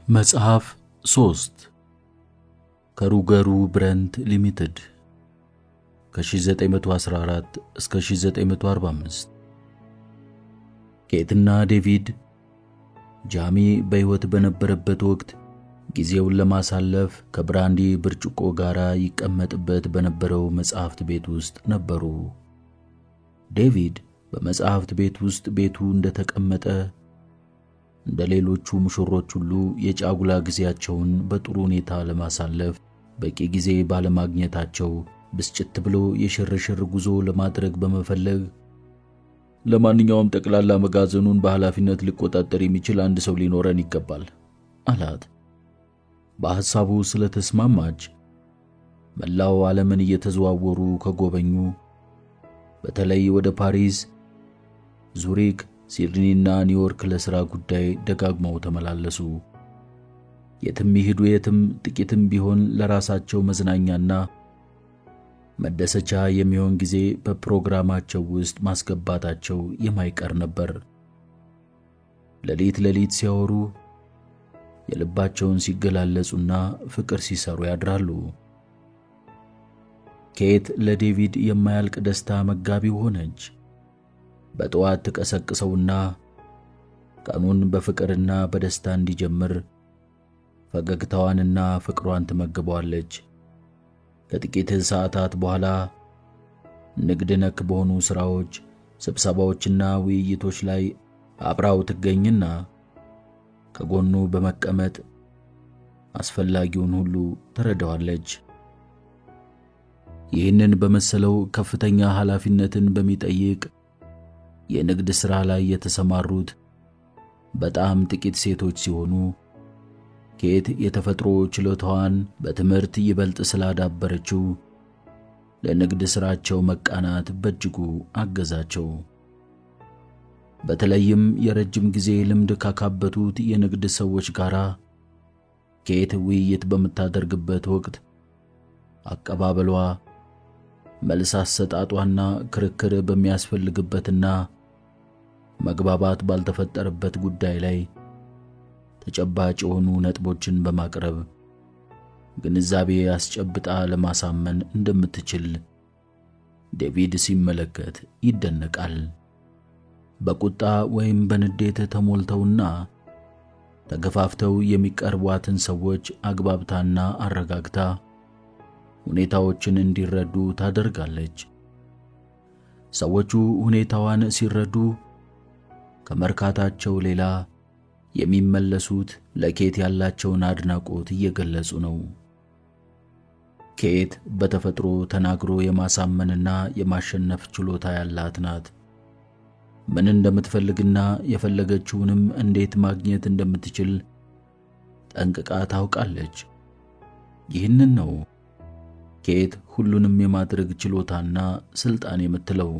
መጽሐፍ 3 ከሩገሩ ብረንት ሊሚትድ ከ1914 እስከ 1945 ኬትና ዴቪድ ጃሚ በሕይወት በነበረበት ወቅት ጊዜውን ለማሳለፍ ከብራንዲ ብርጭቆ ጋር ይቀመጥበት በነበረው መጽሐፍት ቤት ውስጥ ነበሩ። ዴቪድ በመጽሐፍት ቤት ውስጥ ቤቱ እንደተቀመጠ እንደ ሌሎቹ ሙሽሮች ሁሉ የጫጉላ ጊዜያቸውን በጥሩ ሁኔታ ለማሳለፍ በቂ ጊዜ ባለማግኘታቸው ብስጭት ብሎ የሽርሽር ጉዞ ለማድረግ በመፈለግ ለማንኛውም ጠቅላላ መጋዘኑን በኃላፊነት ሊቆጣጠር የሚችል አንድ ሰው ሊኖረን ይገባል አላት። በሐሳቡ ስለተስማማች መላው ዓለምን እየተዘዋወሩ ከጎበኙ በተለይ ወደ ፓሪስ፣ ዙሪክ፣ ሲድኒና ኒውዮርክ ለሥራ ጉዳይ ደጋግመው ተመላለሱ። የትም ይሄዱ የትም ጥቂትም ቢሆን ለራሳቸው መዝናኛና መደሰቻ የሚሆን ጊዜ በፕሮግራማቸው ውስጥ ማስገባታቸው የማይቀር ነበር። ሌሊት ሲያወሩ የልባቸውን ሲገላለጹና ፍቅር ሲሰሩ ያድራሉ። ኬት ለዴቪድ የማያልቅ ደስታ መጋቢ ሆነች። በጠዋት ትቀሰቅሰውና ቀኑን በፍቅርና በደስታ እንዲጀምር ፈገግታዋንና ፍቅሯን ትመግበዋለች። ከጥቂት ሰዓታት በኋላ ንግድ ነክ በሆኑ ሥራዎች፣ ስብሰባዎችና ውይይቶች ላይ አብራው ትገኝና ከጎኑ በመቀመጥ አስፈላጊውን ሁሉ ትረዳዋለች። ይህንን በመሰለው ከፍተኛ ኃላፊነትን በሚጠይቅ የንግድ ሥራ ላይ የተሰማሩት በጣም ጥቂት ሴቶች ሲሆኑ ኬት የተፈጥሮ ችሎታዋን በትምህርት ይበልጥ ስላዳበረችው ለንግድ ሥራቸው መቃናት በእጅጉ አገዛቸው። በተለይም የረጅም ጊዜ ልምድ ካካበቱት የንግድ ሰዎች ጋር ኬት ውይይት በምታደርግበት ወቅት አቀባበሏ፣ መልስ አሰጣጧና ክርክር በሚያስፈልግበትና መግባባት ባልተፈጠረበት ጉዳይ ላይ ተጨባጭ የሆኑ ነጥቦችን በማቅረብ ግንዛቤ አስጨብጣ ለማሳመን እንደምትችል ዴቪድ ሲመለከት ይደነቃል። በቁጣ ወይም በንዴት ተሞልተውና ተገፋፍተው የሚቀርቧትን ሰዎች አግባብታና አረጋግታ ሁኔታዎችን እንዲረዱ ታደርጋለች። ሰዎቹ ሁኔታዋን ሲረዱ ከመርካታቸው ሌላ የሚመለሱት ለኬት ያላቸውን አድናቆት እየገለጹ ነው። ኬት በተፈጥሮ ተናግሮ የማሳመንና የማሸነፍ ችሎታ ያላት ናት። ምን እንደምትፈልግና የፈለገችውንም እንዴት ማግኘት እንደምትችል ጠንቅቃ ታውቃለች። ይህንን ነው ኬት ሁሉንም የማድረግ ችሎታና ስልጣን የምትለው።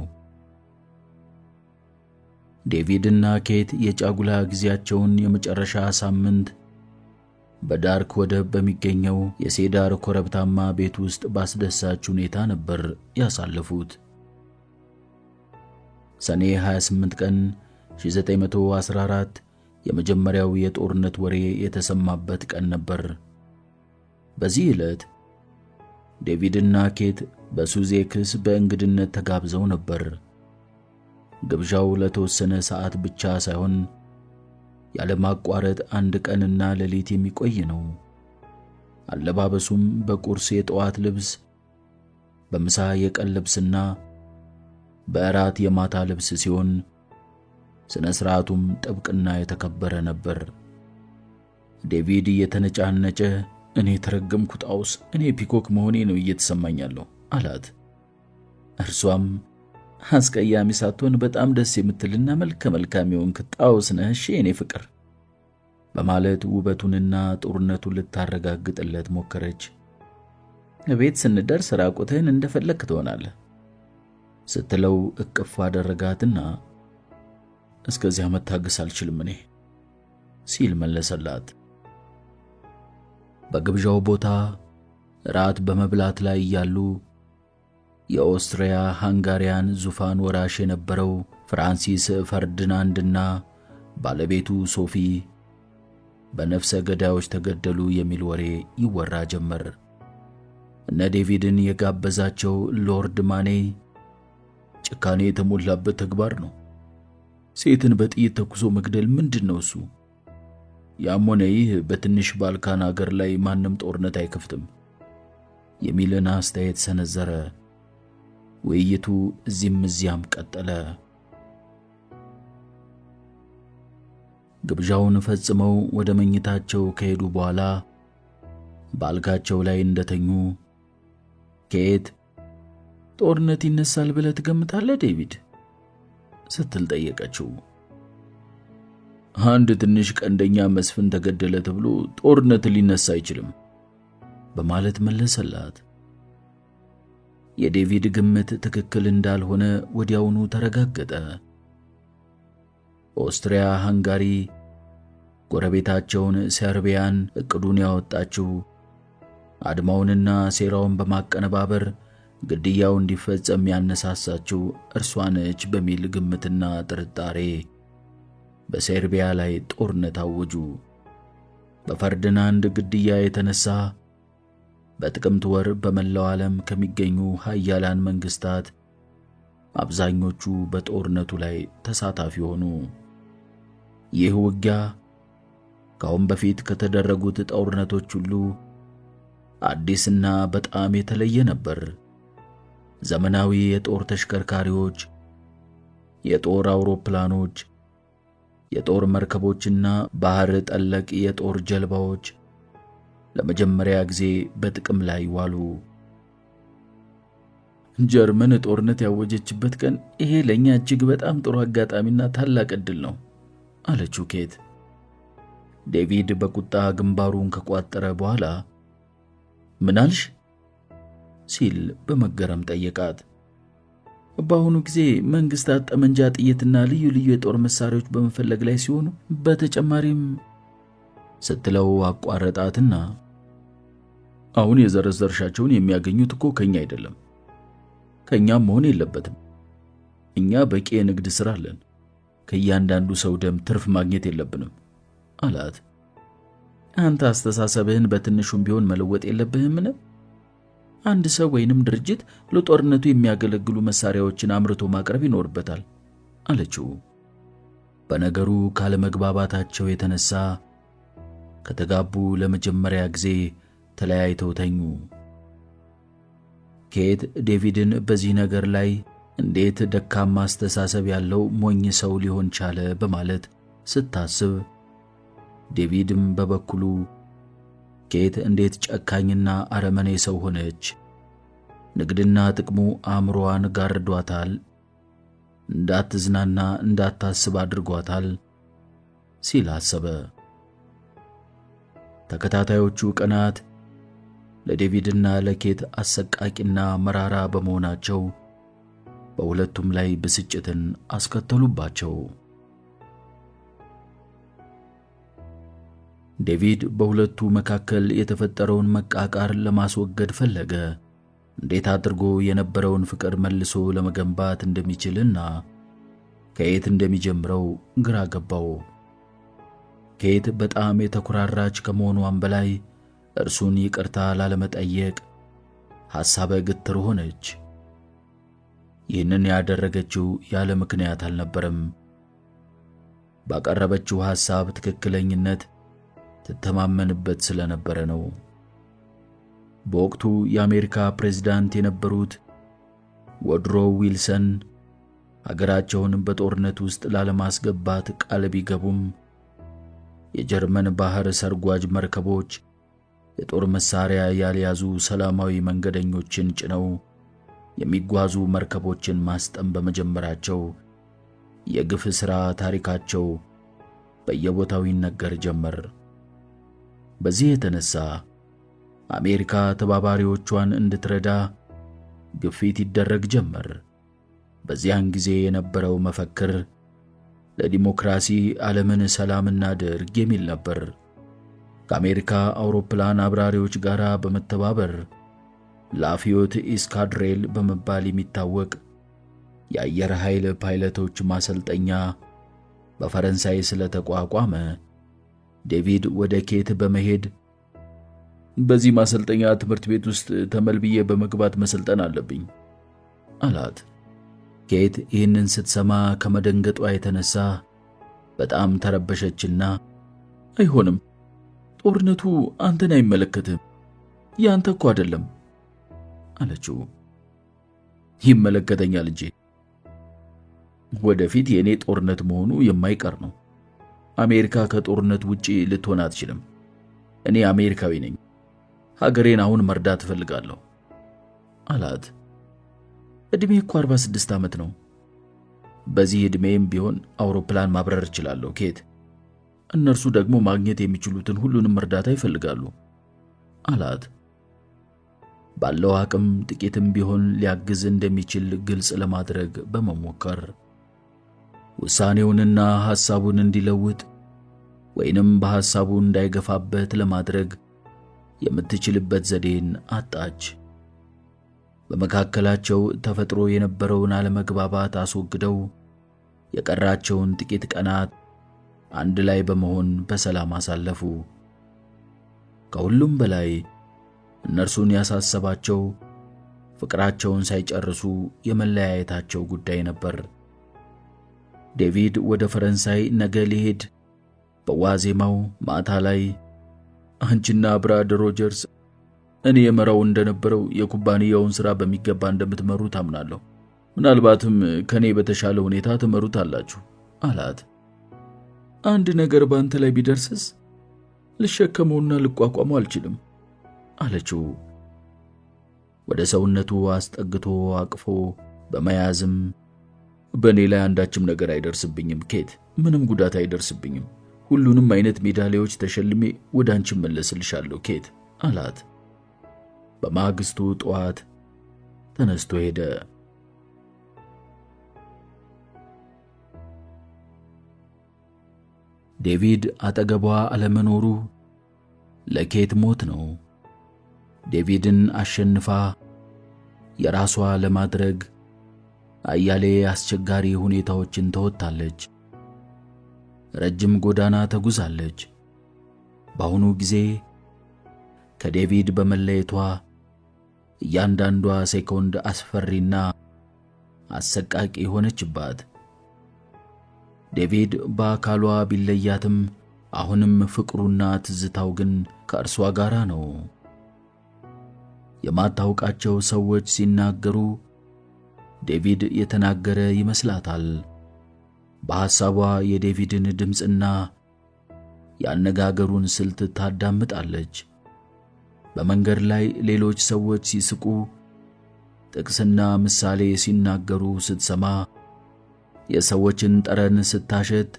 ዴቪድና ኬት የጫጉላ ጊዜያቸውን የመጨረሻ ሳምንት በዳርክ ወደብ በሚገኘው የሴዳር ኮረብታማ ቤት ውስጥ ባስደሳች ሁኔታ ነበር ያሳለፉት። ሰኔ 28 ቀን 1914 የመጀመሪያው የጦርነት ወሬ የተሰማበት ቀን ነበር። በዚህ ዕለት ዴቪድና ኬት በሱዜክስ በእንግድነት ተጋብዘው ነበር። ግብዣው ለተወሰነ ሰዓት ብቻ ሳይሆን ያለማቋረጥ አንድ ቀንና ሌሊት የሚቆይ ነው። አለባበሱም በቁርስ የጠዋት ልብስ፣ በምሳ የቀን ልብስና በእራት የማታ ልብስ ሲሆን ስነ ሥርዓቱም ጥብቅና የተከበረ ነበር። ዴቪድ እየተነጫነጨ እኔ የተረገምኩ ጣውስ፣ እኔ ፒኮክ መሆኔ ነው እየተሰማኛለሁ አላት። እርሷም አስቀያሚ ሳትሆን በጣም ደስ የምትልና መልከ መልካም የሆንክ ጣውስ ነህ እሺ የኔ ፍቅር በማለት ውበቱንና ጥሩነቱን ልታረጋግጥለት ሞከረች። ቤት ስንደርስ ራቁትህን እንደፈለክ ትሆናለህ ስትለው እቅፍ አደረጋትና እስከዚያ መታገስ አልችልም እኔ ሲል መለሰላት። በግብዣው ቦታ ራት በመብላት ላይ ያሉ የኦስትሪያ ሃንጋሪያን ዙፋን ወራሽ የነበረው ፍራንሲስ ፈርዲናንድና ባለቤቱ ሶፊ በነፍሰ ገዳዮች ተገደሉ የሚል ወሬ ይወራ ጀመር። እነ ዴቪድን የጋበዛቸው ሎርድ ማኔ ጭካኔ የተሞላበት ተግባር ነው፣ ሴትን በጥይት ተኩሶ መግደል ምንድነው እሱ? ያም ሆነ ይህ በትንሽ ባልካን አገር ላይ ማንም ጦርነት አይከፍትም የሚልን አስተያየት ሰነዘረ። ውይይቱ እዚህም እዚያም ቀጠለ። ግብዣውን ፈጽመው ወደ መኝታቸው ከሄዱ በኋላ ባልጋቸው ላይ እንደተኙ ኬት ጦርነት ይነሳል ብለህ ትገምታለህ ዴቪድ ስትል ጠየቀችው። አንድ ትንሽ ቀንደኛ መስፍን ተገደለ ተብሎ ጦርነት ሊነሳ አይችልም በማለት መለሰላት። የዴቪድ ግምት ትክክል እንዳልሆነ ወዲያውኑ ተረጋገጠ። ኦስትሪያ ሃንጋሪ ጎረቤታቸውን ሰርቢያን እቅዱን ያወጣችው አድማውንና ሴራውን በማቀነባበር ግድያው እንዲፈጸም ያነሳሳችው እርሷ ነች በሚል ግምትና ጥርጣሬ በሰርቢያ ላይ ጦርነት አወጁ። በፈርዲናንድ ግድያ የተነሳ በጥቅምት ወር በመላው ዓለም ከሚገኙ ኃያላን መንግስታት አብዛኞቹ በጦርነቱ ላይ ተሳታፊ ሆኑ። ይህ ውጊያ ከአሁን በፊት ከተደረጉት ጦርነቶች ሁሉ አዲስና በጣም የተለየ ነበር። ዘመናዊ የጦር ተሽከርካሪዎች፣ የጦር አውሮፕላኖች፣ የጦር መርከቦችና ባህር ጠለቅ የጦር ጀልባዎች ለመጀመሪያ ጊዜ በጥቅም ላይ ዋሉ። ጀርመን ጦርነት ያወጀችበት ቀን ይሄ ለኛ እጅግ በጣም ጥሩ አጋጣሚና ታላቅ ዕድል ነው አለችው ኬት። ዴቪድ በቁጣ ግንባሩን ከቋጠረ በኋላ ምን አልሽ ሲል በመገረም ጠየቃት። በአሁኑ ጊዜ መንግስታት ጠመንጃ፣ ጥይትና ልዩ ልዩ የጦር መሳሪያዎች በመፈለግ ላይ ሲሆኑ በተጨማሪም ስትለው አቋረጣትና አሁን የዘረዘርሻቸውን የሚያገኙት እኮ ከኛ አይደለም፣ ከኛም መሆን የለበትም። እኛ በቂ የንግድ ሥራ አለን። ከእያንዳንዱ ሰው ደም ትርፍ ማግኘት የለብንም አላት። አንተ አስተሳሰብህን በትንሹም ቢሆን መለወጥ የለብህምን? አንድ ሰው ወይንም ድርጅት ለጦርነቱ የሚያገለግሉ መሳሪያዎችን አምርቶ ማቅረብ ይኖርበታል አለችው። በነገሩ ካለመግባባታቸው የተነሳ ከተጋቡ ለመጀመሪያ ጊዜ ተለያይተው ተኙ። ኬት ዴቪድን በዚህ ነገር ላይ እንዴት ደካማ አስተሳሰብ ያለው ሞኝ ሰው ሊሆን ቻለ በማለት ስታስብ፣ ዴቪድም በበኩሉ ኬት እንዴት ጨካኝና አረመኔ ሰው ሆነች፣ ንግድና ጥቅሙ አእምሮዋን ጋርዷታል፣ እንዳትዝናና እንዳታስብ አድርጓታል ሲል አሰበ። ተከታታዮቹ ቀናት ለዴቪድና ለኬት አሰቃቂና መራራ በመሆናቸው በሁለቱም ላይ ብስጭትን አስከተሉባቸው። ዴቪድ በሁለቱ መካከል የተፈጠረውን መቃቃር ለማስወገድ ፈለገ። እንዴት አድርጎ የነበረውን ፍቅር መልሶ ለመገንባት እንደሚችልና ከየት እንደሚጀምረው ግራ ገባው። ኬት በጣም የተኩራራች ከመሆኗም በላይ እርሱን ይቅርታ ላለመጠየቅ ሐሳበ ግትር ሆነች። ይህንን ያደረገችው ያለ ምክንያት አልነበረም። ባቀረበችው ሐሳብ ትክክለኝነት ትተማመንበት ስለነበረ ነው። በወቅቱ የአሜሪካ ፕሬዝዳንት የነበሩት ወድሮ ዊልሰን ሀገራቸውን በጦርነት ውስጥ ላለማስገባት ቃል ቢገቡም የጀርመን ባህር ሰርጓጅ መርከቦች የጦር መሳሪያ ያልያዙ ሰላማዊ መንገደኞችን ጭነው የሚጓዙ መርከቦችን ማስጠም በመጀመራቸው የግፍ ሥራ ታሪካቸው በየቦታው ይነገር ጀመር። በዚህ የተነሳ አሜሪካ ተባባሪዎቿን እንድትረዳ ግፊት ይደረግ ጀመር። በዚያን ጊዜ የነበረው መፈክር ለዲሞክራሲ ዓለምን ሰላም እናድርግ የሚል ነበር። ከአሜሪካ አውሮፕላን አብራሪዎች ጋር በመተባበር ላፊዮት ኢስካድሬል በመባል የሚታወቅ የአየር ኃይል ፓይለቶች ማሰልጠኛ በፈረንሳይ ስለተቋቋመ ዴቪድ ወደ ኬት በመሄድ በዚህ ማሰልጠኛ ትምህርት ቤት ውስጥ ተመልብዬ በመግባት መሰልጠን አለብኝ አላት። ኬት ይህንን ስትሰማ ከመደንገጧ የተነሳ በጣም ተረበሸችና አይሆንም፣ ጦርነቱ አንተን አይመለከትም፣ ያንተ እኮ አይደለም አለችው። ይመለከተኛል እንጂ ወደፊት የኔ ጦርነት መሆኑ የማይቀር ነው። አሜሪካ ከጦርነት ውጪ ልትሆን አትችልም። እኔ አሜሪካዊ ነኝ። ሀገሬን አሁን መርዳት እፈልጋለሁ አላት። እድሜ እኮ 46 ዓመት ነው። በዚህ እድሜም ቢሆን አውሮፕላን ማብረር እችላለሁ ኬት። እነርሱ ደግሞ ማግኘት የሚችሉትን ሁሉንም እርዳታ ይፈልጋሉ አላት። ባለው አቅም ጥቂትም ቢሆን ሊያግዝ እንደሚችል ግልጽ ለማድረግ በመሞከር ውሳኔውንና ሐሳቡን እንዲለውጥ ወይንም በሐሳቡ እንዳይገፋበት ለማድረግ የምትችልበት ዘዴን አጣች። በመካከላቸው ተፈጥሮ የነበረውን አለመግባባት አስወግደው የቀራቸውን ጥቂት ቀናት አንድ ላይ በመሆን በሰላም አሳለፉ። ከሁሉም በላይ እነርሱን ያሳሰባቸው ፍቅራቸውን ሳይጨርሱ የመለያየታቸው ጉዳይ ነበር። ዴቪድ ወደ ፈረንሳይ ነገ ሊሄድ በዋዜማው ማታ ላይ አንቺና ብራድ ሮጀርስ እኔ የመራው እንደነበረው የኩባንያውን ሥራ በሚገባ እንደምትመሩ ታምናለሁ። ምናልባትም ከኔ በተሻለ ሁኔታ ትመሩታላችሁ አላት። አንድ ነገር ባንተ ላይ ቢደርስስ ልሸከመውና ልቋቋመው አልችልም አለችው። ወደ ሰውነቱ አስጠግቶ አቅፎ በመያዝም በእኔ ላይ አንዳችም ነገር አይደርስብኝም ኬት፣ ምንም ጉዳት አይደርስብኝም። ሁሉንም አይነት ሜዳሊያዎች ተሸልሜ ወደ አንቺ መለስልሻለሁ ኬት አላት። በማግስቱ ጠዋት ተነስቶ ሄደ። ዴቪድ አጠገቧ አለመኖሩ ለኬት ሞት ነው። ዴቪድን አሸንፋ የራሷ ለማድረግ አያሌ አስቸጋሪ ሁኔታዎችን ተወጣለች። ረጅም ጎዳና ተጉዛለች። በአሁኑ ጊዜ ከዴቪድ በመለየቷ እያንዳንዷ ሴኮንድ አስፈሪና አሰቃቂ ሆነችባት። ዴቪድ በአካሏ ቢለያትም አሁንም ፍቅሩና ትዝታው ግን ከእርሷ ጋር ነው። የማታውቃቸው ሰዎች ሲናገሩ ዴቪድ የተናገረ ይመስላታል። በሐሳቧ የዴቪድን ድምፅና ያነጋገሩን ስልት ታዳምጣለች። በመንገድ ላይ ሌሎች ሰዎች ሲስቁ፣ ጥቅስና ምሳሌ ሲናገሩ ስትሰማ፣ የሰዎችን ጠረን ስታሸት፣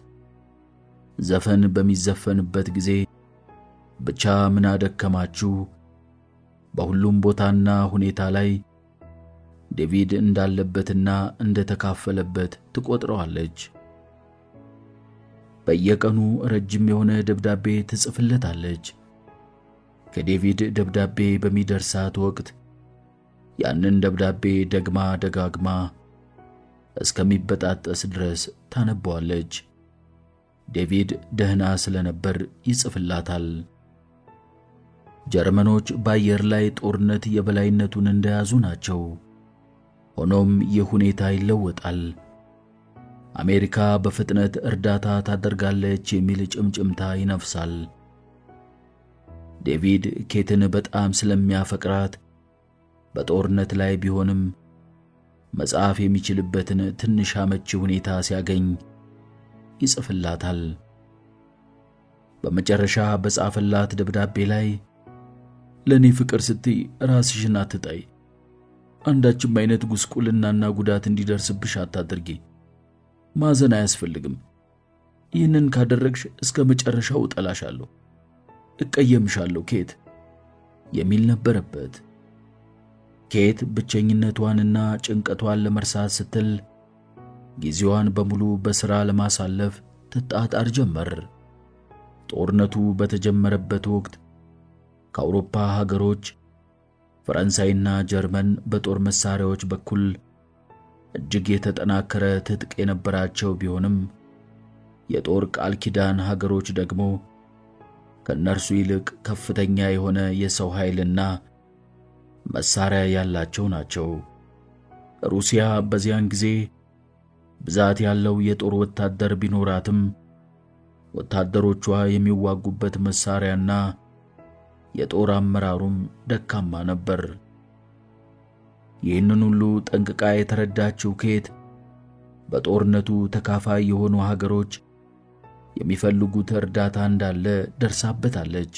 ዘፈን በሚዘፈንበት ጊዜ ብቻ ምን አደከማችሁ፣ በሁሉም ቦታና ሁኔታ ላይ ዴቪድ እንዳለበትና እንደተካፈለበት ትቆጥረዋለች። በየቀኑ ረጅም የሆነ ደብዳቤ ትጽፍለታለች። ከዴቪድ ደብዳቤ በሚደርሳት ወቅት ያንን ደብዳቤ ደግማ ደጋግማ እስከሚበጣጠስ ድረስ ታነበዋለች። ዴቪድ ደህና ስለነበር ይጽፍላታል። ጀርመኖች በአየር ላይ ጦርነት የበላይነቱን እንደያዙ ናቸው። ሆኖም ይህ ሁኔታ ይለወጣል። አሜሪካ በፍጥነት እርዳታ ታደርጋለች የሚል ጭምጭምታ ይነፍሳል። ዴቪድ ኬትን በጣም ስለሚያፈቅራት በጦርነት ላይ ቢሆንም መጻፍ የሚችልበትን ትንሽ አመቺ ሁኔታ ሲያገኝ ይጽፍላታል። በመጨረሻ በጻፈላት ደብዳቤ ላይ ለኔ ፍቅር ስትይ ራስሽን አትጣይ፣ አንዳችም አይነት ጉስቁልናና ጉዳት እንዲደርስብሽ አታድርጊ፣ ማዘን አያስፈልግም። ይህንን ካደረግሽ እስከ መጨረሻው እጠላሻለሁ፣ እቀየምሻለሁ ኬት የሚል ነበረበት። ኬት ብቸኝነቷንና ጭንቀቷን ለመርሳት ስትል ጊዜዋን በሙሉ በሥራ ለማሳለፍ ትጣጣር ጀመር። ጦርነቱ በተጀመረበት ወቅት ከአውሮፓ ሀገሮች ፈረንሳይና ጀርመን በጦር መሳሪያዎች በኩል እጅግ የተጠናከረ ትጥቅ የነበራቸው ቢሆንም የጦር ቃል ኪዳን ሀገሮች ደግሞ ከእነርሱ ይልቅ ከፍተኛ የሆነ የሰው ኃይልና መሳሪያ ያላቸው ናቸው። ሩሲያ በዚያን ጊዜ ብዛት ያለው የጦር ወታደር ቢኖራትም ወታደሮቿ የሚዋጉበት መሳሪያና የጦር አመራሩም ደካማ ነበር። ይህንን ሁሉ ጠንቅቃ የተረዳችው ኬት በጦርነቱ ተካፋይ የሆኑ ሀገሮች የሚፈልጉት እርዳታ እንዳለ ደርሳበታለች።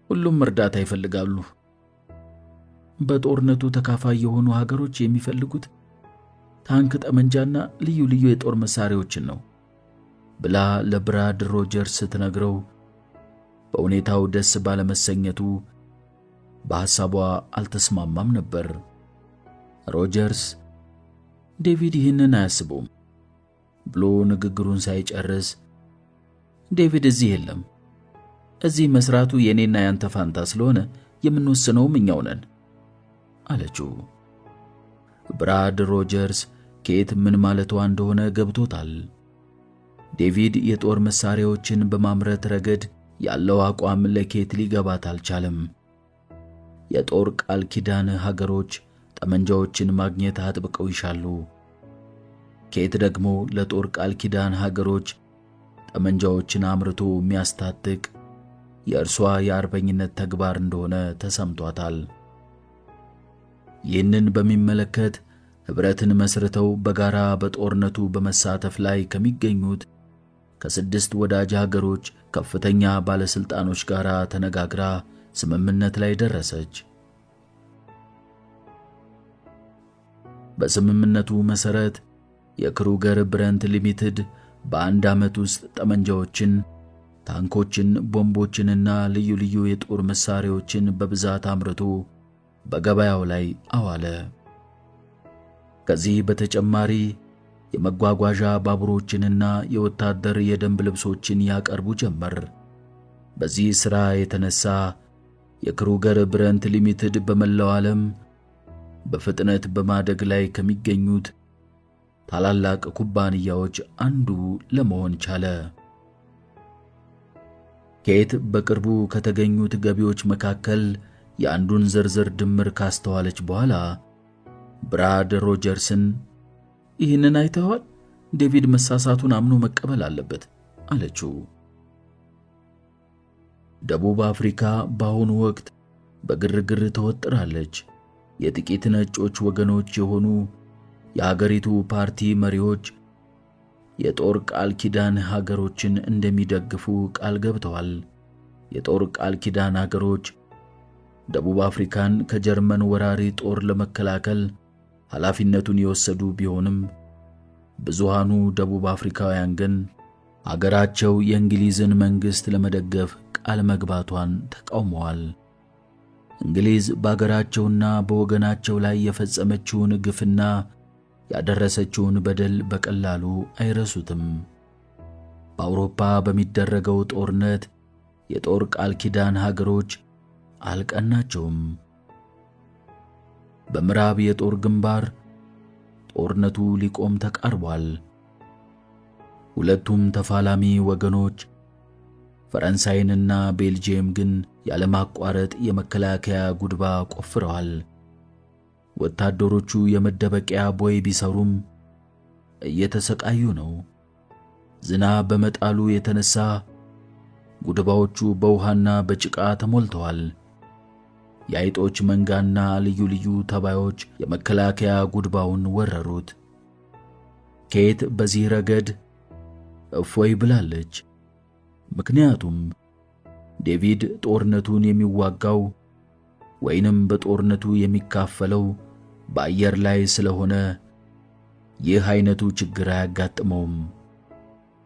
ሁሉም እርዳታ ይፈልጋሉ። በጦርነቱ ተካፋይ የሆኑ ሀገሮች የሚፈልጉት ታንክ፣ ጠመንጃና ልዩ ልዩ የጦር መሳሪያዎችን ነው ብላ ለብራድ ሮጀርስ ስትነግረው በሁኔታው ደስ ባለመሰኘቱ በሐሳቧ አልተስማማም ነበር። ሮጀርስ ዴቪድ ይህንን አያስበውም ብሎ ንግግሩን ሳይጨርስ ዴቪድ እዚህ የለም፣ እዚህ መስራቱ የኔና ያንተ ፋንታ ስለሆነ የምንወስነውም እኛው ነን አለችው። ብራድ ሮጀርስ ኬት ምን ማለቷ እንደሆነ ገብቶታል። ዴቪድ የጦር መሳሪያዎችን በማምረት ረገድ ያለው አቋም ለኬት ሊገባት አልቻለም። የጦር ቃል ኪዳን ሀገሮች ጠመንጃዎችን ማግኘት አጥብቀው ይሻሉ። ኬት ደግሞ ለጦር ቃል ኪዳን ሀገሮች ጠመንጃዎችን አምርቶ የሚያስታጥቅ የእርሷ የአርበኝነት ተግባር እንደሆነ ተሰምቷታል። ይህንን በሚመለከት ኅብረትን መስርተው በጋራ በጦርነቱ በመሳተፍ ላይ ከሚገኙት ከ6 ወዳጅ ሀገሮች ከፍተኛ ባለሥልጣኖች ጋር ተነጋግራ ስምምነት ላይ ደረሰች። በስምምነቱ መሠረት የክሩገር ብረንት ሊሚትድ በአንድ ዓመት ውስጥ ጠመንጃዎችን፣ ታንኮችን፣ ቦምቦችንና ልዩ ልዩ የጦር መሳሪያዎችን በብዛት አምርቶ በገበያው ላይ አዋለ። ከዚህ በተጨማሪ የመጓጓዣ ባቡሮችንና የወታደር የደንብ ልብሶችን ያቀርቡ ጀመር። በዚህ ሥራ የተነሳ የክሩገር ብረንት ሊሚትድ በመላው ዓለም በፍጥነት በማደግ ላይ ከሚገኙት ታላላቅ ኩባንያዎች አንዱ ለመሆን ቻለ። ኬት በቅርቡ ከተገኙት ገቢዎች መካከል የአንዱን ዝርዝር ድምር ካስተዋለች በኋላ ብራድ ሮጀርስን ይህንን አይተዋል? ዴቪድ መሳሳቱን አምኖ መቀበል አለበት አለችው። ደቡብ አፍሪካ በአሁኑ ወቅት በግርግር ተወጥራለች። የጥቂት ነጮች ወገኖች የሆኑ የአገሪቱ ፓርቲ መሪዎች የጦር ቃል ኪዳን ሀገሮችን እንደሚደግፉ ቃል ገብተዋል። የጦር ቃል ኪዳን ሀገሮች ደቡብ አፍሪካን ከጀርመን ወራሪ ጦር ለመከላከል ኃላፊነቱን የወሰዱ ቢሆንም ብዙሃኑ ደቡብ አፍሪካውያን ግን አገራቸው የእንግሊዝን መንግሥት ለመደገፍ ቃል መግባቷን ተቃውመዋል። እንግሊዝ በአገራቸውና በወገናቸው ላይ የፈጸመችውን ግፍና ያደረሰችውን በደል በቀላሉ አይረሱትም። በአውሮፓ በሚደረገው ጦርነት የጦር ቃል ኪዳን ሀገሮች አልቀናቸውም። በምዕራብ የጦር ግንባር ጦርነቱ ሊቆም ተቃርቧል። ሁለቱም ተፋላሚ ወገኖች ፈረንሳይንና ቤልጂየም ግን ያለማቋረጥ የመከላከያ ጉድባ ቆፍረዋል። ወታደሮቹ የመደበቂያ ቦይ ቢሰሩም እየተሰቃዩ ነው። ዝናብ በመጣሉ የተነሳ ጉድባዎቹ በውሃና በጭቃ ተሞልተዋል። የአይጦች መንጋና ልዩ ልዩ ተባዮች የመከላከያ ጉድባውን ወረሩት። ኬት በዚህ ረገድ እፎይ ብላለች። ምክንያቱም ዴቪድ ጦርነቱን የሚዋጋው ወይንም በጦርነቱ የሚካፈለው በአየር ላይ ስለሆነ ይህ አይነቱ ችግር አያጋጥመውም።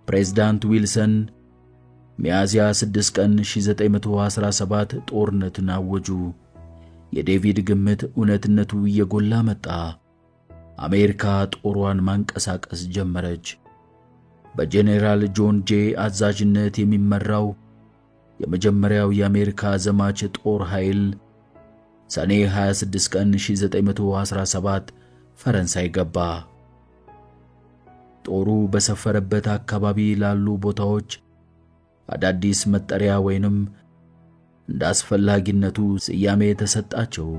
ፕሬዝዳንት ዊልሰን ሚያዝያ 6 ቀን 1917 ጦርነትን አወጁ። የዴቪድ ግምት እውነትነቱ እየጎላ መጣ። አሜሪካ ጦሯን ማንቀሳቀስ ጀመረች። በጄኔራል ጆን ጄ አዛዥነት የሚመራው የመጀመሪያው የአሜሪካ ዘማች ጦር ኃይል ሰኔ 26 ቀን 1917 ፈረንሳይ ገባ። ጦሩ በሰፈረበት አካባቢ ላሉ ቦታዎች አዳዲስ መጠሪያ ወይንም እንደ አስፈላጊነቱ ስያሜ ተሰጣቸው።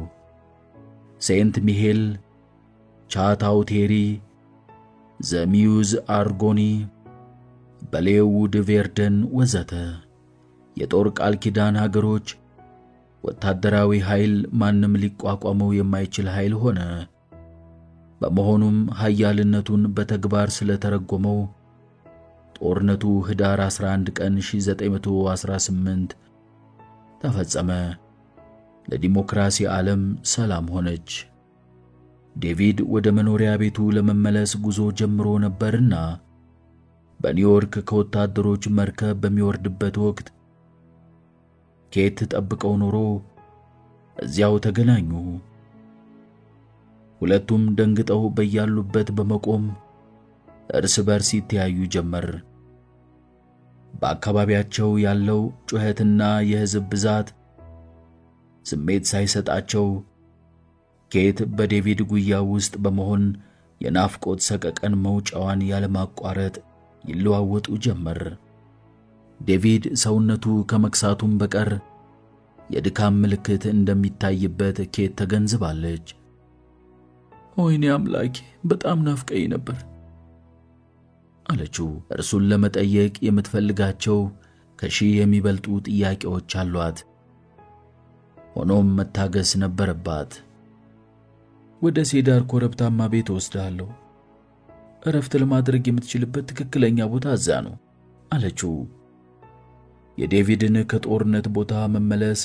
ሴንት ሚሄል፣ ቻታውቴሪ፣ ዘሚዩዝ አርጎኒ፣ በሌውድ ቬርደን ወዘተ። የጦር ቃል ኪዳን ሀገሮች ወታደራዊ ኃይል ማንም ሊቋቋመው የማይችል ኃይል ሆነ። በመሆኑም ኃያልነቱን በተግባር ስለተረጎመው ጦርነቱ ህዳር 11 ቀን 1918 ተፈጸመ። ለዲሞክራሲ ዓለም ሰላም ሆነች። ዴቪድ ወደ መኖሪያ ቤቱ ለመመለስ ጉዞ ጀምሮ ነበርና በኒውዮርክ ከወታደሮች መርከብ በሚወርድበት ወቅት ኬት ጠብቀው ኖሮ እዚያው ተገናኙ። ሁለቱም ደንግጠው በያሉበት በመቆም እርስ በርስ ይተያዩ ጀመር። በአካባቢያቸው ያለው ጩኸትና የሕዝብ ብዛት ስሜት ሳይሰጣቸው ኬት በዴቪድ ጉያ ውስጥ በመሆን የናፍቆት ሰቀቀን መውጫዋን ያለማቋረጥ ይለዋወጡ ጀመር። ዴቪድ ሰውነቱ ከመክሳቱም በቀር የድካም ምልክት እንደሚታይበት ኬት ተገንዝባለች። ወይኔ አምላኬ፣ በጣም ናፍቀኝ ነበር አለችው። እርሱን ለመጠየቅ የምትፈልጋቸው ከሺህ የሚበልጡ ጥያቄዎች አሏት። ሆኖም መታገስ ነበረባት። ወደ ሴዳር ኮረብታማ ቤት ወስዳለሁ። እረፍት ለማድረግ የምትችልበት ትክክለኛ ቦታ እዛ ነው አለችው። የዴቪድን ከጦርነት ቦታ መመለስ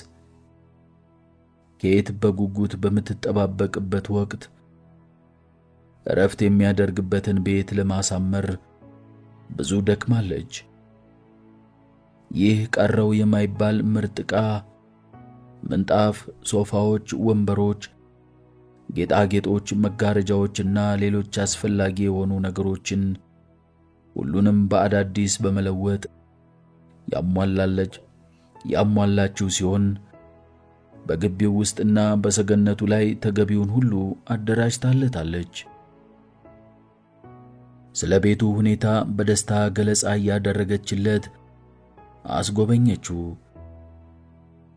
ኬት በጉጉት በምትጠባበቅበት ወቅት እረፍት የሚያደርግበትን ቤት ለማሳመር ብዙ ደክማለች። ይህ ቀረው የማይባል ምርጥ ዕቃ፣ ምንጣፍ፣ ሶፋዎች፣ ወንበሮች፣ ጌጣጌጦች፣ መጋረጃዎችና ሌሎች አስፈላጊ የሆኑ ነገሮችን ሁሉንም በአዳዲስ በመለወጥ ያሟላችው ሲሆን በግቢው ውስጥና በሰገነቱ ላይ ተገቢውን ሁሉ አደራጅታለታለች። ስለ ቤቱ ሁኔታ በደስታ ገለጻ እያደረገችለት አስጎበኘችው።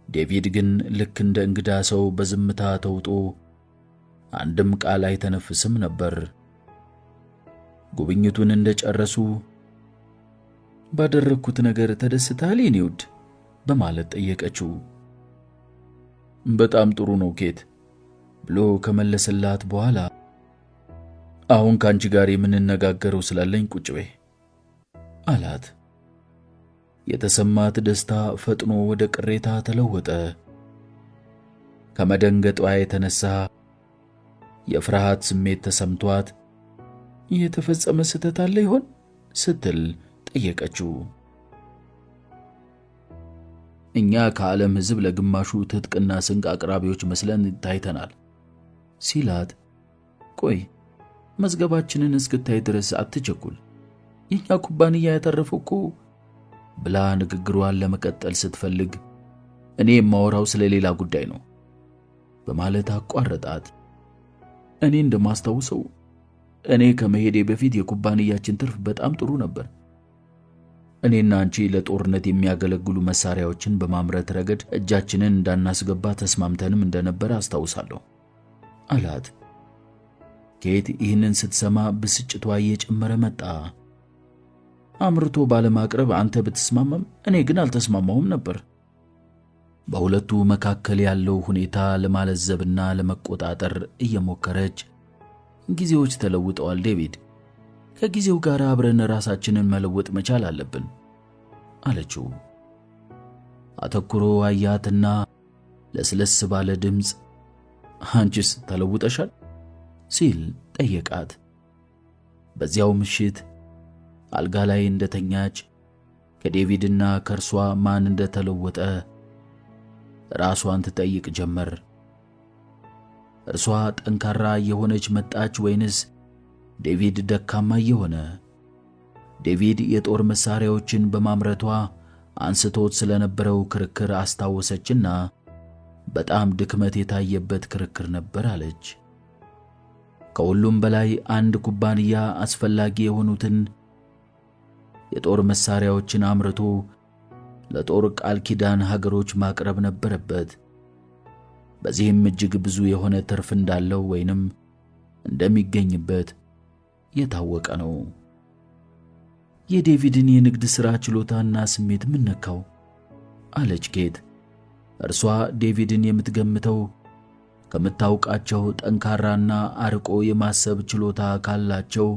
ዴቪድ ግን ልክ እንደ እንግዳ ሰው በዝምታ ተውጦ አንድም ቃል አይተነፍስም ነበር። ጉብኝቱን እንደጨረሱ ባደረግኩት ነገር ተደስታል የኔ ውድ በማለት ጠየቀችው። በጣም ጥሩ ነው ኬት ብሎ ከመለሰላት በኋላ አሁን ካንቺ ጋር የምንነጋገረው ስላለኝ ቁጭ በይ አላት። የተሰማት ደስታ ፈጥኖ ወደ ቅሬታ ተለወጠ። ከመደንገጧ የተነሳ የፍርሃት ስሜት ተሰምቷት የተፈጸመ ስህተት አለ ይሆን ስትል ጠየቀችው። እኛ ከዓለም ሕዝብ ለግማሹ ትጥቅና ስንቅ አቅራቢዎች መስለን ታይተናል ሲላት፣ ቆይ መዝገባችንን እስክታይ ድረስ አትቸኩል፣ የኛ ኩባንያ ያተረፈው እኮ ብላ ንግግሯን ለመቀጠል ስትፈልግ እኔ የማወራው ስለ ሌላ ጉዳይ ነው በማለት አቋረጣት። እኔ እንደማስታውሰው እኔ ከመሄዴ በፊት የኩባንያችን ትርፍ በጣም ጥሩ ነበር። እኔና አንቺ ለጦርነት የሚያገለግሉ መሳሪያዎችን በማምረት ረገድ እጃችንን እንዳናስገባ ተስማምተንም እንደነበር አስታውሳለሁ አላት። ኬት ይህንን ስትሰማ ብስጭቷ እየጨመረ መጣ። አምርቶ ባለማቅረብ አንተ ብትስማማም እኔ ግን አልተስማማሁም ነበር። በሁለቱ መካከል ያለው ሁኔታ ለማለዘብና ለመቆጣጠር እየሞከረች ጊዜዎች ተለውጠዋል ዴቪድ፣ ከጊዜው ጋር አብረን ራሳችንን መለወጥ መቻል አለብን አለችው። አተኩሮ አያትና ለስለስ ባለ ድምፅ አንቺስ ተለውጠሻል ሲል ጠየቃት። በዚያው ምሽት አልጋ ላይ እንደተኛች ከዴቪድና ከእርሷ ማን እንደተለወጠ ራሷን ትጠይቅ ጀመር። እርሷ ጠንካራ የሆነች መጣች ወይንስ ዴቪድ ደካማ የሆነ? ዴቪድ የጦር መሳሪያዎችን በማምረቷ አንስቶት ስለነበረው ክርክር አስታወሰችና በጣም ድክመት የታየበት ክርክር ነበር አለች። ከሁሉም በላይ አንድ ኩባንያ አስፈላጊ የሆኑትን የጦር መሳሪያዎችን አምርቶ ለጦር ቃል ኪዳን ሀገሮች ማቅረብ ነበረበት። በዚህም እጅግ ብዙ የሆነ ትርፍ እንዳለው ወይንም እንደሚገኝበት የታወቀ ነው። የዴቪድን የንግድ ሥራ ችሎታና ስሜት ምን ነካው? አለች ኬት። እርሷ ዴቪድን የምትገምተው ከምታውቃቸው ጠንካራና አርቆ የማሰብ ችሎታ ካላቸው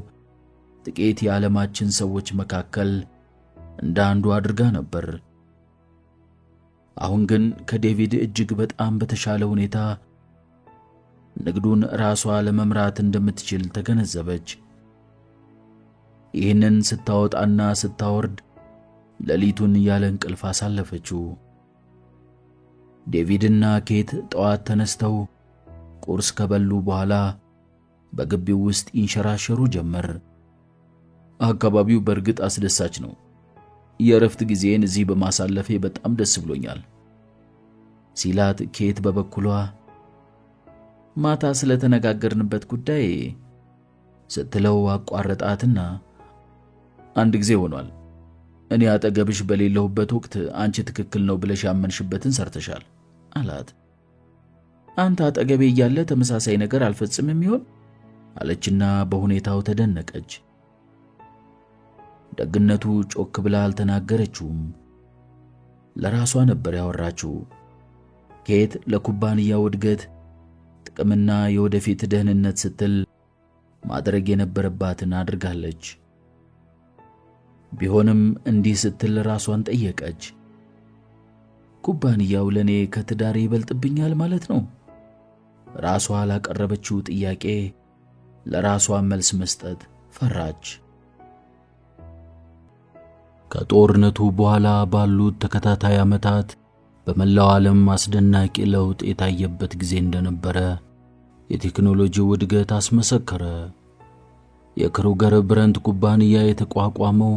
ጥቂት የዓለማችን ሰዎች መካከል እንደ አንዱ አድርጋ ነበር። አሁን ግን ከዴቪድ እጅግ በጣም በተሻለ ሁኔታ ንግዱን ራሷ ለመምራት እንደምትችል ተገነዘበች። ይህንን ስታወጣና ስታወርድ ሌሊቱን ያለ እንቅልፍ አሳለፈችው። ዴቪድና ኬት ጠዋት ተነስተው ቁርስ ከበሉ በኋላ በግቢው ውስጥ ይንሸራሸሩ ጀመር። አካባቢው በእርግጥ አስደሳች ነው። የእረፍት ጊዜን እዚህ በማሳለፌ በጣም ደስ ብሎኛል ሲላት፣ ኬት በበኩሏ ማታ ስለተነጋገርንበት ጉዳይ ስትለው አቋረጣትና አንድ ጊዜ ሆኗል። እኔ አጠገብሽ በሌለሁበት ወቅት አንቺ ትክክል ነው ብለሽ ያመንሽበትን ሰርተሻል አላት። አንተ አጠገቤ እያለ ተመሳሳይ ነገር አልፈጽምም ይሆን አለችና በሁኔታው ተደነቀች። ደግነቱ ጮክ ብላ አልተናገረችውም። ለራሷ ነበር ያወራችው። ኬት ለኩባንያው እድገት ጥቅምና የወደፊት ደህንነት ስትል ማድረግ የነበረባትን አድርጋለች። ቢሆንም እንዲህ ስትል ራሷን ጠየቀች። ኩባንያው ለኔ ከትዳሬ ይበልጥብኛል ማለት ነው? ራሷ ላቀረበችው ጥያቄ ለራሷ መልስ መስጠት ፈራች። ከጦርነቱ በኋላ ባሉት ተከታታይ ዓመታት በመላው ዓለም አስደናቂ ለውጥ የታየበት ጊዜ እንደነበረ የቴክኖሎጂው እድገት አስመሰከረ። የክሩገር ብረንት ኩባንያ የተቋቋመው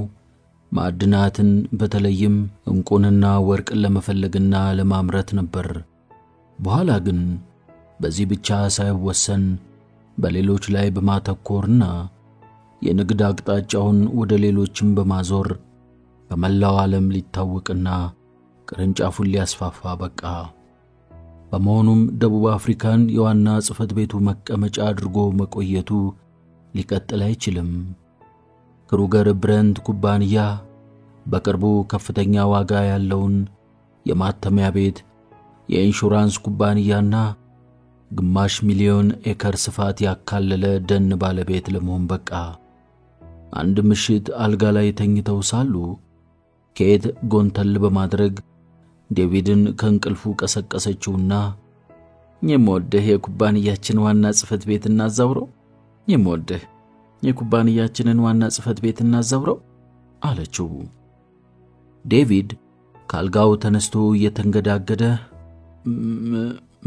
ማዕድናትን በተለይም ዕንቁንና ወርቅን ለመፈለግና ለማምረት ነበር። በኋላ ግን በዚህ ብቻ ሳይወሰን በሌሎች ላይ በማተኮርና የንግድ አቅጣጫውን ወደ ሌሎችም በማዞር በመላው ዓለም ሊታወቅና ቅርንጫፉን ሊያስፋፋ በቃ። በመሆኑም ደቡብ አፍሪካን የዋና ጽሕፈት ቤቱ መቀመጫ አድርጎ መቆየቱ ሊቀጥል አይችልም። ክሩገር ብረንት ኩባንያ በቅርቡ ከፍተኛ ዋጋ ያለውን የማተሚያ ቤት፣ የኢንሹራንስ ኩባንያና ግማሽ ሚሊዮን ኤከር ስፋት ያካለለ ደን ባለቤት ለመሆን በቃ። አንድ ምሽት አልጋ ላይ ተኝተው ሳሉ ኬት ጎንተል በማድረግ ዴቪድን ከእንቅልፉ ቀሰቀሰችውና የምወድህ የኩባንያችን ዋና ጽሕፈት ቤት እናዛውረው የምወድህ የኩባንያችንን ዋና ጽሕፈት ቤት እናዛውረው አለችው። ዴቪድ ካልጋው ተነስቶ እየተንገዳገደ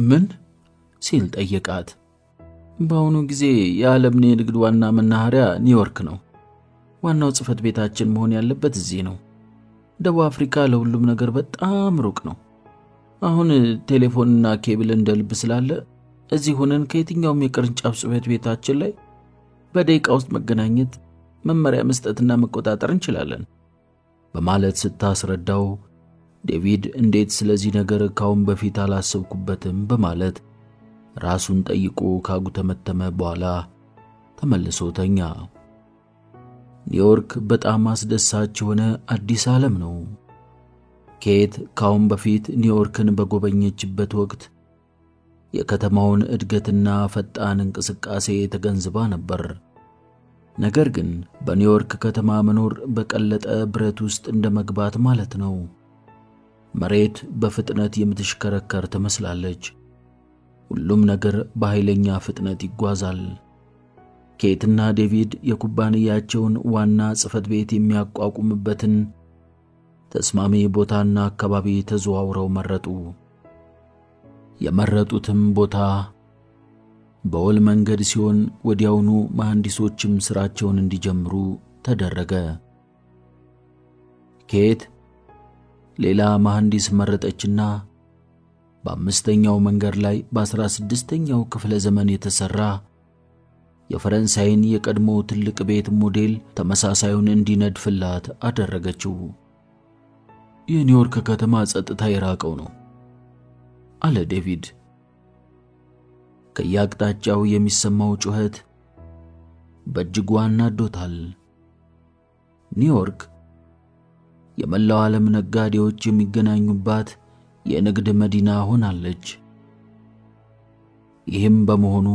ምን ሲል ጠየቃት። በአሁኑ ጊዜ የዓለምን የንግድ ዋና መናኸሪያ ኒውዮርክ ነው። ዋናው ጽሕፈት ቤታችን መሆን ያለበት እዚህ ነው። ደቡብ አፍሪካ ለሁሉም ነገር በጣም ሩቅ ነው። አሁን ቴሌፎንና ኬብል እንደ ልብ ስላለ እዚህ ሆነን ከየትኛውም የቅርንጫፍ ጽሕፈት ቤታችን ላይ በደቂቃ ውስጥ መገናኘት፣ መመሪያ መስጠትና መቆጣጠር እንችላለን በማለት ስታስረዳው፣ ዴቪድ እንዴት ስለዚህ ነገር ካሁን በፊት አላሰብኩበትም በማለት ራሱን ጠይቆ ካጉተመተመ በኋላ ተመልሶ ተኛ። ኒውዮርክ በጣም አስደሳች የሆነ አዲስ ዓለም ነው። ኬት ካሁን በፊት ኒውዮርክን በጎበኘችበት ወቅት የከተማውን እድገትና ፈጣን እንቅስቃሴ ተገንዝባ ነበር። ነገር ግን በኒውዮርክ ከተማ መኖር በቀለጠ ብረት ውስጥ እንደ መግባት ማለት ነው። መሬት በፍጥነት የምትሽከረከር ትመስላለች። ሁሉም ነገር በኃይለኛ ፍጥነት ይጓዛል። ኬትና ዴቪድ የኩባንያቸውን ዋና ጽሕፈት ቤት የሚያቋቁምበትን ተስማሚ ቦታና አካባቢ ተዘዋውረው መረጡ። የመረጡትም ቦታ በወል መንገድ ሲሆን ወዲያውኑ መሐንዲሶችም ሥራቸውን እንዲጀምሩ ተደረገ። ኬት ሌላ መሐንዲስ መረጠችና በአምስተኛው መንገድ ላይ በ16ኛው ክፍለ ዘመን የተሠራ የፈረንሳይን የቀድሞ ትልቅ ቤት ሞዴል ተመሳሳዩን እንዲነድፍላት አደረገችው። የኒውዮርክ ከተማ ጸጥታ የራቀው ነው አለ ዴቪድ። ከየአቅጣጫው የሚሰማው ጩኸት በእጅጉ አናዶታል። ኒውዮርክ የመላው ዓለም ነጋዴዎች የሚገናኙባት የንግድ መዲና ሆናለች። ይህም በመሆኑ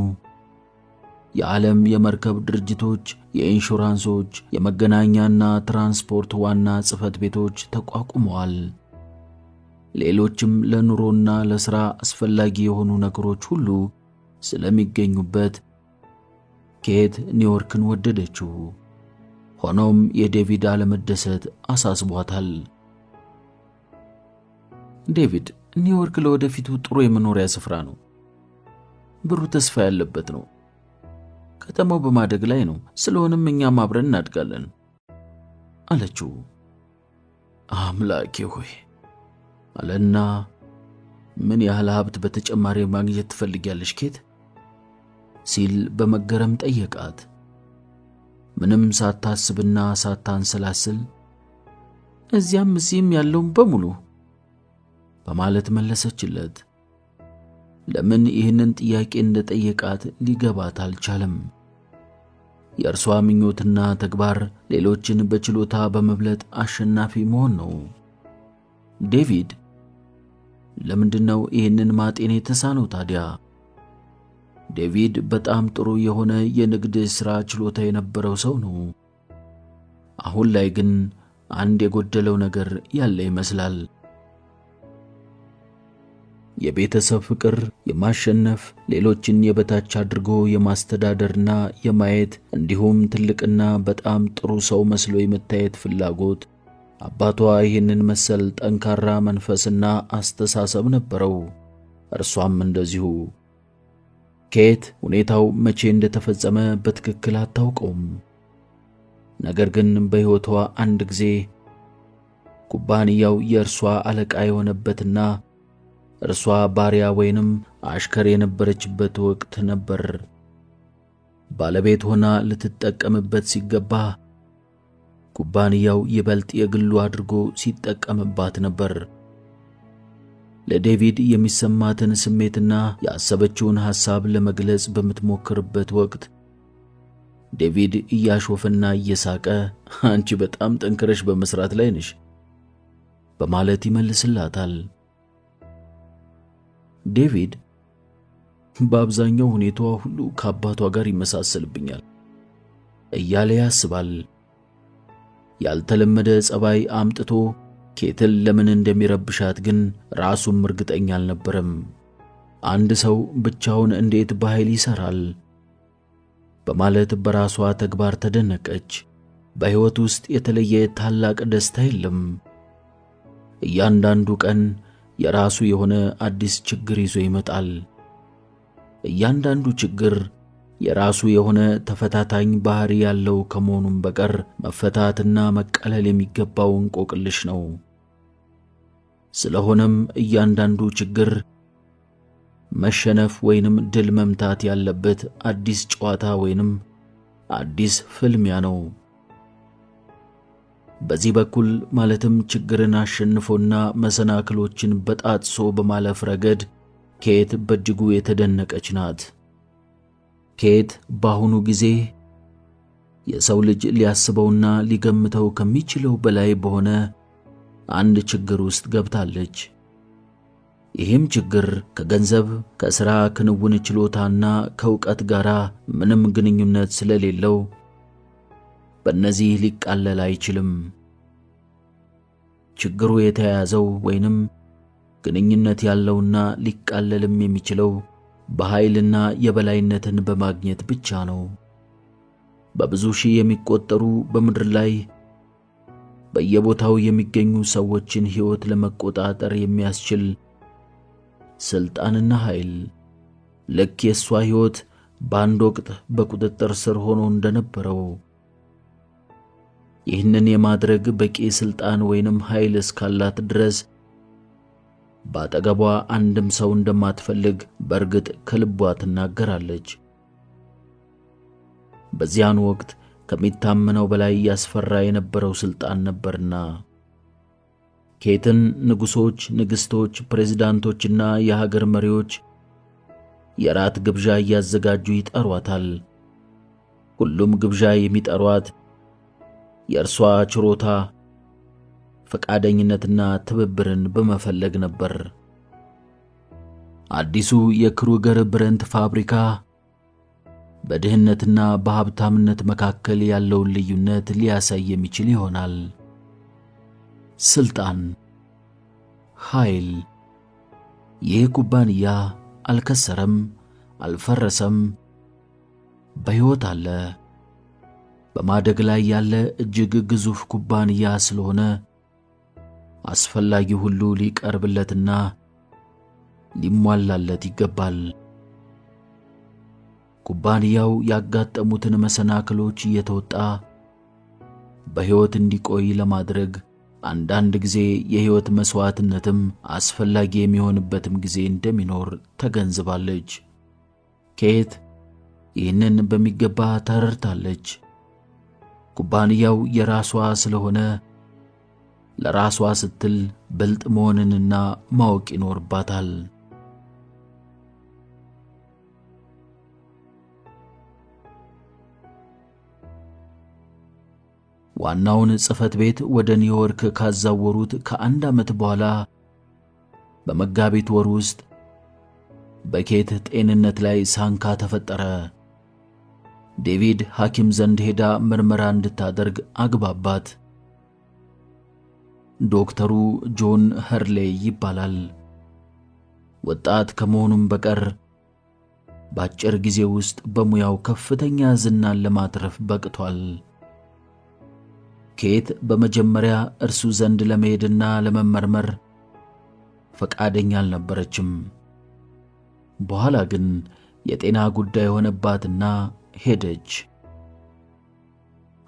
የዓለም የመርከብ ድርጅቶች፣ የኢንሹራንሶች፣ የመገናኛና ትራንስፖርት ዋና ጽሕፈት ቤቶች ተቋቁመዋል። ሌሎችም ለኑሮና ለሥራ አስፈላጊ የሆኑ ነገሮች ሁሉ ስለሚገኙበት ኬት ኒውዮርክን ወደደችው። ሆኖም የዴቪድ አለመደሰት አሳስቧታል። ዴቪድ፣ ኒውዮርክ ለወደፊቱ ጥሩ የመኖሪያ ስፍራ ነው። ብሩህ ተስፋ ያለበት ነው። ከተማው በማደግ ላይ ነው። ስለሆነም እኛም አብረን እናድጋለን አለችው። አምላኬ ሆይ አለና፣ ምን ያህል ሀብት በተጨማሪ ማግኘት ትፈልጊያለሽ ኬት? ሲል በመገረም ጠየቃት። ምንም ሳታስብና ሳታንሰላስል እዚያም እዚህም ያለውን በሙሉ በማለት መለሰችለት። ለምን ይህንን ጥያቄ እንደጠየቃት ሊገባት አልቻለም። የእርሷ ምኞትና ተግባር ሌሎችን በችሎታ በመብለጥ አሸናፊ መሆን ነው። ዴቪድ ለምንድነው ይህንን ማጤን የተሳነው ታዲያ? ዴቪድ በጣም ጥሩ የሆነ የንግድ ሥራ ችሎታ የነበረው ሰው ነው። አሁን ላይ ግን አንድ የጎደለው ነገር ያለ ይመስላል። የቤተሰብ ፍቅር፣ የማሸነፍ፣ ሌሎችን የበታች አድርጎ የማስተዳደርና የማየት እንዲሁም ትልቅና በጣም ጥሩ ሰው መስሎ የመታየት ፍላጎት። አባቷ ይህንን መሰል ጠንካራ መንፈስና አስተሳሰብ ነበረው። እርሷም እንደዚሁ። ኬት ሁኔታው መቼ እንደተፈጸመ በትክክል አታውቀውም። ነገር ግን በሕይወቷ አንድ ጊዜ ኩባንያው የእርሷ አለቃ የሆነበትና እርሷ ባሪያ ወይንም አሽከር የነበረችበት ወቅት ነበር። ባለቤት ሆና ልትጠቀምበት ሲገባ ኩባንያው ይበልጥ የግሉ አድርጎ ሲጠቀምባት ነበር። ለዴቪድ የሚሰማትን ስሜትና ያሰበችውን ሐሳብ ለመግለጽ በምትሞክርበት ወቅት ዴቪድ እያሾፈና እየሳቀ አንቺ በጣም ጠንክረሽ በመስራት ላይ ነሽ በማለት ይመልስላታል። ዴቪድ በአብዛኛው ሁኔታዋ ሁሉ ከአባቷ ጋር ይመሳሰልብኛል እያለ ያስባል። ያልተለመደ ጸባይ አምጥቶ ኬትን ለምን እንደሚረብሻት ግን ራሱም እርግጠኛ አልነበረም። አንድ ሰው ብቻውን እንዴት በኃይል ይሰራል በማለት በራሷ ተግባር ተደነቀች። በሕይወት ውስጥ የተለየ ታላቅ ደስታ የለም። እያንዳንዱ ቀን የራሱ የሆነ አዲስ ችግር ይዞ ይመጣል። እያንዳንዱ ችግር የራሱ የሆነ ተፈታታኝ ባህሪ ያለው ከመሆኑም በቀር መፈታትና መቀለል የሚገባው እንቆቅልሽ ነው። ስለሆነም እያንዳንዱ ችግር መሸነፍ ወይንም ድል መምታት ያለበት አዲስ ጨዋታ ወይንም አዲስ ፍልሚያ ነው። በዚህ በኩል ማለትም ችግርን አሸንፎና መሰናክሎችን በጣጥሶ በማለፍ ረገድ ኬት በእጅጉ የተደነቀች ናት። ኬት በአሁኑ ጊዜ የሰው ልጅ ሊያስበውና ሊገምተው ከሚችለው በላይ በሆነ አንድ ችግር ውስጥ ገብታለች። ይህም ችግር ከገንዘብ፣ ከሥራ ክንውን ችሎታና ከእውቀት ጋር ምንም ግንኙነት ስለሌለው በእነዚህ ሊቃለል አይችልም። ችግሩ የተያያዘው ወይንም ግንኙነት ያለውና ሊቃለልም የሚችለው በኃይልና የበላይነትን በማግኘት ብቻ ነው። በብዙ ሺህ የሚቆጠሩ በምድር ላይ በየቦታው የሚገኙ ሰዎችን ሕይወት ለመቆጣጠር የሚያስችል ሥልጣንና ኃይል፣ ልክ የእሷ ሕይወት በአንድ ወቅት በቁጥጥር ስር ሆኖ እንደነበረው። ይህንን የማድረግ በቂ ሥልጣን ወይንም ኃይል እስካላት ድረስ በአጠገቧ አንድም ሰው እንደማትፈልግ በእርግጥ ከልቧ ትናገራለች። በዚያን ወቅት ከሚታመነው በላይ ያስፈራ የነበረው ሥልጣን ነበርና ኬትን ንጉሶች፣ ንግስቶች፣ ፕሬዝዳንቶችና የሀገር መሪዎች የራት ግብዣ እያዘጋጁ ይጠሯታል። ሁሉም ግብዣ የሚጠሯት የእርሷ ችሮታ፣ ፈቃደኝነትና ትብብርን በመፈለግ ነበር። አዲሱ የክሩገር ብረንት ፋብሪካ በድህነትና በሀብታምነት መካከል ያለውን ልዩነት ሊያሳይ የሚችል ይሆናል። ስልጣን፣ ኃይል። ይህ ኩባንያ አልከሰረም፣ አልፈረሰም፣ በሕይወት አለ። በማደግ ላይ ያለ እጅግ ግዙፍ ኩባንያ ስለሆነ አስፈላጊ ሁሉ ሊቀርብለትና ሊሟላለት ይገባል። ኩባንያው ያጋጠሙትን መሰናክሎች እየተወጣ በሕይወት እንዲቆይ ለማድረግ አንዳንድ ጊዜ የሕይወት መሥዋዕትነትም አስፈላጊ የሚሆንበትም ጊዜ እንደሚኖር ተገንዝባለች። ኬት ይህንን በሚገባ ተረድታለች። ኩባንያው የራሷ ስለሆነ ለራሷ ስትል ብልጥ መሆንንና ማወቅ ይኖርባታል። ዋናውን ጽሕፈት ቤት ወደ ኒውዮርክ ካዛወሩት ከአንድ ዓመት በኋላ በመጋቢት ወር ውስጥ በኬት ጤንነት ላይ ሳንካ ተፈጠረ። ዴቪድ ሐኪም ዘንድ ሄዳ ምርመራ እንድታደርግ አግባባት። ዶክተሩ ጆን ኸርሌይ ይባላል። ወጣት ከመሆኑም በቀር በአጭር ጊዜ ውስጥ በሙያው ከፍተኛ ዝናን ለማትረፍ በቅቷል። ኬት በመጀመሪያ እርሱ ዘንድ ለመሄድና ለመመርመር ፈቃደኛ አልነበረችም። በኋላ ግን የጤና ጉዳይ ሆነባትና ሄደች።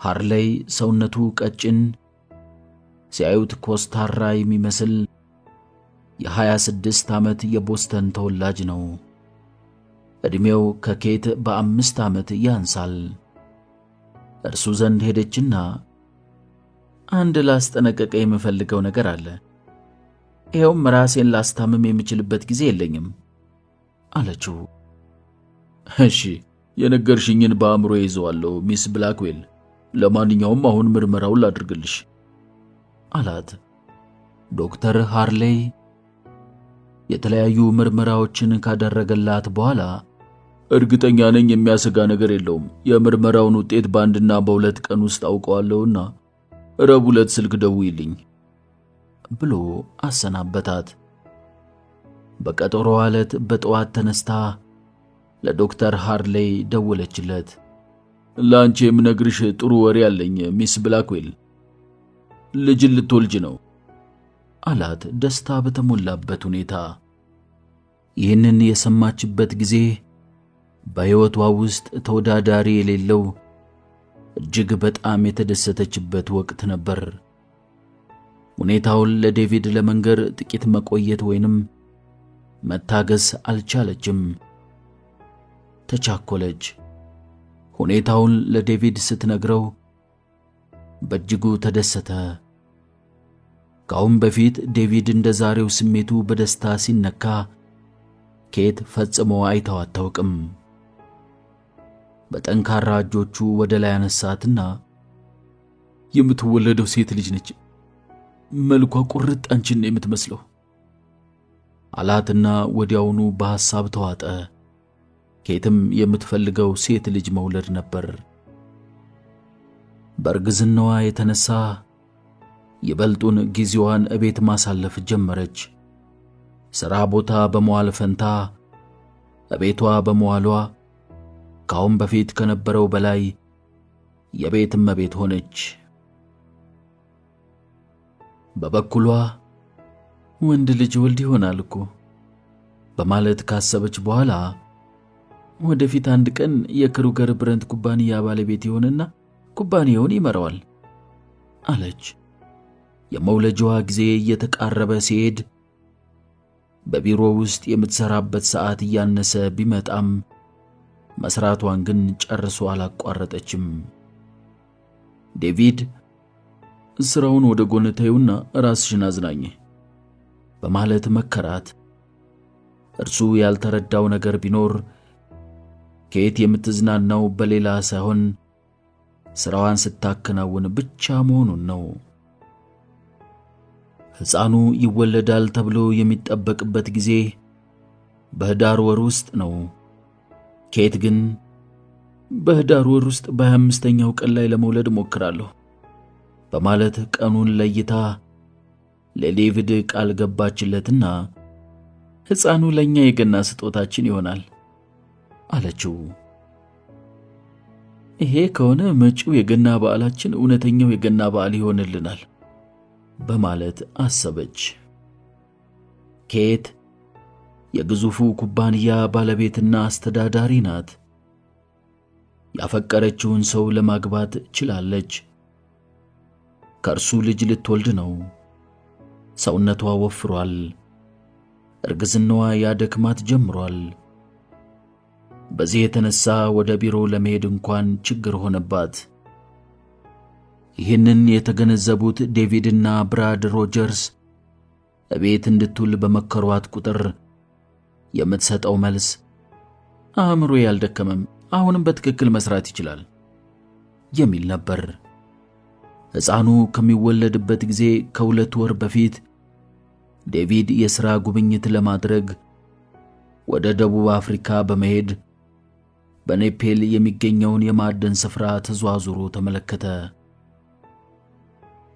ሃርሌይ ሰውነቱ ቀጭን፣ ሲያዩት ኮስታራ የሚመስል የ26 ዓመት የቦስተን ተወላጅ ነው። ዕድሜው ከኬት በ5 ዓመት ያንሳል። እርሱ ዘንድ ሄደችና አንድ ላስጠነቀቀ የምፈልገው ነገር አለ። ይኸውም ራሴን ላስታምም የምችልበት ጊዜ የለኝም አለችው። እሺ፣ የነገርሽኝን በአእምሮ ይዘዋለሁ ሚስ ብላክዌል። ለማንኛውም አሁን ምርመራውን ላድርግልሽ አላት። ዶክተር ሃርሌይ የተለያዩ ምርመራዎችን ካደረገላት በኋላ እርግጠኛ ነኝ የሚያሰጋ ነገር የለውም። የምርመራውን ውጤት በአንድና በሁለት ቀን ውስጥ አውቀዋለሁና ረቡዕ ዕለት ስልክ ደውይልኝ ብሎ አሰናበታት። በቀጠሮዋ ዕለት በጠዋት ተነስታ ለዶክተር ሃርሌይ ደወለችለት። ለአንቺ የምነግርሽ ጥሩ ወሬ አለኝ ሚስ ብላክዌል፣ ልጅን ልትወልጅ ነው አላት ደስታ በተሞላበት ሁኔታ። ይህንን የሰማችበት ጊዜ በሕይወቷ ውስጥ ተወዳዳሪ የሌለው እጅግ በጣም የተደሰተችበት ወቅት ነበር። ሁኔታውን ለዴቪድ ለመንገር ጥቂት መቆየት ወይንም መታገስ አልቻለችም። ተቻኮለች። ሁኔታውን ለዴቪድ ስትነግረው በእጅጉ ተደሰተ። ካሁን በፊት ዴቪድ እንደ ዛሬው ስሜቱ በደስታ ሲነካ ኬት ፈጽሞ አይታው አታውቅም። በጠንካራ እጆቹ ወደ ላይ አነሳትና የምትወለደው ሴት ልጅ ነች፣ መልኳ ቁርጥ አንቺን የምትመስለው አላትና ወዲያውኑ በሐሳብ ተዋጠ። ኬትም የምትፈልገው ሴት ልጅ መውለድ ነበር። በእርግዝናዋ የተነሳ ይበልጡን ጊዜዋን እቤት ማሳለፍ ጀመረች። ሥራ ቦታ በመዋል ፈንታ እቤቷ በመዋሏ ካሁን በፊት ከነበረው በላይ የቤት እመቤት ሆነች። በበኩሏ ወንድ ልጅ ወልድ ይሆናል እኮ በማለት ካሰበች በኋላ ወደፊት አንድ ቀን የክሩገር ብረንት ኩባንያ ባለቤት ይሆንና ኩባንያውን ይመራዋል አለች። የመውለጃዋ ጊዜ እየተቃረበ ሲሄድ በቢሮ ውስጥ የምትሰራበት ሰዓት እያነሰ ቢመጣም መስራቷን ግን ጨርሶ አላቋረጠችም። ዴቪድ ስራውን ወደ ጎን ተይውና ራስሽን አዝናኝ በማለት መከራት። እርሱ ያልተረዳው ነገር ቢኖር ኬት የምትዝናናው በሌላ ሳይሆን ስራዋን ስታከናውን ብቻ መሆኑን ነው። ሕፃኑ ይወለዳል ተብሎ የሚጠበቅበት ጊዜ በህዳር ወር ውስጥ ነው። ኬት ግን በህዳር ወር ውስጥ በ25ኛው ቀን ላይ ለመውለድ ሞክራለሁ በማለት ቀኑን ለይታ ለዴቪድ ቃል ገባችለትና ሕፃኑ ለኛ የገና ስጦታችን ይሆናል አለችው። ይሄ ከሆነ መጪው የገና በዓላችን እውነተኛው የገና በዓል ይሆንልናል በማለት አሰበች። ኬት የግዙፉ ኩባንያ ባለቤትና አስተዳዳሪ ናት። ያፈቀረችውን ሰው ለማግባት ችላለች። ከእርሱ ልጅ ልትወልድ ነው። ሰውነቷ ወፍሯል። እርግዝናዋ ያደክማት ጀምሯል። በዚህ የተነሳ ወደ ቢሮ ለመሄድ እንኳን ችግር ሆነባት። ይህንን የተገነዘቡት ዴቪድና ብራድ ሮጀርስ እቤት እንድትውል በመከሯት ቁጥር የምትሰጠው መልስ አእምሮ ያልደከመም አሁንም በትክክል መስራት ይችላል የሚል ነበር። ሕፃኑ ከሚወለድበት ጊዜ ከ2 ወር በፊት ዴቪድ የሥራ ጉብኝት ለማድረግ ወደ ደቡብ አፍሪካ በመሄድ በኔፔል የሚገኘውን የማዕድን ስፍራ ተዘዋውሮ ተመለከተ።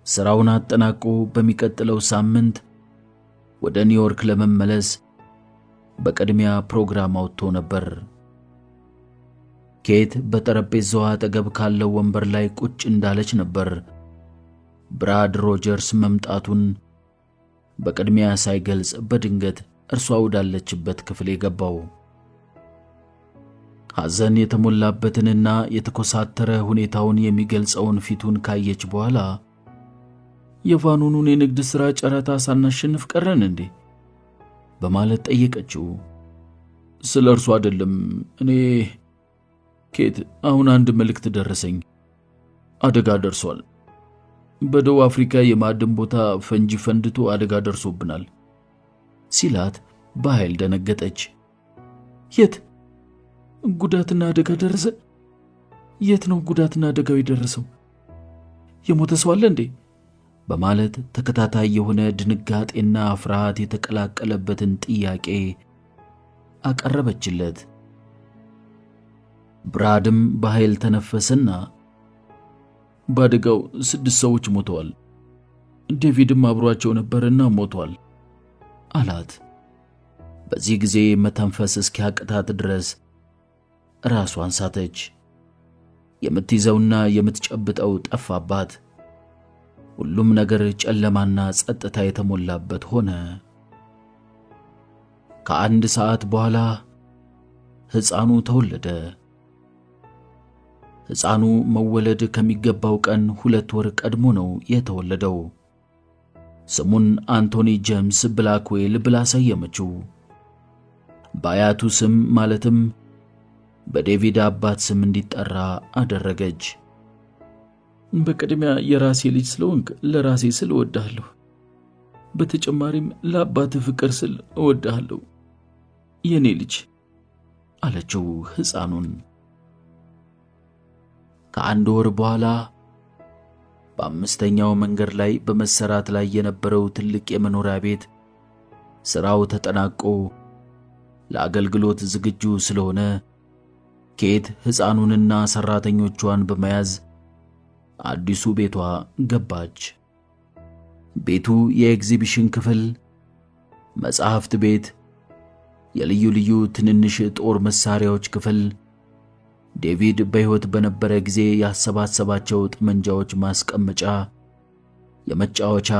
ሥራውን አጠናቆ በሚቀጥለው ሳምንት ወደ ኒውዮርክ ለመመለስ በቅድሚያ ፕሮግራም አውጥቶ ነበር። ኬት በጠረጴዛዋ አጠገብ ካለው ወንበር ላይ ቁጭ እንዳለች ነበር ብራድ ሮጀርስ መምጣቱን በቅድሚያ ሳይገልጽ በድንገት እርሷ ወዳለችበት ክፍል የገባው። ሐዘን የተሞላበትንና የተኮሳተረ ሁኔታውን የሚገልጸውን ፊቱን ካየች በኋላ የቫኑኑን የንግድ ሥራ ጨረታ ሳናሸንፍ ቀረን እንዴ በማለት ጠየቀችው። ስለ እርሱ አይደለም እኔ ኬት፣ አሁን አንድ መልእክት ደረሰኝ። አደጋ ደርሷል። በደቡብ አፍሪካ የማዕድን ቦታ ፈንጂ ፈንድቶ አደጋ ደርሶብናል ሲላት በኃይል ደነገጠች። የት ጉዳትና አደጋ ደረሰ? የት ነው ጉዳትና አደጋው የደረሰው? የሞተ ሰው አለ እንዴ? በማለት ተከታታይ የሆነ ድንጋጤና ፍርሃት የተቀላቀለበትን ጥያቄ አቀረበችለት። ብራድም በኃይል ተነፈሰና በአደጋው 6 ሰዎች ሞተዋል፣ ዴቪድም አብሯቸው ነበርና ሞቷል አላት። በዚህ ጊዜ መተንፈስ እስኪያቅታት ድረስ ራሷን ሳተች። የምትይዘውና የምትጨብጠው ጠፋባት። ሁሉም ነገር ጨለማና ጸጥታ የተሞላበት ሆነ። ከ1 ሰዓት በኋላ ሕፃኑ ተወለደ። ሕፃኑ መወለድ ከሚገባው ቀን 2 ወር ቀድሞ ነው የተወለደው። ስሙን አንቶኒ ጄምስ ብላክዌል ብላ ሰየመችው። በአያቱ ስም ማለትም በዴቪድ አባት ስም እንዲጠራ አደረገች። በቅድሚያ የራሴ ልጅ ስለሆንክ ለራሴ ስል እወድሃለሁ፣ በተጨማሪም ለአባት ፍቅር ስል እወድሃለሁ የኔ ልጅ አለችው ሕፃኑን። ከ1 ወር በኋላ በ5ኛው መንገድ ላይ በመሰራት ላይ የነበረው ትልቅ የመኖሪያ ቤት ሥራው ተጠናቆ ለአገልግሎት ዝግጁ ስለሆነ ኬት ሕፃኑንና ሠራተኞቿን በመያዝ አዲሱ ቤቷ ገባች። ቤቱ የኤግዚቢሽን ክፍል፣ መጻሕፍት ቤት፣ የልዩ ልዩ ትንንሽ ጦር መሳሪያዎች ክፍል፣ ዴቪድ በሕይወት በነበረ ጊዜ ያሰባሰባቸው ጠመንጃዎች ማስቀመጫ፣ የመጫወቻ፣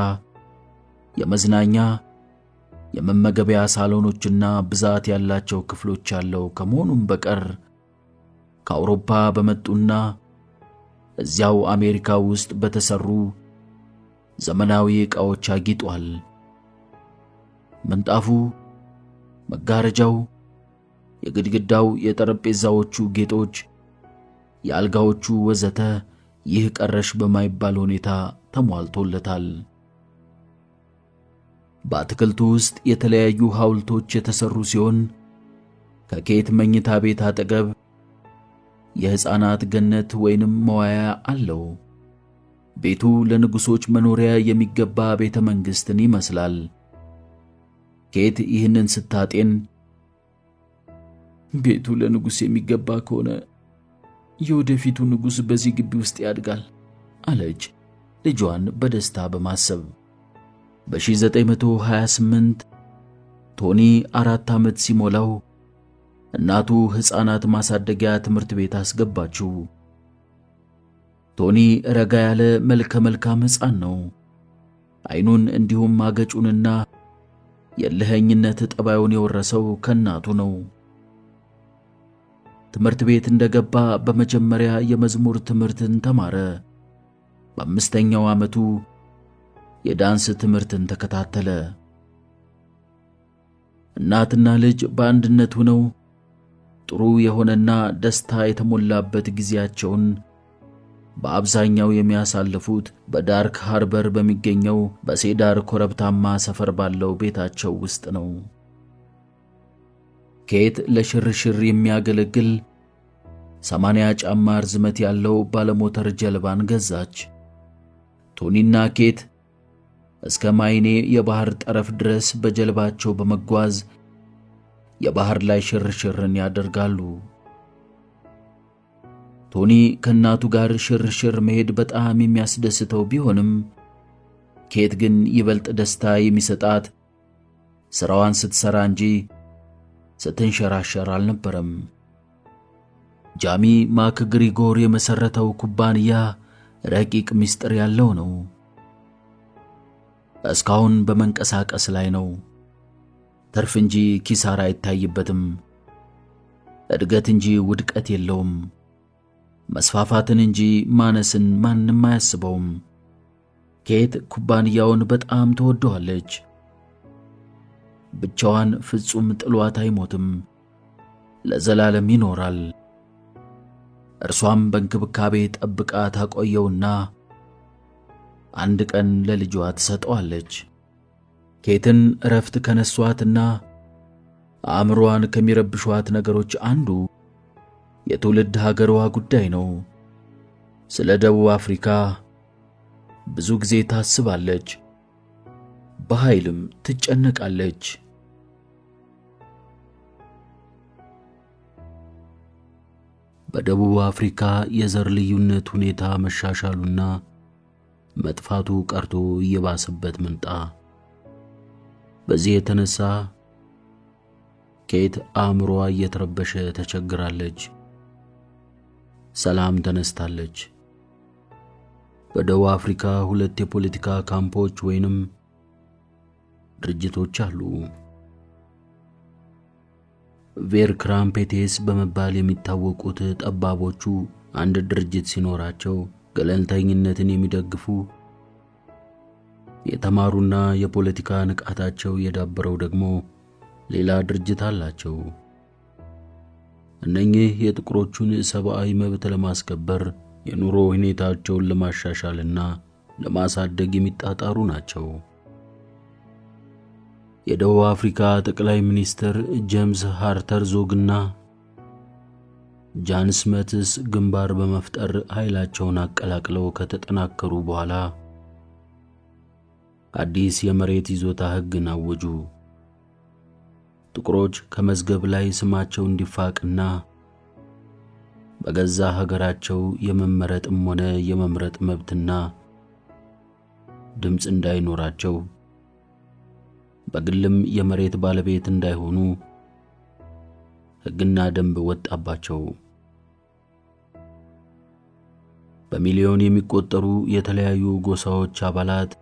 የመዝናኛ፣ የመመገቢያ ሳሎኖችና ብዛት ያላቸው ክፍሎች ያለው ከመሆኑም በቀር ከአውሮፓ በመጡና እዚያው አሜሪካ ውስጥ በተሰሩ ዘመናዊ ዕቃዎች አጊጧል። ምንጣፉ፣ መጋረጃው፣ የግድግዳው፣ የጠረጴዛዎቹ ጌጦች፣ የአልጋዎቹ ወዘተ ይህ ቀረሽ በማይባል ሁኔታ ተሟልቶለታል። በአትክልቱ ውስጥ የተለያዩ ሐውልቶች የተሰሩ ሲሆን ከኬት መኝታ ቤት አጠገብ የሕፃናት ገነት ወይንም መዋያ አለው። ቤቱ ለንጉሶች መኖሪያ የሚገባ ቤተ መንግሥትን ይመስላል። ኬት ይህንን ስታጤን ቤቱ ለንጉሥ የሚገባ ከሆነ የወደፊቱ ንጉሥ በዚህ ግቢ ውስጥ ያድጋል አለች፣ ልጇን በደስታ በማሰብ። በ1928 ቶኒ 4 ዓመት ሲሞላው እናቱ ሕፃናት ማሳደጊያ ትምህርት ቤት አስገባችው። ቶኒ ረጋ ያለ መልከ መልካም ሕፃን ነው። ዓይኑን እንዲሁም አገጩንና የልኸኝነት ጠባዩን የወረሰው ከእናቱ ነው። ትምህርት ቤት እንደገባ በመጀመሪያ የመዝሙር ትምህርትን ተማረ። በ5ኛው ዓመቱ የዳንስ ትምህርትን ተከታተለ። እናትና ልጅ በአንድነት ሆነው ጥሩ የሆነና ደስታ የተሞላበት ጊዜያቸውን በአብዛኛው የሚያሳልፉት በዳርክ ሃርበር በሚገኘው በሴዳር ኮረብታማ ሰፈር ባለው ቤታቸው ውስጥ ነው። ኬት ለሽርሽር የሚያገለግል 80 ጫማ ርዝመት ያለው ባለሞተር ጀልባን ገዛች። ቶኒና ኬት እስከ ማይኔ የባህር ጠረፍ ድረስ በጀልባቸው በመጓዝ የባህር ላይ ሽርሽርን ያደርጋሉ። ቶኒ ከእናቱ ጋር ሽርሽር መሄድ በጣም የሚያስደስተው ቢሆንም ኬት ግን ይበልጥ ደስታ የሚሰጣት ሥራዋን ስትሠራ እንጂ ስትንሸራሸር አልነበረም። ጃሚ ማክ ግሪጎር የመሠረተው ኩባንያ ረቂቅ ምስጢር ያለው ነው። እስካሁን በመንቀሳቀስ ላይ ነው። ትርፍ እንጂ ኪሳራ አይታይበትም። እድገት እንጂ ውድቀት የለውም። መስፋፋትን እንጂ ማነስን ማንም አያስበውም። ኬት ኩባንያውን በጣም ትወደዋለች። ብቻዋን ፍጹም ጥሏት አይሞትም፣ ለዘላለም ይኖራል። እርሷም በእንክብካቤ ጠብቃ ታቆየውና አንድ ቀን ለልጇ ትሰጠዋለች። ኬትን እረፍት ከነሷትና አእምሮዋን ከሚረብሿት ነገሮች አንዱ የትውልድ ሀገሯ ጉዳይ ነው። ስለ ደቡብ አፍሪካ ብዙ ጊዜ ታስባለች፣ በኃይልም ትጨነቃለች። በደቡብ አፍሪካ የዘር ልዩነት ሁኔታ መሻሻሉና መጥፋቱ ቀርቶ እየባሰበት መጣ። በዚህ የተነሳ ኬት አእምሮዋ እየተረበሸ ተቸግራለች። ሰላም ተነስታለች። በደቡብ አፍሪካ 2 የፖለቲካ ካምፖች ወይንም ድርጅቶች አሉ። ቬርክራምፔቴስ በመባል የሚታወቁት ጠባቦቹ አንድ ድርጅት ሲኖራቸው፣ ገለልተኝነትን የሚደግፉ የተማሩና የፖለቲካ ንቃታቸው የዳበረው ደግሞ ሌላ ድርጅት አላቸው። እነኚህ የጥቁሮቹን ሰብአዊ መብት ለማስከበር የኑሮ ሁኔታቸውን ለማሻሻልና ለማሳደግ የሚጣጣሩ ናቸው። የደቡብ አፍሪካ ጠቅላይ ሚኒስትር ጄምስ ሃርተርዞግና ጃን ስሚትስ ግንባር በመፍጠር ኃይላቸውን አቀላቅለው ከተጠናከሩ በኋላ አዲስ የመሬት ይዞታ ሕግን አወጁ። ጥቁሮች ከመዝገብ ላይ ስማቸው እንዲፋቅና በገዛ ሀገራቸው የመመረጥም ሆነ የመምረጥ መብትና ድምፅ እንዳይኖራቸው፣ በግልም የመሬት ባለቤት እንዳይሆኑ ሕግና ደንብ ወጣባቸው። በሚሊዮን የሚቆጠሩ የተለያዩ ጎሳዎች አባላት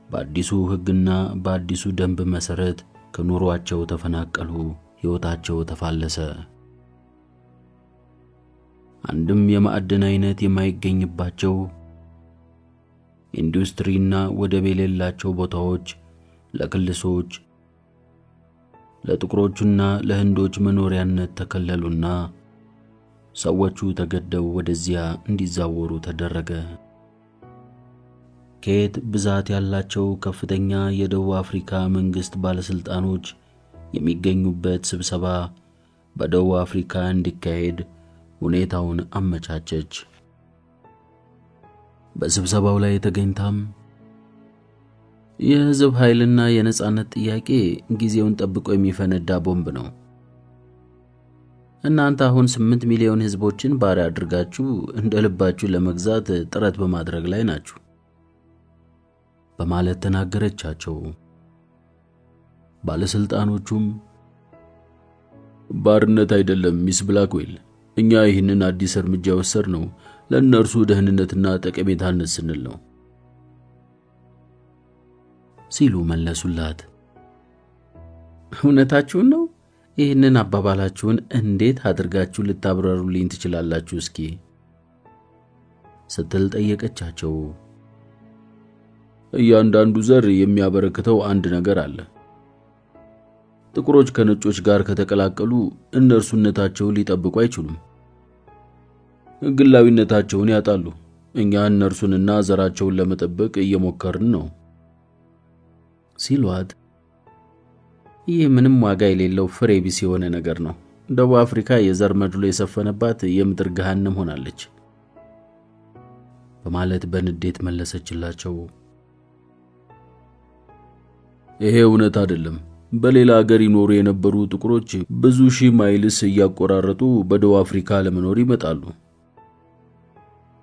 በአዲሱ ሕግና በአዲሱ ደንብ መሠረት ከኑሯቸው ተፈናቀሉ፣ ሕይወታቸው ተፋለሰ። አንድም የማዕድን አይነት የማይገኝባቸው ኢንዱስትሪና ወደብ የሌላቸው ቦታዎች ለክልሶች፣ ለጥቁሮቹና ለህንዶች መኖሪያነት ተከለሉና ሰዎቹ ተገደው ወደዚያ እንዲዛወሩ ተደረገ። ኬት ብዛት ያላቸው ከፍተኛ የደቡብ አፍሪካ መንግሥት ባለሥልጣኖች የሚገኙበት ስብሰባ በደቡብ አፍሪካ እንዲካሄድ ሁኔታውን አመቻቸች። በስብሰባው ላይ ተገኝታም የሕዝብ ኃይልና የነጻነት ጥያቄ ጊዜውን ጠብቆ የሚፈነዳ ቦምብ ነው። እናንተ አሁን 8 ሚሊዮን ሕዝቦችን ባሪያ አድርጋችሁ እንደ ልባችሁ ለመግዛት ጥረት በማድረግ ላይ ናችሁ በማለት ተናገረቻቸው። ባለሥልጣኖቹም ባርነት አይደለም ሚስ ብላክዌል፣ እኛ ይህንን አዲስ እርምጃ የወሰድነው ለእነርሱ ደህንነትና ጠቀሜታነት ስንል ነው ሲሉ መለሱላት። እውነታችሁን ነው? ይህንን አባባላችሁን እንዴት አድርጋችሁ ልታብራሩልኝ ትችላላችሁ እስኪ ስትል ጠየቀቻቸው። እያንዳንዱ ዘር የሚያበረክተው አንድ ነገር አለ። ጥቁሮች ከነጮች ጋር ከተቀላቀሉ እነርሱነታቸውን ሊጠብቁ አይችሉም፣ ግላዊነታቸውን ያጣሉ። እኛ እነርሱንና ዘራቸውን ለመጠበቅ እየሞከርን ነው ሲሏት፣ ይህ ምንም ዋጋ የሌለው ፍሬ ቢስ የሆነ ነገር ነው። ደቡብ አፍሪካ የዘር መድሎ የሰፈነባት የምድር ገሃነም ሆናለች በማለት በንዴት መለሰችላቸው። ይሄ እውነት አይደለም። በሌላ ሀገር ይኖሩ የነበሩ ጥቁሮች ብዙ ሺህ ማይልስ እያቆራረጡ በደቡብ አፍሪካ ለመኖር ይመጣሉ።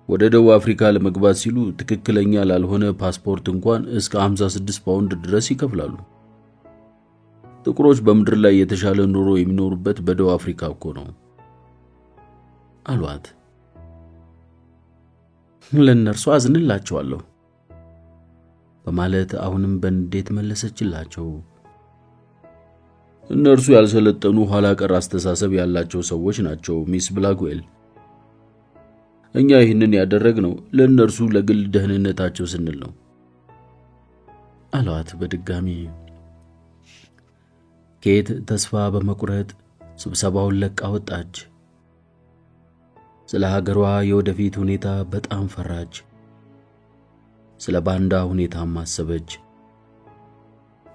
ወደ ደቡብ አፍሪካ ለመግባት ሲሉ ትክክለኛ ላልሆነ ፓስፖርት እንኳን እስከ 56 ፓውንድ ድረስ ይከፍላሉ። ጥቁሮች በምድር ላይ የተሻለ ኑሮ የሚኖሩበት በደቡብ አፍሪካ እኮ ነው አሏት። ለእነርሱ አዝንላቸዋለሁ በማለት አሁንም በንዴት መለሰችላቸው። እነርሱ ያልሰለጠኑ ኋላ ቀር አስተሳሰብ ያላቸው ሰዎች ናቸው ሚስ ብላክዌል። እኛ ይህንን ያደረግነው ለእነርሱ ለግል ደህንነታቸው ስንል ነው አሏት በድጋሚ። ኬት ተስፋ በመቁረጥ ስብሰባውን ለቃ ወጣች። ስለ ሀገሯ የወደፊት ሁኔታ በጣም ፈራች። ስለ ባንዳ ሁኔታም አሰበች።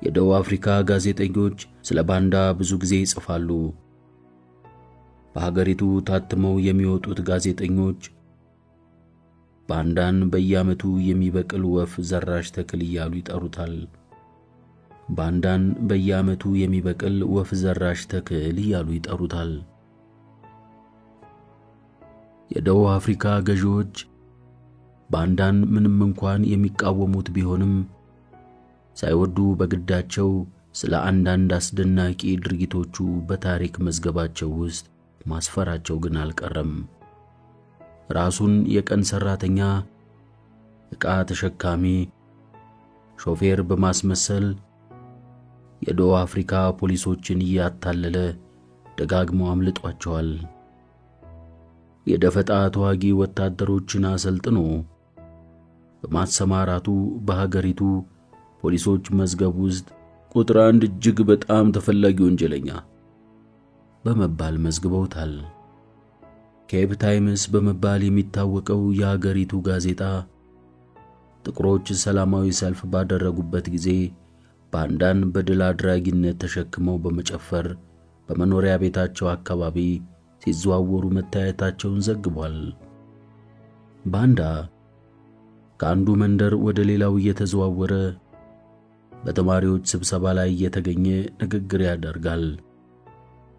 የደቡብ አፍሪካ ጋዜጠኞች ስለ ባንዳ ብዙ ጊዜ ይጽፋሉ። በሀገሪቱ ታትመው የሚወጡት ጋዜጠኞች ባንዳን በየዓመቱ የሚበቅል ወፍ ዘራሽ ተክል እያሉ ይጠሩታል። ባንዳን በየዓመቱ የሚበቅል ወፍ ዘራሽ ተክል እያሉ ይጠሩታል። የደቡብ አፍሪካ ገዢዎች ባንዳን ምንም እንኳን የሚቃወሙት ቢሆንም ሳይወዱ በግዳቸው ስለ አንዳንድ አስደናቂ ድርጊቶቹ በታሪክ መዝገባቸው ውስጥ ማስፈራቸው ግን አልቀረም። ራሱን የቀን ሰራተኛ፣ ዕቃ ተሸካሚ፣ ሾፌር በማስመሰል የደቡብ አፍሪካ ፖሊሶችን እያታለለ ደጋግሞ አምልጧቸዋል። የደፈጣ ተዋጊ ወታደሮችን አሰልጥኖ በማሰማራቱ በሀገሪቱ ፖሊሶች መዝገብ ውስጥ ቁጥር 1 እጅግ በጣም ተፈላጊ ወንጀለኛ በመባል መዝግበውታል። ኬፕ ታይምስ በመባል የሚታወቀው የሀገሪቱ ጋዜጣ ጥቁሮች ሰላማዊ ሰልፍ ባደረጉበት ጊዜ ባንዳን በድል አድራጊነት ተሸክመው በመጨፈር በመኖሪያ ቤታቸው አካባቢ ሲዘዋወሩ መታየታቸውን ዘግቧል። ባንዳ ከአንዱ መንደር ወደ ሌላው እየተዘዋወረ በተማሪዎች ስብሰባ ላይ እየተገኘ ንግግር ያደርጋል።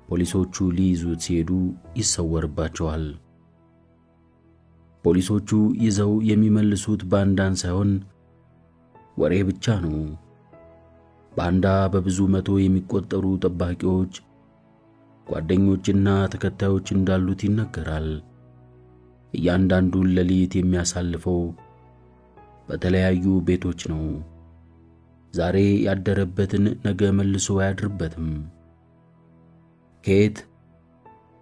ፖሊሶቹ ሊይዙት ሲሄዱ ይሰወርባቸዋል። ፖሊሶቹ ይዘው የሚመልሱት ባንዳን ሳይሆን ወሬ ብቻ ነው። ባንዳ በብዙ መቶ የሚቆጠሩ ጠባቂዎች፣ ጓደኞችና ተከታዮች እንዳሉት ይነገራል። እያንዳንዱን ሌሊት የሚያሳልፈው በተለያዩ ቤቶች ነው። ዛሬ ያደረበትን ነገ መልሶ አያድርበትም። ኬት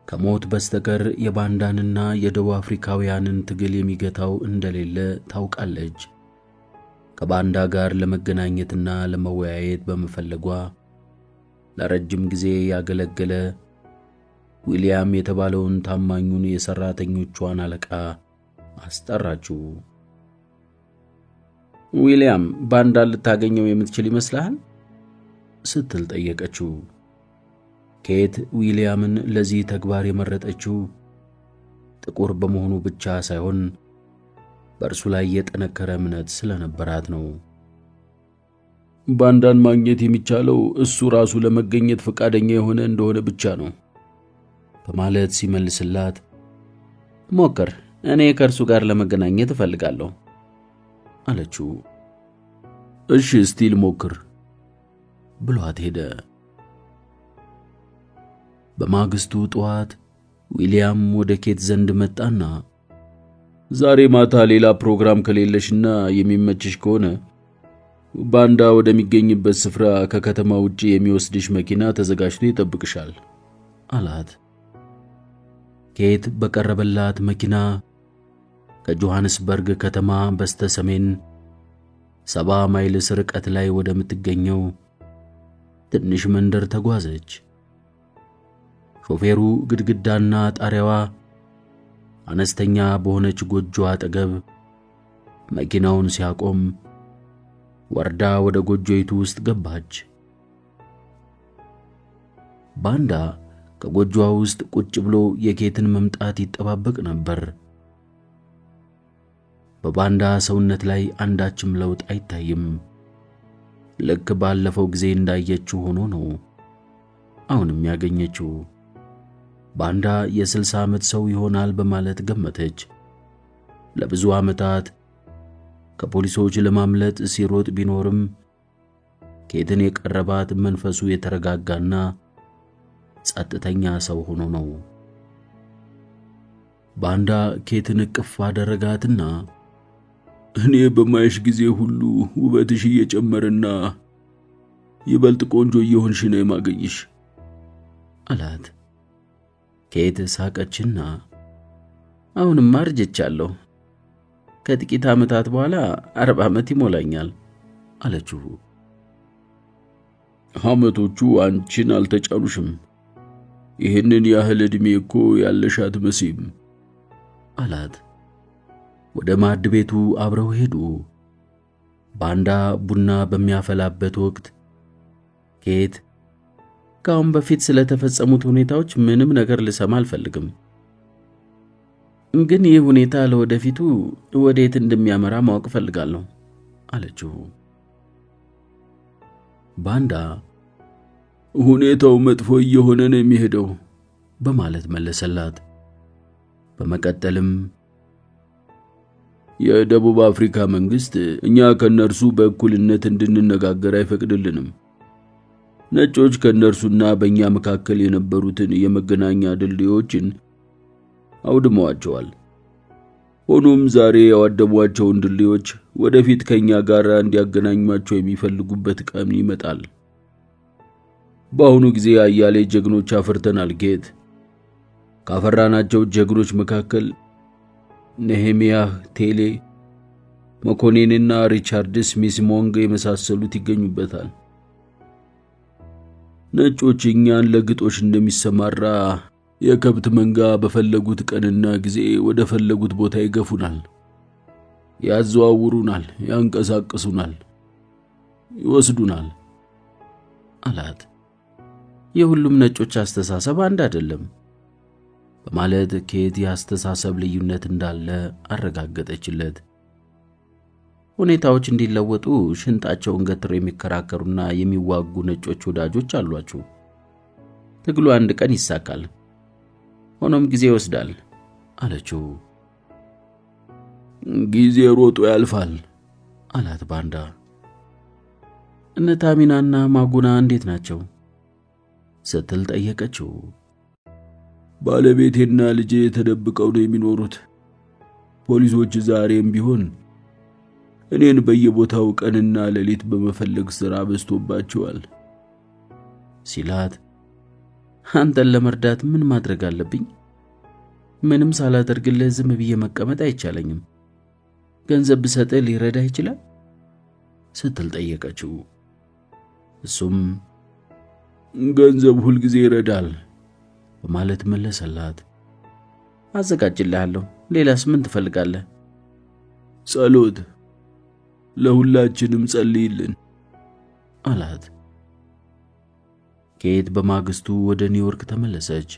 ከሞት በስተቀር የባንዳንና የደቡብ አፍሪካውያንን ትግል የሚገታው እንደሌለ ታውቃለች። ከባንዳ ጋር ለመገናኘትና ለመወያየት በመፈለጓ ለረጅም ጊዜ ያገለገለ ዊሊያም የተባለውን ታማኙን የሰራተኞቿን አለቃ አስጠራችው። ዊሊያም ባንዳ ልታገኘው የምትችል ይመስልሃል? ስትል ጠየቀችው። ኬት ዊሊያምን ለዚህ ተግባር የመረጠችው ጥቁር በመሆኑ ብቻ ሳይሆን በእርሱ ላይ የጠነከረ እምነት ስለነበራት ነው። ባንዳን ማግኘት የሚቻለው እሱ ራሱ ለመገኘት ፈቃደኛ የሆነ እንደሆነ ብቻ ነው በማለት ሲመልስላት፣ ሞክር፣ እኔ ከእርሱ ጋር ለመገናኘት እፈልጋለሁ አለችው። እሺ እስቲ ልሞክር ብሏት ሄደ። በማግስቱ ጠዋት ዊሊያም ወደ ኬት ዘንድ መጣና ዛሬ ማታ ሌላ ፕሮግራም ከሌለሽና የሚመችሽ ከሆነ ባንዳ ወደሚገኝበት ስፍራ ከከተማ ውጪ የሚወስድሽ መኪና ተዘጋጅቶ ይጠብቅሻል አላት። ኬት በቀረበላት መኪና ከጆሐንስበርግ ከተማ በስተ ሰሜን 70 ማይልስ ርቀት ላይ ወደምትገኘው ትንሽ መንደር ተጓዘች። ሾፌሩ ግድግዳና ጣሪያዋ አነስተኛ በሆነች ጎጆ አጠገብ መኪናውን ሲያቆም ወርዳ ወደ ጎጆይቱ ውስጥ ገባች። ባንዳ ከጎጆዋ ውስጥ ቁጭ ብሎ የኬትን መምጣት ይጠባበቅ ነበር። በባንዳ ሰውነት ላይ አንዳችም ለውጥ አይታይም። ልክ ባለፈው ጊዜ እንዳየችው ሆኖ ነው አሁንም ያገኘችው። ባንዳ የ60 ዓመት ሰው ይሆናል በማለት ገመተች። ለብዙ ዓመታት ከፖሊሶች ለማምለጥ ሲሮጥ ቢኖርም ኬትን የቀረባት መንፈሱ የተረጋጋና ጸጥተኛ ሰው ሆኖ ነው። ባንዳ ኬትን እቅፍ አደረጋትና እኔ በማይሽ ጊዜ ሁሉ ውበትሽ እየጨመረና ይበልጥ ቆንጆ እየሆንሽ ነው የማገኝሽ አላት። ኬት ሳቀችና አሁንማ አርጅቻለሁ፣ ከጥቂት ዓመታት በኋላ 40 ዓመት ይሞላኛል አለችው። ዓመቶቹ አንቺን አልተጫኑሽም። ይህንን ያህል ዕድሜ እኮ ያለሽ አትመስይም አላት። ወደ ማዕድ ቤቱ አብረው ሄዱ። ባንዳ ቡና በሚያፈላበት ወቅት ኬት ከአሁን በፊት ስለተፈጸሙት ሁኔታዎች ምንም ነገር ልሰማ አልፈልግም፣ ግን ይህ ሁኔታ ለወደፊቱ ወዴት እንደሚያመራ ማወቅ ፈልጋለሁ አለችው። ባንዳ ሁኔታው መጥፎ እየሆነ ነው የሚሄደው በማለት መለሰላት። በመቀጠልም የደቡብ አፍሪካ መንግስት እኛ ከነርሱ በእኩልነት እንድንነጋገር አይፈቅድልንም። ነጮች ከነርሱና በእኛ መካከል የነበሩትን የመገናኛ ድልድዮችን አውድመዋቸዋል። ሆኖም ዛሬ ያወደሟቸውን ድልድዮች ወደፊት ከኛ ጋር እንዲያገናኟቸው የሚፈልጉበት ቀን ይመጣል። በአሁኑ ጊዜ አያሌ ጀግኖች አፍርተናል ኬት። ካፈራናቸው ጀግኖች መካከል ነሄሚያህ ቴሌ፣ መኮኔንና ሪቻርድስ ሚስሞንግ የመሳሰሉት ይገኙበታል። ነጮች እኛን ለግጦሽ እንደሚሰማራ የከብት መንጋ በፈለጉት ቀንና ጊዜ ወደ ፈለጉት ቦታ ይገፉናል፣ ያዘዋውሩናል፣ ያንቀሳቅሱናል፣ ይወስዱናል አላት። የሁሉም ነጮች አስተሳሰብ አንድ አይደለም በማለት ኬት የአስተሳሰብ ልዩነት እንዳለ አረጋገጠችለት። ሁኔታዎች እንዲለወጡ ሽንጣቸውን ገትረው የሚከራከሩና የሚዋጉ ነጮች ወዳጆች አሏቸው። ትግሉ አንድ ቀን ይሳካል፣ ሆኖም ጊዜ ይወስዳል አለችው። ጊዜ ሮጦ ያልፋል አላት ባንዳ። እነ ታሚናና ማጉና እንዴት ናቸው ስትል ጠየቀችው። ባለቤቴና ልጄ ተደብቀው ነው የሚኖሩት። ፖሊሶች ዛሬም ቢሆን እኔን በየቦታው ቀንና ሌሊት በመፈለግ ሥራ በዝቶባቸዋል ሲላት፣ አንተን ለመርዳት ምን ማድረግ አለብኝ? ምንም ሳላደርግልህ ዝም ብዬ መቀመጥ አይቻለኝም። ገንዘብ ብሰጥህ ሊረዳ ይችላል ስትል ጠየቀችው። እሱም ገንዘብ ሁልጊዜ ይረዳል በማለት መለሰላት። አዘጋጅልሃለሁ። ሌላስ ምን ትፈልጋለህ? ጸሎት ለሁላችንም ጸልይልን አላት። ኬት በማግስቱ ወደ ኒውዮርክ ተመለሰች።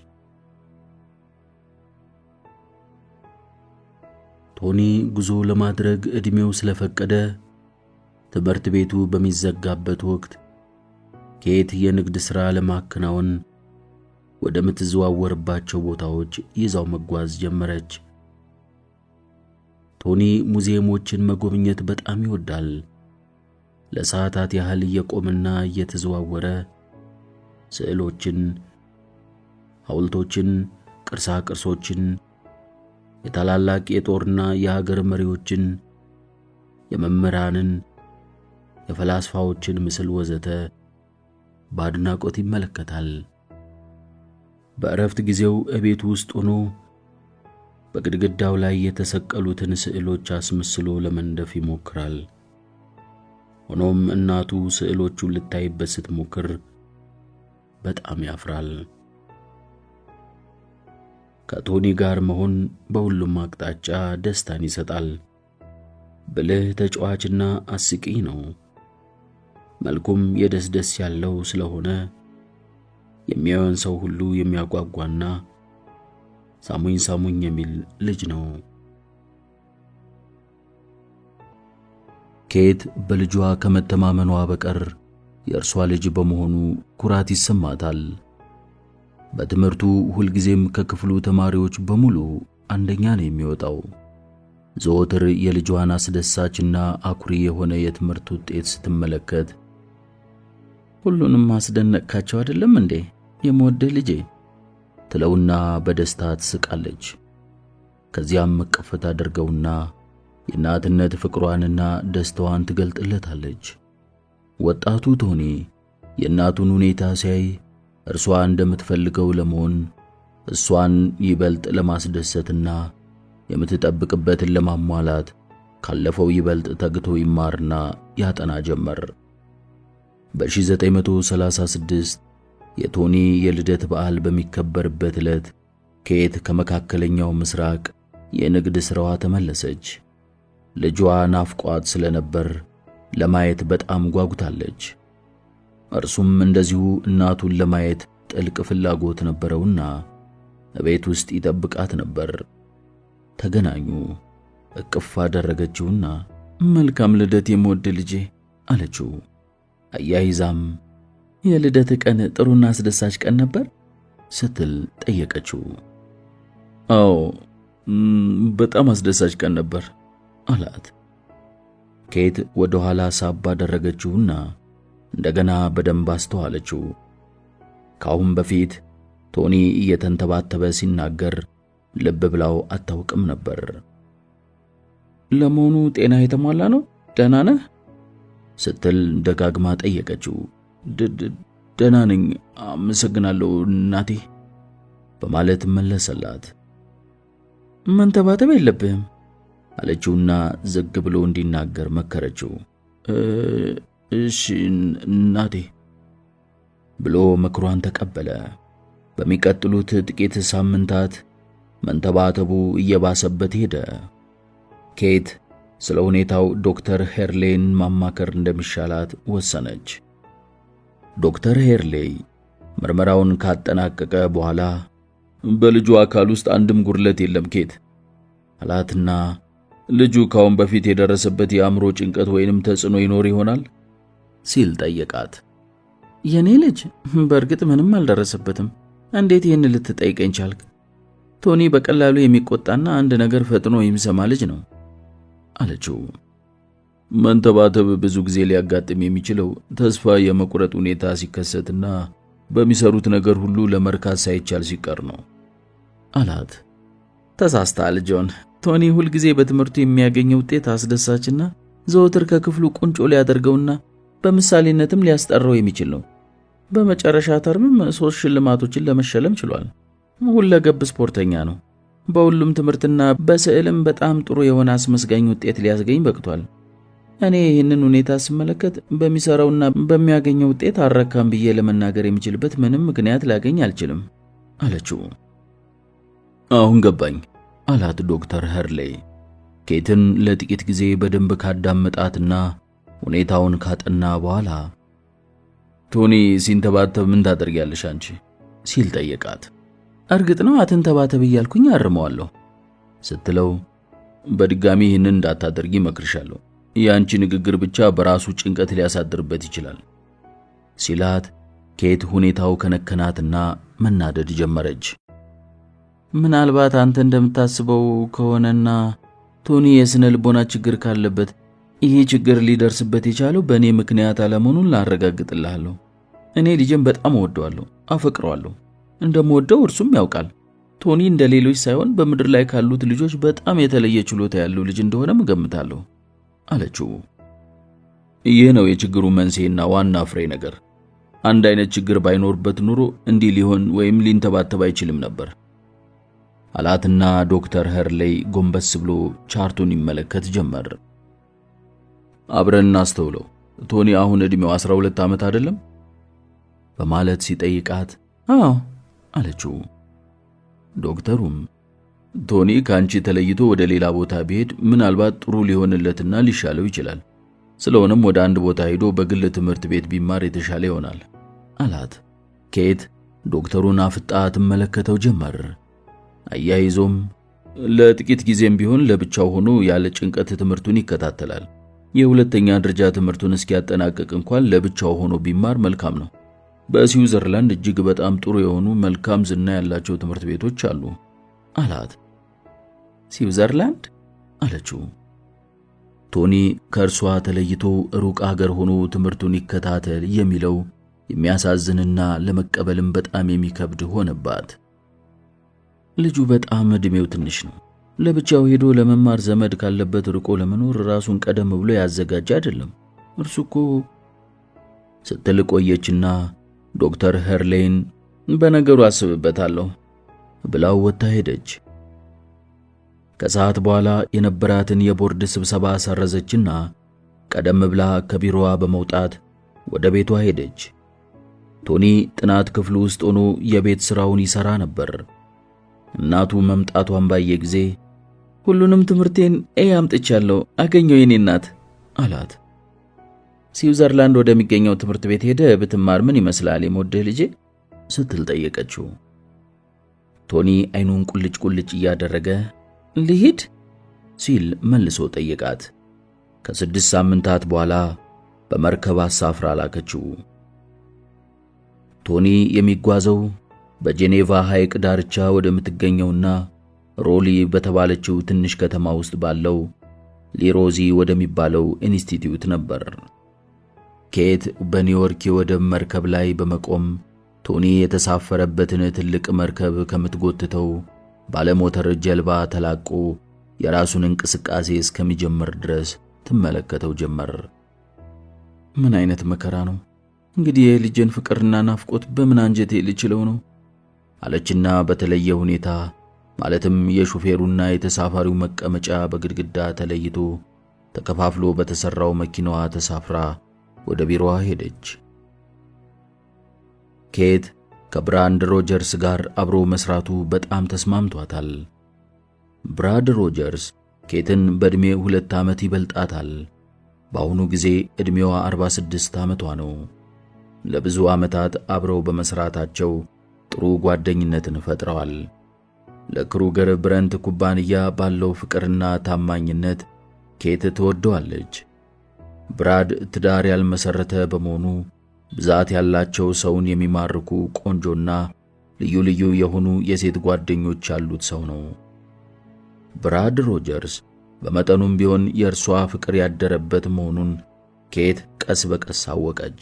ቶኒ ጉዞ ለማድረግ ዕድሜው ስለፈቀደ ትምህርት ቤቱ በሚዘጋበት ወቅት ኬት የንግድ ሥራ ለማከናወን ወደ ምትዘዋወርባቸው ቦታዎች ይዛው መጓዝ ጀመረች። ቶኒ ሙዚየሞችን መጎብኘት በጣም ይወዳል። ለሰዓታት ያህል እየቆመና እየተዘዋወረ ስዕሎችን፣ ሐውልቶችን፣ ቅርሳ ቅርሶችን፣ የታላላቅ የጦርና የሀገር መሪዎችን፣ የመምህራንን፣ የፈላስፋዎችን ምስል ወዘተ በአድናቆት ይመለከታል። በእረፍት ጊዜው እቤቱ ውስጥ ሆኖ በግድግዳው ላይ የተሰቀሉትን ስዕሎች አስመስሎ ለመንደፍ ይሞክራል። ሆኖም እናቱ ስዕሎቹን ልታይበት ስትሞክር በጣም ያፍራል። ከቶኒ ጋር መሆን በሁሉም አቅጣጫ ደስታን ይሰጣል። ብልህ ተጫዋችና አስቂኝ ነው። መልኩም የደስደስ ያለው ስለሆነ የሚያየውን ሰው ሁሉ የሚያጓጓና ሳሙኝ ሳሙኝ የሚል ልጅ ነው። ኬት በልጇ ከመተማመኗ በቀር የእርሷ ልጅ በመሆኑ ኩራት ይሰማታል። በትምህርቱ ሁልጊዜም ከክፍሉ ተማሪዎች በሙሉ አንደኛ ነው የሚወጣው። ዘወትር የልጇን አስደሳችና አኩሪ የሆነ የትምህርት ውጤት ስትመለከት ሁሉንም ማስደነቅካቸው አይደለም እንዴ የምወድህ ልጄ ትለውና በደስታ ትስቃለች። ከዚያም መቀፈት አድርገውና የእናትነት ፍቅሯንና ደስታዋን ትገልጥለታለች። ወጣቱ ቶኒ የእናቱን ሁኔታ ሲያይ እርሷ እንደምትፈልገው ለመሆን እሷን ይበልጥ ለማስደሰትና የምትጠብቅበትን ለማሟላት ካለፈው ይበልጥ ተግቶ ይማርና ያጠና ጀመር። በ1936 የቶኒ የልደት በዓል በሚከበርበት ዕለት ኬት ከመካከለኛው ምስራቅ የንግድ ሥራዋ ተመለሰች። ልጇ ናፍቋት ስለነበር ለማየት በጣም ጓጉታለች። እርሱም እንደዚሁ እናቱን ለማየት ጥልቅ ፍላጎት ነበረውና ቤት ውስጥ ይጠብቃት ነበር። ተገናኙ። እቅፍ አደረገችውና መልካም ልደት የምወድ ልጄ አለችው። አያይዛም የልደት ቀን ጥሩና አስደሳች ቀን ነበር ስትል ጠየቀችው። አዎ በጣም አስደሳች ቀን ነበር አላት። ኬት ወደ ኋላ ሳብ አደረገችውና እንደገና በደንብ አስተዋለችው። ካሁን በፊት ቶኒ እየተንተባተበ ሲናገር ልብ ብላው አታውቅም ነበር። ለመሆኑ ጤና የተሟላ ነው? ደህና ነህ? ስትል ደጋግማ ጠየቀችው። ደህና ነኝ አመሰግናለሁ እናቴ በማለት መለሰላት። መንተባተብ የለብህም አለችውና ዝግ ብሎ እንዲናገር መከረችው። እሺ እናቴ ብሎ ምክሯን ተቀበለ። በሚቀጥሉት ጥቂት ሳምንታት መንተባተቡ እየባሰበት ሄደ። ኬት ስለ ሁኔታው ዶክተር ሄርሌን ማማከር እንደሚሻላት ወሰነች። ዶክተር ሄርሌይ ምርመራውን ካጠናቀቀ በኋላ በልጁ አካል ውስጥ አንድም ጉድለት የለም ኬት አላትና ልጁ ካሁን በፊት የደረሰበት የአእምሮ ጭንቀት ወይንም ተጽዕኖ ይኖር ይሆናል ሲል ጠየቃት። የኔ ልጅ በእርግጥ ምንም አልደረሰበትም። እንዴት ይህን ልትጠይቀኝ ቻልክ? ቶኒ በቀላሉ የሚቆጣና አንድ ነገር ፈጥኖ የሚሰማ ልጅ ነው አለችው። መንተባተብ ብዙ ጊዜ ሊያጋጥም የሚችለው ተስፋ የመቁረጥ ሁኔታ ሲከሰትና በሚሰሩት ነገር ሁሉ ለመርካት ሳይቻል ሲቀር ነው አላት። ተሳስተሃል ጆን። ቶኒ ሁልጊዜ በትምህርቱ የሚያገኘው ውጤት አስደሳችና ዘወትር ከክፍሉ ቁንጮ ሊያደርገውና በምሳሌነትም ሊያስጠራው የሚችል ነው። በመጨረሻ ተርምም 3 ሽልማቶችን ለመሸለም ችሏል። ሁለገብ ስፖርተኛ ነው። በሁሉም ትምህርትና በስዕልም በጣም ጥሩ የሆነ አስመስጋኝ ውጤት ሊያስገኝ በቅቷል። እኔ ይህንን ሁኔታ ስመለከት በሚሰራውና በሚያገኘው ውጤት አረካም ብዬ ለመናገር የሚችልበት ምንም ምክንያት ላገኝ አልችልም አለችው። አሁን ገባኝ አላት ዶክተር ሄርሌይ። ኬትን ለጥቂት ጊዜ በደንብ ካዳመጣትና ሁኔታውን ካጠና በኋላ ቶኒ ሲንተባተብ ምን ታደርጊያለሽ አንቺ ሲል ጠየቃት። እርግጥ ነው አትንተባተብ እያልኩኝ አርመዋለሁ ስትለው በድጋሚ ይህንን እንዳታደርጊ መክርሻለሁ። የአንቺ ንግግር ብቻ በራሱ ጭንቀት ሊያሳድርበት ይችላል ሲላት ኬት ሁኔታው ከነከናትና መናደድ ጀመረች። ምናልባት አንተ እንደምታስበው ከሆነና ቶኒ የስነ ልቦና ችግር ካለበት ይሄ ችግር ሊደርስበት የቻለው በእኔ ምክንያት አለመሆኑን ላረጋግጥልሃለሁ። እኔ ልጄን በጣም እወደዋለሁ፣ አፈቅረዋለሁ። እንደምወደው እርሱም ያውቃል። ቶኒ እንደ ሌሎች ሳይሆን በምድር ላይ ካሉት ልጆች በጣም የተለየ ችሎታ ያለው ልጅ እንደሆነ እገምታለሁ አለችው። ይህ ነው የችግሩ መንስኤና ዋና ፍሬ ነገር። አንድ አይነት ችግር ባይኖርበት ኑሮ እንዲህ ሊሆን ወይም ሊንተባተብ አይችልም ነበር አላትና ዶክተር ሄርሌይ ጎንበስ ብሎ ቻርቱን ይመለከት ጀመር። አብረን እናስተውለው። ቶኒ አሁን ዕድሜው 12 ዓመት አይደለም በማለት ሲጠይቃት አዎ አለችው። ዶክተሩም ቶኒ ካንቺ ተለይቶ ወደ ሌላ ቦታ ቢሄድ ምናልባት ጥሩ ሊሆንለትና ሊሻለው ይችላል። ስለሆነም ወደ አንድ ቦታ ሄዶ በግል ትምህርት ቤት ቢማር የተሻለ ይሆናል አላት። ኬት ዶክተሩን አፍጣ ትመለከተው ጀመር። አያይዞም ለጥቂት ጊዜም ቢሆን ለብቻው ሆኖ ያለ ጭንቀት ትምህርቱን ይከታተላል። የሁለተኛ ደረጃ ትምህርቱን እስኪያጠናቅቅ እንኳን ለብቻው ሆኖ ቢማር መልካም ነው። በስዊዘርላንድ እጅግ በጣም ጥሩ የሆኑ መልካም ዝና ያላቸው ትምህርት ቤቶች አሉ አላት። ስዊዘርላንድ አለችው። ቶኒ ከእርሷ ተለይቶ ሩቅ አገር ሆኖ ትምህርቱን ይከታተል የሚለው የሚያሳዝንና ለመቀበልም በጣም የሚከብድ ሆነባት። ልጁ በጣም ዕድሜው ትንሽ ነው። ለብቻው ሄዶ ለመማር ዘመድ ካለበት ርቆ ለመኖር ራሱን ቀደም ብሎ ያዘጋጀ አይደለም። እርሱ እኮ ስትል ቆየችና ዶክተር ሄርሌይን በነገሩ አስብበታለሁ ብላው ወጥታ ሄደች። ከሰዓት በኋላ የነበራትን የቦርድ ስብሰባ ሰረዘችና ቀደም ብላ ከቢሮዋ በመውጣት ወደ ቤቷ ሄደች። ቶኒ ጥናት ክፍሉ ውስጥ ሆኖ የቤት ሥራውን ይሠራ ነበር። እናቱ መምጣቷን ባየ ጊዜ ሁሉንም ትምህርቴን አምጥቻለሁ አገኘው የኔ እናት አላት። ስዊዘርላንድ ወደሚገኘው ትምህርት ቤት ሄደ ብትማር ምን ይመስላል የምወድህ ልጄ ስትል ጠየቀችው። ቶኒ አይኑን ቁልጭ ቁልጭ እያደረገ ልሂድ ሲል መልሶ ጠየቃት። ከ6 ሳምንታት በኋላ በመርከብ አሳፍራ ላከችው። ቶኒ የሚጓዘው በጄኔቫ ሐይቅ ዳርቻ ወደምትገኘውና ሮሊ በተባለችው ትንሽ ከተማ ውስጥ ባለው ሊሮዚ ወደሚባለው ኢንስቲትዩት ነበር። ኬት በኒውዮርክ የወደብ መርከብ ላይ በመቆም ቶኒ የተሳፈረበትን ትልቅ መርከብ ከምትጎትተው ባለሞተር ጀልባ ተላቆ የራሱን እንቅስቃሴ እስከሚጀምር ድረስ ትመለከተው ጀመር። ምን አይነት መከራ ነው! እንግዲህ የልጄን ፍቅርና ናፍቆት በምን አንጀቴ ልችለው ነው አለችና በተለየ ሁኔታ ማለትም የሹፌሩና የተሳፋሪው መቀመጫ በግድግዳ ተለይቶ ተከፋፍሎ በተሰራው መኪናዋ ተሳፍራ ወደ ቢሮዋ ሄደች። ኬት ከብራድ ሮጀርስ ጋር አብሮ መስራቱ በጣም ተስማምቷታል። ብራድ ሮጀርስ ኬትን በዕድሜ 2 ዓመት ይበልጣታል። በአሁኑ ጊዜ ዕድሜዋ 46 ዓመቷ ነው። ለብዙ ዓመታት አብረው በመስራታቸው ጥሩ ጓደኝነትን ፈጥረዋል። ለክሩገር ብረንት ኩባንያ ባለው ፍቅርና ታማኝነት ኬት ትወደዋለች። ብራድ ትዳር ያልመሰረተ በመሆኑ ብዛት ያላቸው ሰውን የሚማርኩ ቆንጆና ልዩ ልዩ የሆኑ የሴት ጓደኞች ያሉት ሰው ነው። ብራድ ሮጀርስ በመጠኑም ቢሆን የእርሷ ፍቅር ያደረበት መሆኑን ኬት ቀስ በቀስ አወቀች።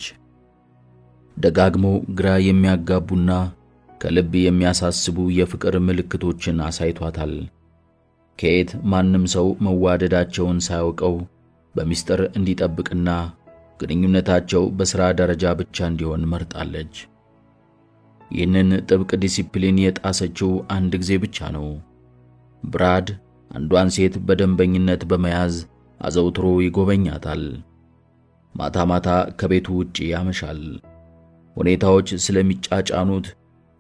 ደጋግሞ ግራ የሚያጋቡና ከልብ የሚያሳስቡ የፍቅር ምልክቶችን አሳይቷታል። ኬት ማንም ሰው መዋደዳቸውን ሳያውቀው በሚስጥር እንዲጠብቅና ግንኙነታቸው በሥራ ደረጃ ብቻ እንዲሆን መርጣለች። ይህንን ጥብቅ ዲሲፕሊን የጣሰችው አንድ ጊዜ ብቻ ነው። ብራድ አንዷን ሴት በደንበኝነት በመያዝ አዘውትሮ ይጎበኛታል። ማታ ማታ ከቤቱ ውጪ ያመሻል። ሁኔታዎች ስለሚጫጫኑት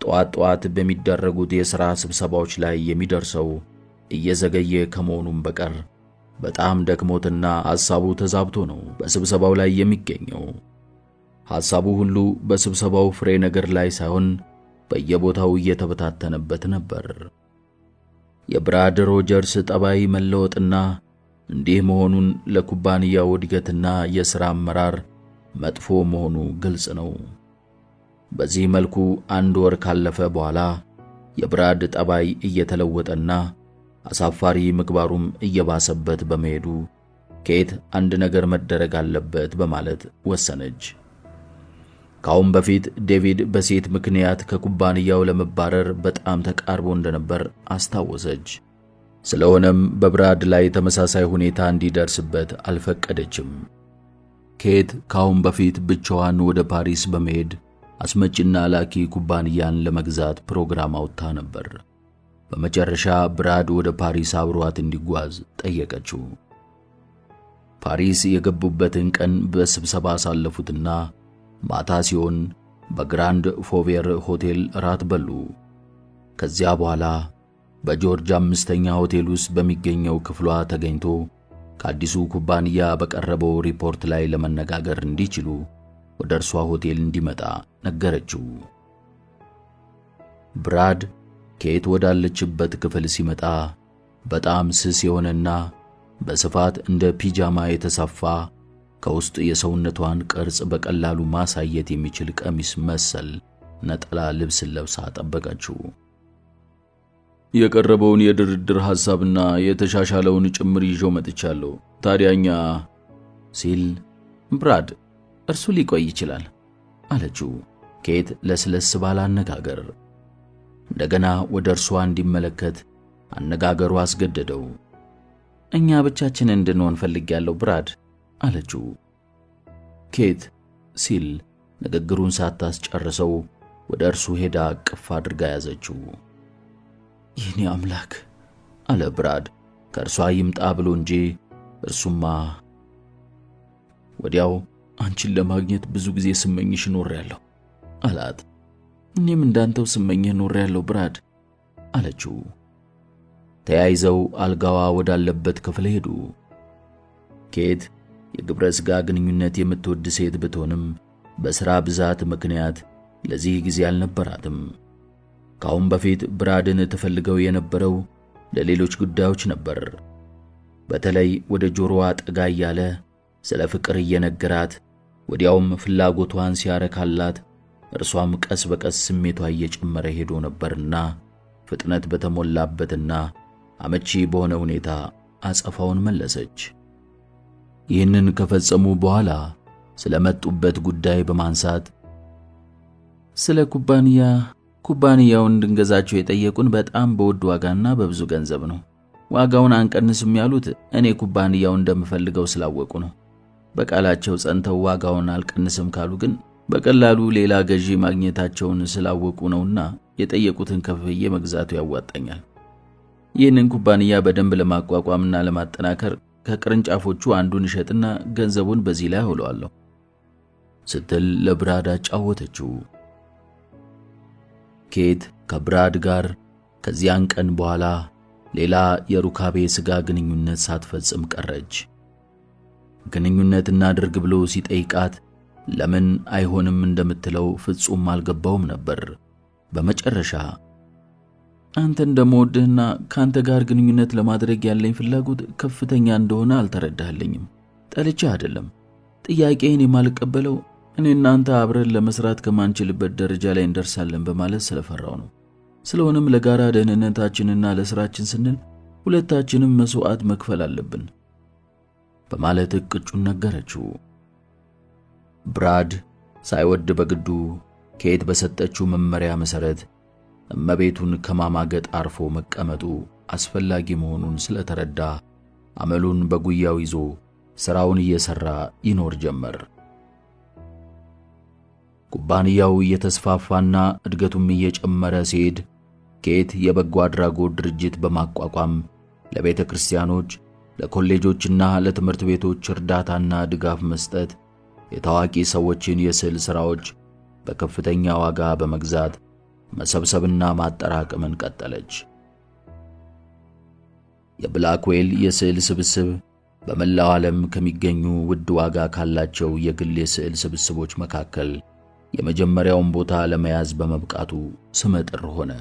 ጠዋት በሚደረጉት የሥራ ስብሰባዎች ላይ የሚደርሰው እየዘገየ ከመሆኑም በቀር በጣም ደክሞትና ሐሳቡ ተዛብቶ ነው በስብሰባው ላይ የሚገኘው። ሐሳቡ ሁሉ በስብሰባው ፍሬ ነገር ላይ ሳይሆን በየቦታው እየተበታተነበት ነበር። የብራድ ሮጀርስ ጠባይ መለወጥና እንዲህ መሆኑን ለኩባንያው እድገትና የሥራ አመራር መጥፎ መሆኑ ግልጽ ነው። በዚህ መልኩ 1 ወር ካለፈ በኋላ የብራድ ጠባይ እየተለወጠና አሳፋሪ ምግባሩም እየባሰበት በመሄዱ ኬት አንድ ነገር መደረግ አለበት በማለት ወሰነች። ካሁን በፊት ዴቪድ በሴት ምክንያት ከኩባንያው ለመባረር በጣም ተቃርቦ እንደነበር አስታወሰች። ስለሆነም በብራድ ላይ ተመሳሳይ ሁኔታ እንዲደርስበት አልፈቀደችም። ኬት ካሁን በፊት ብቻዋን ወደ ፓሪስ በመሄድ አስመጪና ላኪ ኩባንያን ለመግዛት ፕሮግራም አውጥታ ነበር። በመጨረሻ ብራድ ወደ ፓሪስ አብሯት እንዲጓዝ ጠየቀችው። ፓሪስ የገቡበትን ቀን በስብሰባ አሳለፉትና ማታ ሲሆን በግራንድ ፎቬር ሆቴል ራት በሉ። ከዚያ በኋላ በጆርጅ 5ኛ ሆቴል ውስጥ በሚገኘው ክፍሏ ተገኝቶ ከአዲሱ ኩባንያ በቀረበው ሪፖርት ላይ ለመነጋገር እንዲችሉ ወደ እርሷ ሆቴል እንዲመጣ ነገረችው። ብራድ ኬት ወዳለችበት ክፍል ሲመጣ በጣም ስስ የሆነና በስፋት እንደ ፒጃማ የተሰፋ ከውስጥ የሰውነቷን ቅርጽ በቀላሉ ማሳየት የሚችል ቀሚስ መሰል ነጠላ ልብስ ለብሳ ጠበቀችው። የቀረበውን የድርድር ሐሳብና የተሻሻለውን ጭምር ይዤው መጥቻለሁ። ታዲያኛ ሲል ብራድ እርሱ ሊቆይ ይችላል አለችው ኬት ለስለስ ባለ አነጋገር። እንደገና ወደ እርሷ እንዲመለከት አነጋገሩ አስገደደው። እኛ ብቻችን እንድንሆን ፈልጌያለሁ ብራድ አለችው። ኬት ሲል ንግግሩን ሳታስጨርሰው ወደ እርሱ ሄዳ ቅፍ አድርጋ ያዘችው። ይህኔ አምላክ አለ ብራድ ከእርሷ ይምጣ ብሎ እንጂ እርሱማ። ወዲያው አንቺን ለማግኘት ብዙ ጊዜ ስመኝሽ ኖሬያለሁ አላት። እኔም እንዳንተው ስመኝህ ኖሬያለሁ ብራድ አለችው። ተያይዘው አልጋዋ ወዳለበት ክፍል ሄዱ። ኬት የግብረ ሥጋ ግንኙነት የምትወድ ሴት ብትሆንም በሥራ ብዛት ምክንያት ለዚህ ጊዜ አልነበራትም። ካሁን በፊት ብራድን ተፈልገው የነበረው ለሌሎች ጉዳዮች ነበር። በተለይ ወደ ጆሮዋ ጠጋ እያለ ስለ ፍቅር እየነገራት ወዲያውም ፍላጎቷን ሲያረካላት እርሷም ቀስ በቀስ ስሜቷ እየጨመረ ሄዶ ነበርና ፍጥነት በተሞላበትና አመቺ በሆነ ሁኔታ አጸፋውን መለሰች። ይህንን ከፈጸሙ በኋላ ስለመጡበት ጉዳይ በማንሳት ስለ ኩባንያውን እንድንገዛቸው የጠየቁን በጣም በውድ ዋጋና በብዙ ገንዘብ ነው። ዋጋውን አንቀንስም ያሉት እኔ ኩባንያውን እንደምፈልገው ስላወቁ ነው። በቃላቸው ጸንተው ዋጋውን አልቀንስም ካሉ ግን በቀላሉ ሌላ ገዢ ማግኘታቸውን ስላወቁ ነውና የጠየቁትን ከፍዬ መግዛቱ ያዋጣኛል። ይህንን ኩባንያ በደንብ ለማቋቋምና ለማጠናከር ከቅርንጫፎቹ አንዱን እሸጥና ገንዘቡን በዚህ ላይ አውለዋለሁ ስትል ለብራድ አጫወተችው። ኬት ከብራድ ጋር ከዚያን ቀን በኋላ ሌላ የሩካቤ ሥጋ ግንኙነት ሳትፈጽም ቀረች። ግንኙነት እናድርግ ብሎ ሲጠይቃት ለምን አይሆንም እንደምትለው ፍጹም አልገባውም ነበር። በመጨረሻ አንተ እንደምወድህና ካንተ ጋር ግንኙነት ለማድረግ ያለኝ ፍላጎት ከፍተኛ እንደሆነ አልተረዳህልኝም። ጠልቼህ አይደለም። ጥያቄን የማልቀበለው እኔና አንተ አብረን ለመስራት ከማንችልበት ደረጃ ላይ እንደርሳለን በማለት ስለፈራው ነው። ስለሆነም ለጋራ ደህንነታችንና ለስራችን ስንል ሁለታችንም መስዋዕት መክፈል አለብን በማለት እቅጩን ነገረችው። ብራድ ሳይወድ በግዱ ኬት በሰጠችው መመሪያ መሰረት እመቤቱን ከማማገጥ አርፎ መቀመጡ አስፈላጊ መሆኑን ስለተረዳ አመሉን በጉያው ይዞ ሥራውን እየሰራ ይኖር ጀመር። ኩባንያው እየተስፋፋና እድገቱም እየጨመረ ሲሄድ ኬት የበጎ አድራጎት ድርጅት በማቋቋም ለቤተ ክርስቲያኖች፣ ለኮሌጆችና ለትምህርት ቤቶች እርዳታና ድጋፍ መስጠት፣ የታዋቂ ሰዎችን የስዕል ሥራዎች በከፍተኛ ዋጋ በመግዛት መሰብሰብና ማጠራቀምን ቀጠለች። የብላክዌል የስዕል ስብስብ በመላው ዓለም ከሚገኙ ውድ ዋጋ ካላቸው የግል የስዕል ስብስቦች መካከል የመጀመሪያውን ቦታ ለመያዝ በመብቃቱ ስመጥር ሆነ።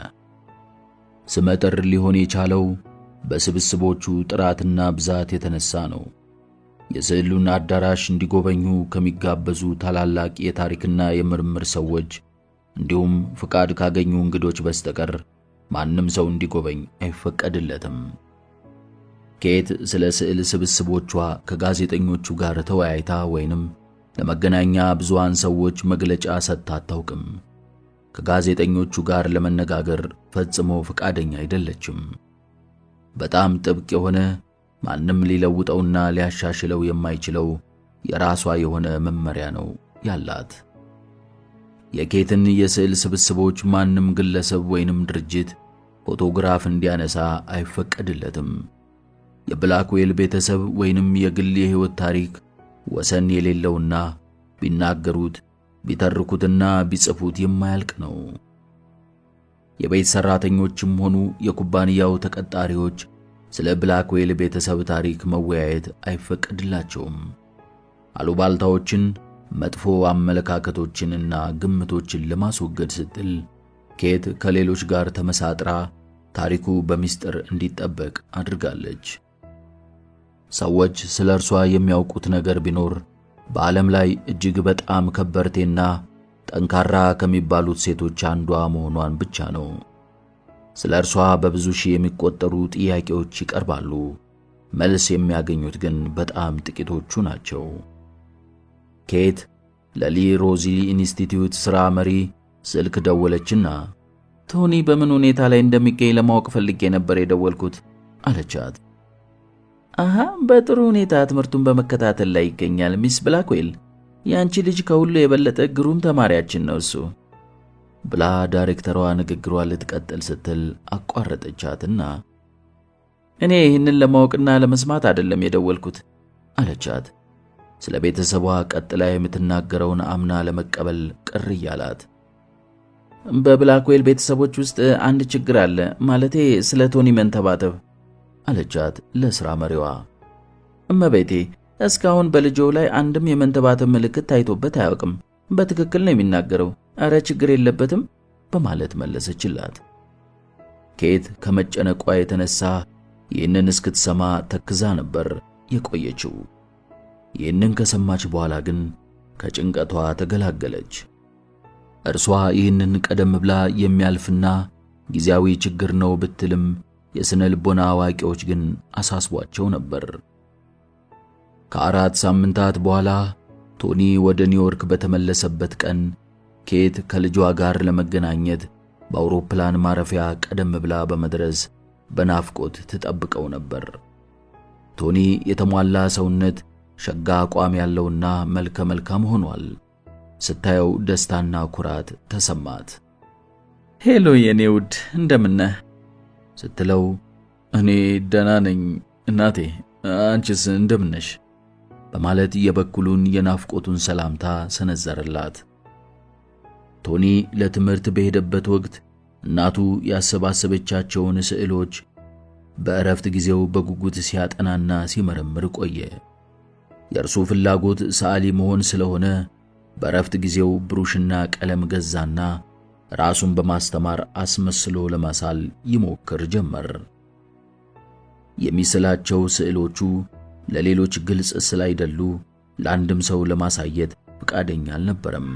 ስመጥር ሊሆን የቻለው በስብስቦቹ ጥራትና ብዛት የተነሳ ነው። የስዕሉን አዳራሽ እንዲጎበኙ ከሚጋበዙ ታላላቅ የታሪክና የምርምር ሰዎች እንዲሁም ፍቃድ ካገኙ እንግዶች በስተቀር ማንም ሰው እንዲጎበኝ አይፈቀድለትም። ኬት ስለ ስዕል ስብስቦቿ ከጋዜጠኞቹ ጋር ተወያይታ ወይንም ለመገናኛ ብዙሃን ሰዎች መግለጫ ሰጥታ አታውቅም። ከጋዜጠኞቹ ጋር ለመነጋገር ፈጽሞ ፍቃደኛ አይደለችም። በጣም ጥብቅ የሆነ ማንም ሊለውጠውና ሊያሻሽለው የማይችለው የራሷ የሆነ መመሪያ ነው ያላት። የኬትን የስዕል ስብስቦች ማንም ግለሰብ ወይንም ድርጅት ፎቶግራፍ እንዲያነሳ አይፈቀድለትም። የብላክዌል ቤተሰብ ወይንም የግል የሕይወት ታሪክ ወሰን የሌለውና ቢናገሩት ቢተርኩትና ቢጽፉት የማያልቅ ነው። የቤት ሠራተኞችም ሆኑ የኩባንያው ተቀጣሪዎች ስለ ብላክዌል ቤተሰብ ታሪክ መወያየት አይፈቀድላቸውም። አሉባልታዎችን፣ መጥፎ አመለካከቶችንና ግምቶችን ለማስወገድ ስትል ኬት ከሌሎች ጋር ተመሳጥራ ታሪኩ በሚስጥር እንዲጠበቅ አድርጋለች። ሰዎች ስለ እርሷ የሚያውቁት ነገር ቢኖር በዓለም ላይ እጅግ በጣም ከበርቴና ጠንካራ ከሚባሉት ሴቶች አንዷ መሆኗን ብቻ ነው። ስለ እርሷ በብዙ ሺህ የሚቆጠሩ ጥያቄዎች ይቀርባሉ። መልስ የሚያገኙት ግን በጣም ጥቂቶቹ ናቸው። ኬት ለሊ ሮዚ ኢንስቲትዩት ሥራ መሪ ስልክ ደወለችና ቶኒ በምን ሁኔታ ላይ እንደሚገኝ ለማወቅ ፈልጌ ነበር የደወልኩት አለቻት። በጥሩ ሁኔታ ትምህርቱን በመከታተል ላይ ይገኛል ሚስ ብላክዌል። የአንቺ ልጅ ከሁሉ የበለጠ ግሩም ተማሪያችን ነው እሱ ብላ ዳይሬክተሯ ንግግሯ ልትቀጥል ስትል አቋረጠቻትና እኔ ይህንን ለማወቅና ለመስማት አይደለም የደወልኩት አለቻት። ስለ ቤተሰቧ ቀጥላ የምትናገረውን አምና ለመቀበል ቅር እያላት በብላክዌል ቤተሰቦች ውስጥ አንድ ችግር አለ፣ ማለቴ ስለ ቶኒ መንተባተብ አለቻት ለሥራ መሪዋ። እመቤቴ፣ እስካሁን በልጆው ላይ አንድም የመንተባተብ ምልክት ታይቶበት አያውቅም። በትክክል ነው የሚናገረው። አረ ችግር የለበትም በማለት መለሰችላት። ኬት ከመጨነቋ የተነሳ ይህንን እስክትሰማ ተክዛ ነበር የቆየችው። ይህንን ከሰማች በኋላ ግን ከጭንቀቷ ተገላገለች። እርሷ ይህንን ቀደም ብላ የሚያልፍና ጊዜያዊ ችግር ነው ብትልም የሥነ ልቦና አዋቂዎች ግን አሳስቧቸው ነበር። ከ4 ሳምንታት በኋላ ቶኒ ወደ ኒውዮርክ በተመለሰበት ቀን ኬት ከልጇ ጋር ለመገናኘት በአውሮፕላን ማረፊያ ቀደም ብላ በመድረስ በናፍቆት ትጠብቀው ነበር። ቶኒ የተሟላ ሰውነት፣ ሸጋ አቋም ያለውና መልከ መልካም ሆኗል። ስታየው ደስታና ኩራት ተሰማት። ሄሎ የኔ ውድ እንደምነህ ስትለው እኔ ደህና ነኝ እናቴ፣ አንቺስ እንደምነሽ በማለት የበኩሉን የናፍቆቱን ሰላምታ ሰነዘረላት። ቶኒ ለትምህርት በሄደበት ወቅት እናቱ ያሰባሰበቻቸውን ስዕሎች በእረፍት ጊዜው በጉጉት ሲያጠናና ሲመረምር ቆየ። የእርሱ ፍላጎት ሰዓሊ መሆን ስለሆነ በእረፍት ጊዜው ብሩሽና ቀለም ገዛና ራሱን በማስተማር አስመስሎ ለማሳል ይሞክር ጀመር። የሚስላቸው ስዕሎቹ ለሌሎች ግልጽ ስላይደሉ ለአንድም ሰው ለማሳየት ፈቃደኛ አልነበረም።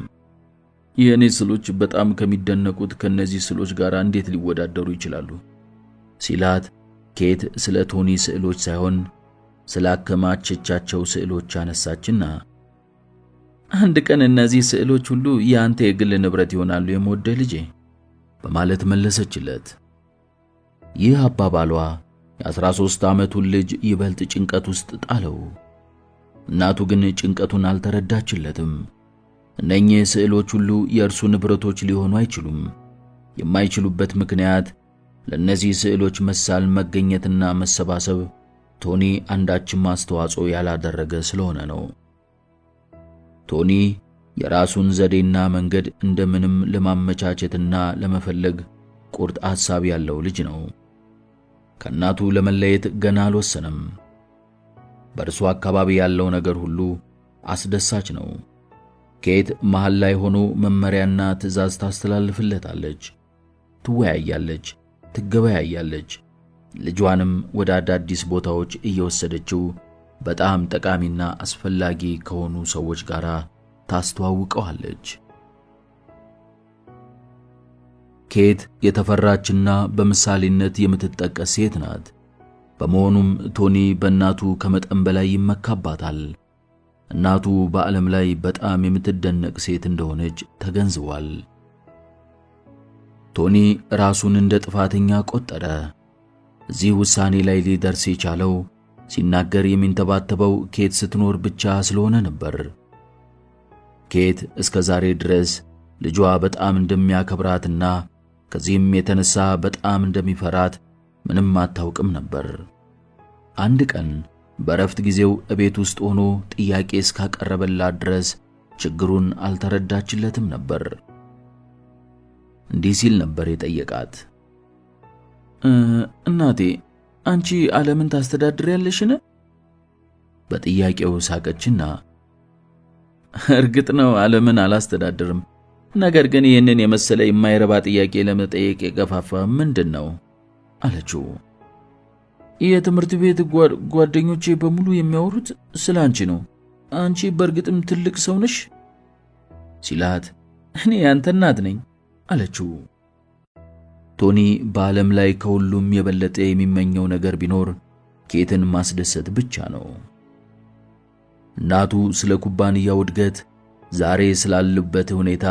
የእኔ ስዕሎች በጣም ከሚደነቁት ከነዚህ ስዕሎች ጋር እንዴት ሊወዳደሩ ይችላሉ? ሲላት ኬት ስለ ቶኒ ስዕሎች ሳይሆን ስላከማቸቻቸው ስዕሎች አነሳችና አንድ ቀን እነዚህ ስዕሎች ሁሉ የአንተ የግል ንብረት ይሆናሉ የምወደህ ልጄ በማለት መለሰችለት። ይህ አባባሏ የ13 ዓመቱን ልጅ ይበልጥ ጭንቀት ውስጥ ጣለው። እናቱ ግን ጭንቀቱን አልተረዳችለትም። እነኚህ ስዕሎች ሁሉ የእርሱ ንብረቶች ሊሆኑ አይችሉም። የማይችሉበት ምክንያት ለእነዚህ ስዕሎች መሳል መገኘትና መሰባሰብ ቶኒ አንዳችም አስተዋጽኦ ያላደረገ ስለሆነ ነው። ቶኒ የራሱን ዘዴና መንገድ እንደምንም ለማመቻቸትና ለመፈለግ ቁርጥ ሐሳብ ያለው ልጅ ነው። ከእናቱ ለመለየት ገና አልወሰነም። በእርሱ አካባቢ ያለው ነገር ሁሉ አስደሳች ነው። ኬት መሃል ላይ ሆኖ መመሪያና ትዕዛዝ ታስተላልፍለታለች፣ ትወያያለች፣ ትገበያያለች። ልጇንም ወደ አዳዲስ ቦታዎች እየወሰደችው በጣም ጠቃሚና አስፈላጊ ከሆኑ ሰዎች ጋር ታስተዋውቀዋለች። ኬት የተፈራችና በምሳሌነት የምትጠቀስ ሴት ናት። በመሆኑም ቶኒ በእናቱ ከመጠን በላይ ይመካባታል። እናቱ በዓለም ላይ በጣም የምትደነቅ ሴት እንደሆነች ተገንዝቧል። ቶኒ ራሱን እንደ ጥፋተኛ ቆጠረ። እዚህ ውሳኔ ላይ ሊደርስ የቻለው ሲናገር የሚንተባተበው ኬት ስትኖር ብቻ ስለሆነ ነበር። ኬት እስከ ዛሬ ድረስ ልጇ በጣም እንደሚያከብራትና ከዚህም የተነሳ በጣም እንደሚፈራት ምንም አታውቅም ነበር። አንድ ቀን በረፍት ጊዜው እቤት ውስጥ ሆኖ ጥያቄ እስካቀረበላት ድረስ ችግሩን አልተረዳችለትም ነበር። እንዲህ ሲል ነበር የጠየቃት። እናቴ አንቺ ዓለምን ታስተዳድሪያለሽን? በጥያቄው ሳቀችና እርግጥ ነው ዓለምን አላስተዳድርም፣ ነገር ግን ይህንን የመሰለ የማይረባ ጥያቄ ለመጠየቅ የገፋፋ ምንድን ነው አለችው። የትምህርት ቤት ጓደኞቼ በሙሉ የሚያወሩት ስለ አንቺ ነው። አንቺ በእርግጥም ትልቅ ሰው ነሽ ሲላት፣ እኔ ያንተ እናት ነኝ አለችው። ቶኒ በዓለም ላይ ከሁሉም የበለጠ የሚመኘው ነገር ቢኖር ኬትን ማስደሰት ብቻ ነው። እናቱ ስለ ኩባንያው እድገት፣ ዛሬ ስላለበት ሁኔታ፣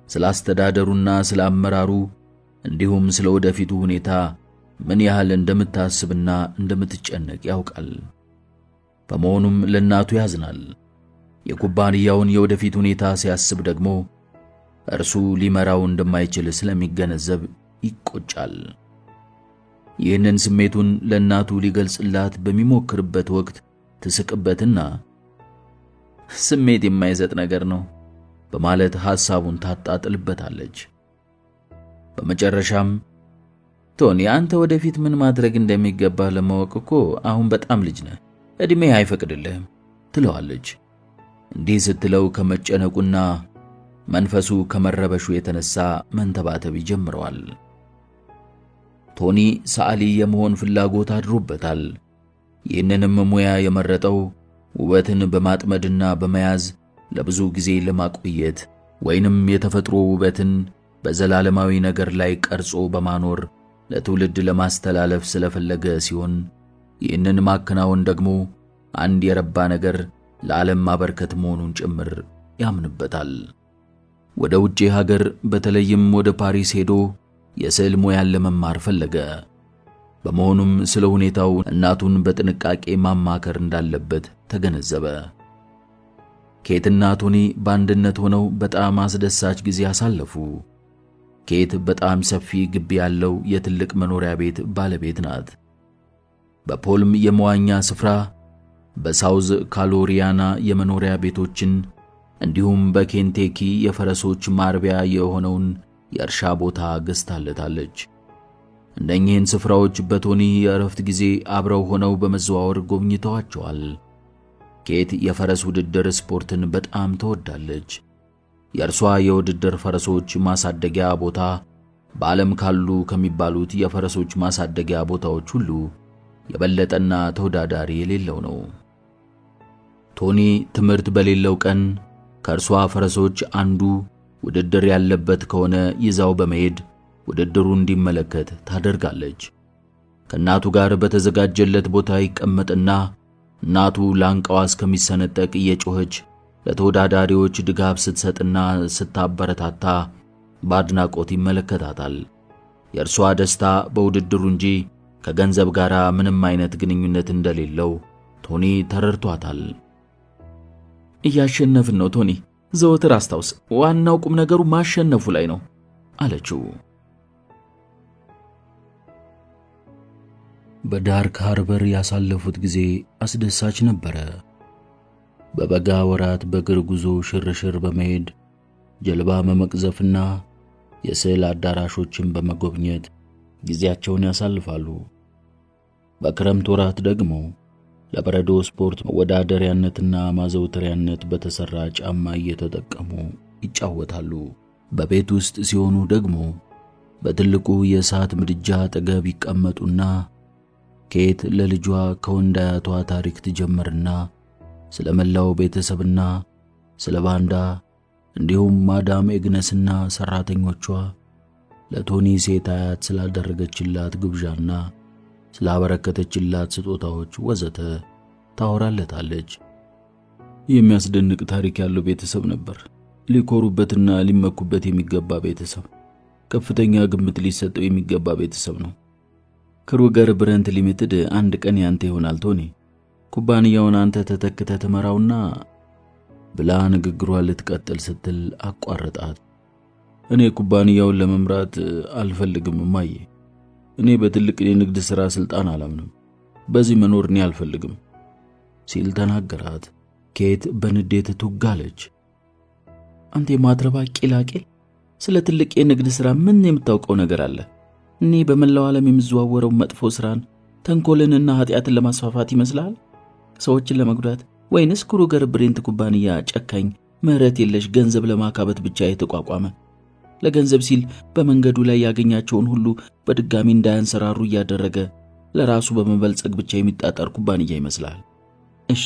ስለ አስተዳደሩና ስለ አመራሩ እንዲሁም ስለ ወደፊቱ ሁኔታ ምን ያህል እንደምታስብና እንደምትጨነቅ ያውቃል። በመሆኑም ለእናቱ ያዝናል። የኩባንያውን የወደፊት ሁኔታ ሲያስብ ደግሞ እርሱ ሊመራው እንደማይችል ስለሚገነዘብ ይቆጫል። ይህንን ስሜቱን ለእናቱ ሊገልጽላት በሚሞክርበት ወቅት ትስቅበትና ስሜት የማይሰጥ ነገር ነው በማለት ሐሳቡን ታጣጥልበታለች። በመጨረሻም ቶኒ አንተ ወደፊት ምን ማድረግ እንደሚገባ ለማወቅ እኮ አሁን በጣም ልጅ ነህ፣ ዕድሜ አይፈቅድልህም ትለዋለች። እንዲህ ስትለው ከመጨነቁና መንፈሱ ከመረበሹ የተነሳ መንተባተብ ይጀምረዋል። ቶኒ ሰዓሊ የመሆን ፍላጎት አድሮበታል። ይህንንም ሙያ የመረጠው ውበትን በማጥመድና በመያዝ ለብዙ ጊዜ ለማቆየት ወይንም የተፈጥሮ ውበትን በዘላለማዊ ነገር ላይ ቀርጾ በማኖር ለትውልድ ለማስተላለፍ ስለፈለገ ሲሆን ይህንን ማከናወን ደግሞ አንድ የረባ ነገር ለዓለም ማበርከት መሆኑን ጭምር ያምንበታል። ወደ ውጪ ሀገር በተለይም ወደ ፓሪስ ሄዶ የስዕል ሙያን ለመማር ፈለገ። በመሆኑም ስለ ሁኔታው እናቱን በጥንቃቄ ማማከር እንዳለበት ተገነዘበ። ኬትና ቶኒ በአንድነት ሆነው በጣም አስደሳች ጊዜ አሳለፉ። ኬት በጣም ሰፊ ግቢ ያለው የትልቅ መኖሪያ ቤት ባለቤት ናት። በፖልም የመዋኛ ስፍራ፣ በሳውዝ ካሮላይና የመኖሪያ ቤቶችን እንዲሁም በኬንቴኪ የፈረሶች ማርቢያ የሆነውን የእርሻ ቦታ ገዝታለታለች። እነኚህን ስፍራዎች በቶኒ የእረፍት ጊዜ አብረው ሆነው በመዘዋወር ጎብኝተዋቸዋል። ኬት የፈረስ ውድድር ስፖርትን በጣም ትወዳለች። የእርሷ የውድድር ፈረሶች ማሳደጊያ ቦታ በዓለም ካሉ ከሚባሉት የፈረሶች ማሳደጊያ ቦታዎች ሁሉ የበለጠና ተወዳዳሪ የሌለው ነው። ቶኒ ትምህርት በሌለው ቀን ከእርሷ ፈረሶች አንዱ ውድድር ያለበት ከሆነ ይዛው በመሄድ ውድድሩ እንዲመለከት ታደርጋለች። ከእናቱ ጋር በተዘጋጀለት ቦታ ይቀመጥና እናቱ ላንቃዋ እስከሚሰነጠቅ እየጮኸች ለተወዳዳሪዎች ድጋፍ ስትሰጥና ስታበረታታ በአድናቆት ይመለከታታል። የእርሷ ደስታ በውድድሩ እንጂ ከገንዘብ ጋር ምንም አይነት ግንኙነት እንደሌለው ቶኒ ተረድቷታል። እያሸነፍን ነው ቶኒ፣ ዘወትር አስታውስ፣ ዋናው ቁም ነገሩ ማሸነፉ ላይ ነው አለችው። በዳርክ ሃርበር ያሳለፉት ጊዜ አስደሳች ነበረ። በበጋ ወራት በእግር ጉዞ ሽርሽር በመሄድ ጀልባ በመቅዘፍና የስዕል አዳራሾችን በመጎብኘት ጊዜያቸውን ያሳልፋሉ። በክረምት ወራት ደግሞ ለበረዶ ስፖርት መወዳደሪያነትና ማዘውተሪያነት በተሰራ ጫማ እየተጠቀሙ ይጫወታሉ። በቤት ውስጥ ሲሆኑ ደግሞ በትልቁ የእሳት ምድጃ አጠገብ ይቀመጡና ኬት ለልጇ ከወንድ አያቷ ታሪክ ትጀምርና ስለ መላው ቤተሰብና ስለ ባንዳ እንዲሁም ማዳም ኤግነስና ሰራተኞቿ ለቶኒ ሴት አያት ስላደረገችላት ግብዣና ስላበረከተችላት ስጦታዎች ወዘተ ታወራለታለች። የሚያስደንቅ ታሪክ ያለው ቤተሰብ ነበር። ሊኮሩበትና ሊመኩበት የሚገባ ቤተሰብ፣ ከፍተኛ ግምት ሊሰጠው የሚገባ ቤተሰብ ነው። ክሩገር ብረንት ሊሚትድ አንድ ቀን ያንተ ይሆናል ቶኒ። ኩባንያውን አንተ ተተክተህ ትመራውና ብላ ንግግሯን ልትቀጥል ስትል አቋረጣት። እኔ ኩባንያውን ለመምራት አልፈልግም እማዬ። እኔ በትልቅ የንግድ ሥራ ሥልጣን አላምንም። በዚህ መኖር እኔ አልፈልግም ሲል ተናገራት። ኬት በንዴት ትጋለች። አንተ የማትረባ ቂላቂል፣ ስለ ትልቅ የንግድ ሥራ ምን የምታውቀው ነገር አለ? እኔ በመላው ዓለም የምዘዋወረው መጥፎ ሥራን፣ ተንኮልንና ኃጢአትን ለማስፋፋት ይመስላል? ሰዎችን ለመጉዳት ወይንስ ክሩገር ብሬንት ኩባንያ ጨካኝ፣ ምሕረት የለሽ ገንዘብ ለማካበት ብቻ የተቋቋመ፣ ለገንዘብ ሲል በመንገዱ ላይ ያገኛቸውን ሁሉ በድጋሚ እንዳያንሰራሩ እያደረገ ለራሱ በመበልጸግ ብቻ የሚጣጣር ኩባንያ ይመስላል? እሺ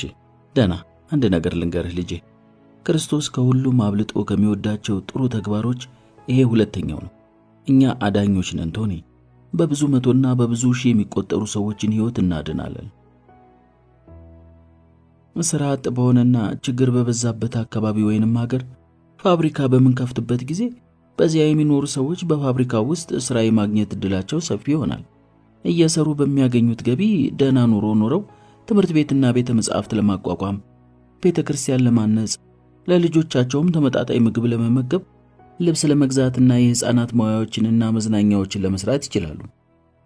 ደና፣ አንድ ነገር ልንገርህ ልጄ። ክርስቶስ ከሁሉም አብልጦ ከሚወዳቸው ጥሩ ተግባሮች ይሄ ሁለተኛው ነው። እኛ አዳኞች ነን ቶኒ። በብዙ መቶና በብዙ ሺህ የሚቆጠሩ ሰዎችን ሕይወት እናድናለን። ሥራ አጥ በሆነና ችግር በበዛበት አካባቢ ወይንም ሀገር ፋብሪካ በምንከፍትበት ጊዜ በዚያ የሚኖሩ ሰዎች በፋብሪካው ውስጥ ሥራ የማግኘት ዕድላቸው ሰፊ ይሆናል። እየሰሩ በሚያገኙት ገቢ ደህና ኑሮ ኖረው ትምህርት ቤትና ቤተ መጻሕፍት ለማቋቋም፣ ቤተ ክርስቲያን ለማነጽ፣ ለልጆቻቸውም ተመጣጣኝ ምግብ ለመመገብ፣ ልብስ ለመግዛትና የሕፃናት መዋያዎችንና መዝናኛዎችን ለመስራት ይችላሉ።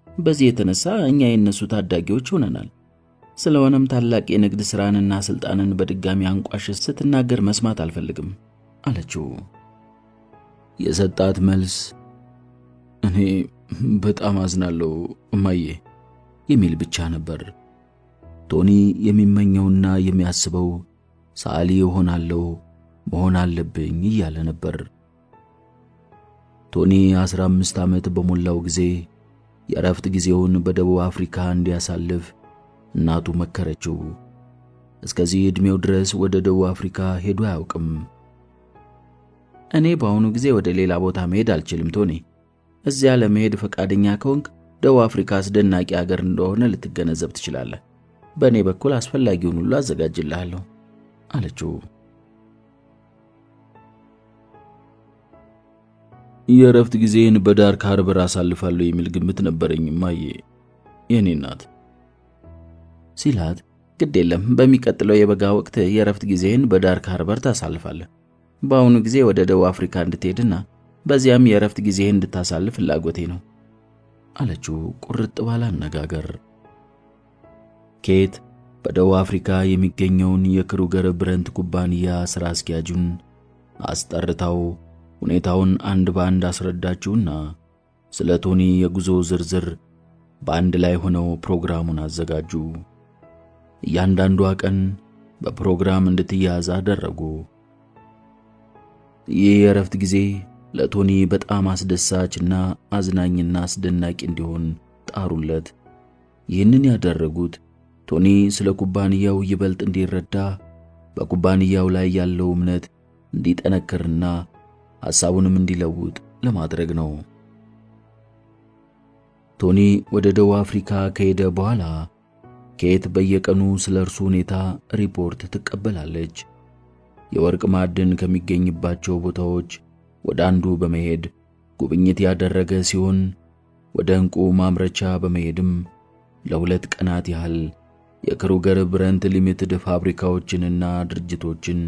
በዚህ የተነሳ እኛ የነሱ ታዳጊዎች ሆነናል። ስለሆነም ታላቅ የንግድ ሥራንና ሥልጣንን በድጋሚ አንቋሽ ስትናገር መስማት አልፈልግም አለችው። የሰጣት መልስ እኔ በጣም አዝናለሁ እማዬ የሚል ብቻ ነበር። ቶኒ የሚመኘውና የሚያስበው ሰዓሊ እሆናለሁ፣ መሆን አለብኝ እያለ ነበር። ቶኒ 15 ዓመት በሞላው ጊዜ የእረፍት ጊዜውን በደቡብ አፍሪካ እንዲያሳልፍ እናቱ መከረችው። እስከዚህ ዕድሜው ድረስ ወደ ደቡብ አፍሪካ ሄዶ አያውቅም። እኔ በአሁኑ ጊዜ ወደ ሌላ ቦታ መሄድ አልችልም ቶኒ። እዚያ ለመሄድ ፈቃደኛ ከሆንክ ደቡብ አፍሪካ አስደናቂ ሀገር እንደሆነ ልትገነዘብ ትችላለህ። በእኔ በኩል አስፈላጊውን ሁሉ አዘጋጅልሃለሁ አለችው። የእረፍት ጊዜን በዳርክ ሃርበር አሳልፋለሁ የሚል ግምት ነበረኝ እማዬ፣ የኔ እናት ሲላት፣ ግድ የለም በሚቀጥለው የበጋ ወቅት የእረፍት ጊዜን በዳርክ ሃርበር ታሳልፋለህ። በአሁኑ ጊዜ ወደ ደቡብ አፍሪካ እንድትሄድና በዚያም የእረፍት ጊዜህን እንድታሳልፍ ፍላጎቴ ነው አለችው ቁርጥ ባለ አነጋገር። ኬት በደቡብ አፍሪካ የሚገኘውን የክሩገር ብረንት ኩባንያ ሥራ አስኪያጁን አስጠርታው ሁኔታውን አንድ በአንድ አስረዳችውና ስለ ቶኒ የጉዞ ዝርዝር በአንድ ላይ ሆነው ፕሮግራሙን አዘጋጁ። እያንዳንዷ ቀን በፕሮግራም እንድትያዝ አደረጉ። ይህ የእረፍት ጊዜ ለቶኒ በጣም አስደሳችና አዝናኝና አስደናቂ እንዲሆን ጣሩለት። ይህንን ያደረጉት ቶኒ ስለ ኩባንያው ይበልጥ እንዲረዳ፣ በኩባንያው ላይ ያለው እምነት እንዲጠነክርና ሐሳቡንም እንዲለውጥ ለማድረግ ነው። ቶኒ ወደ ደቡብ አፍሪካ ከሄደ በኋላ ኬት በየቀኑ ስለ እርሱ ሁኔታ ሪፖርት ትቀበላለች። የወርቅ ማዕድን ከሚገኝባቸው ቦታዎች ወደ አንዱ በመሄድ ጉብኝት ያደረገ ሲሆን ወደ ዕንቁ ማምረቻ በመሄድም ለ2 ቀናት ያህል የክሩገር ብረንት ሊሚትድ ፋብሪካዎችንና ድርጅቶችን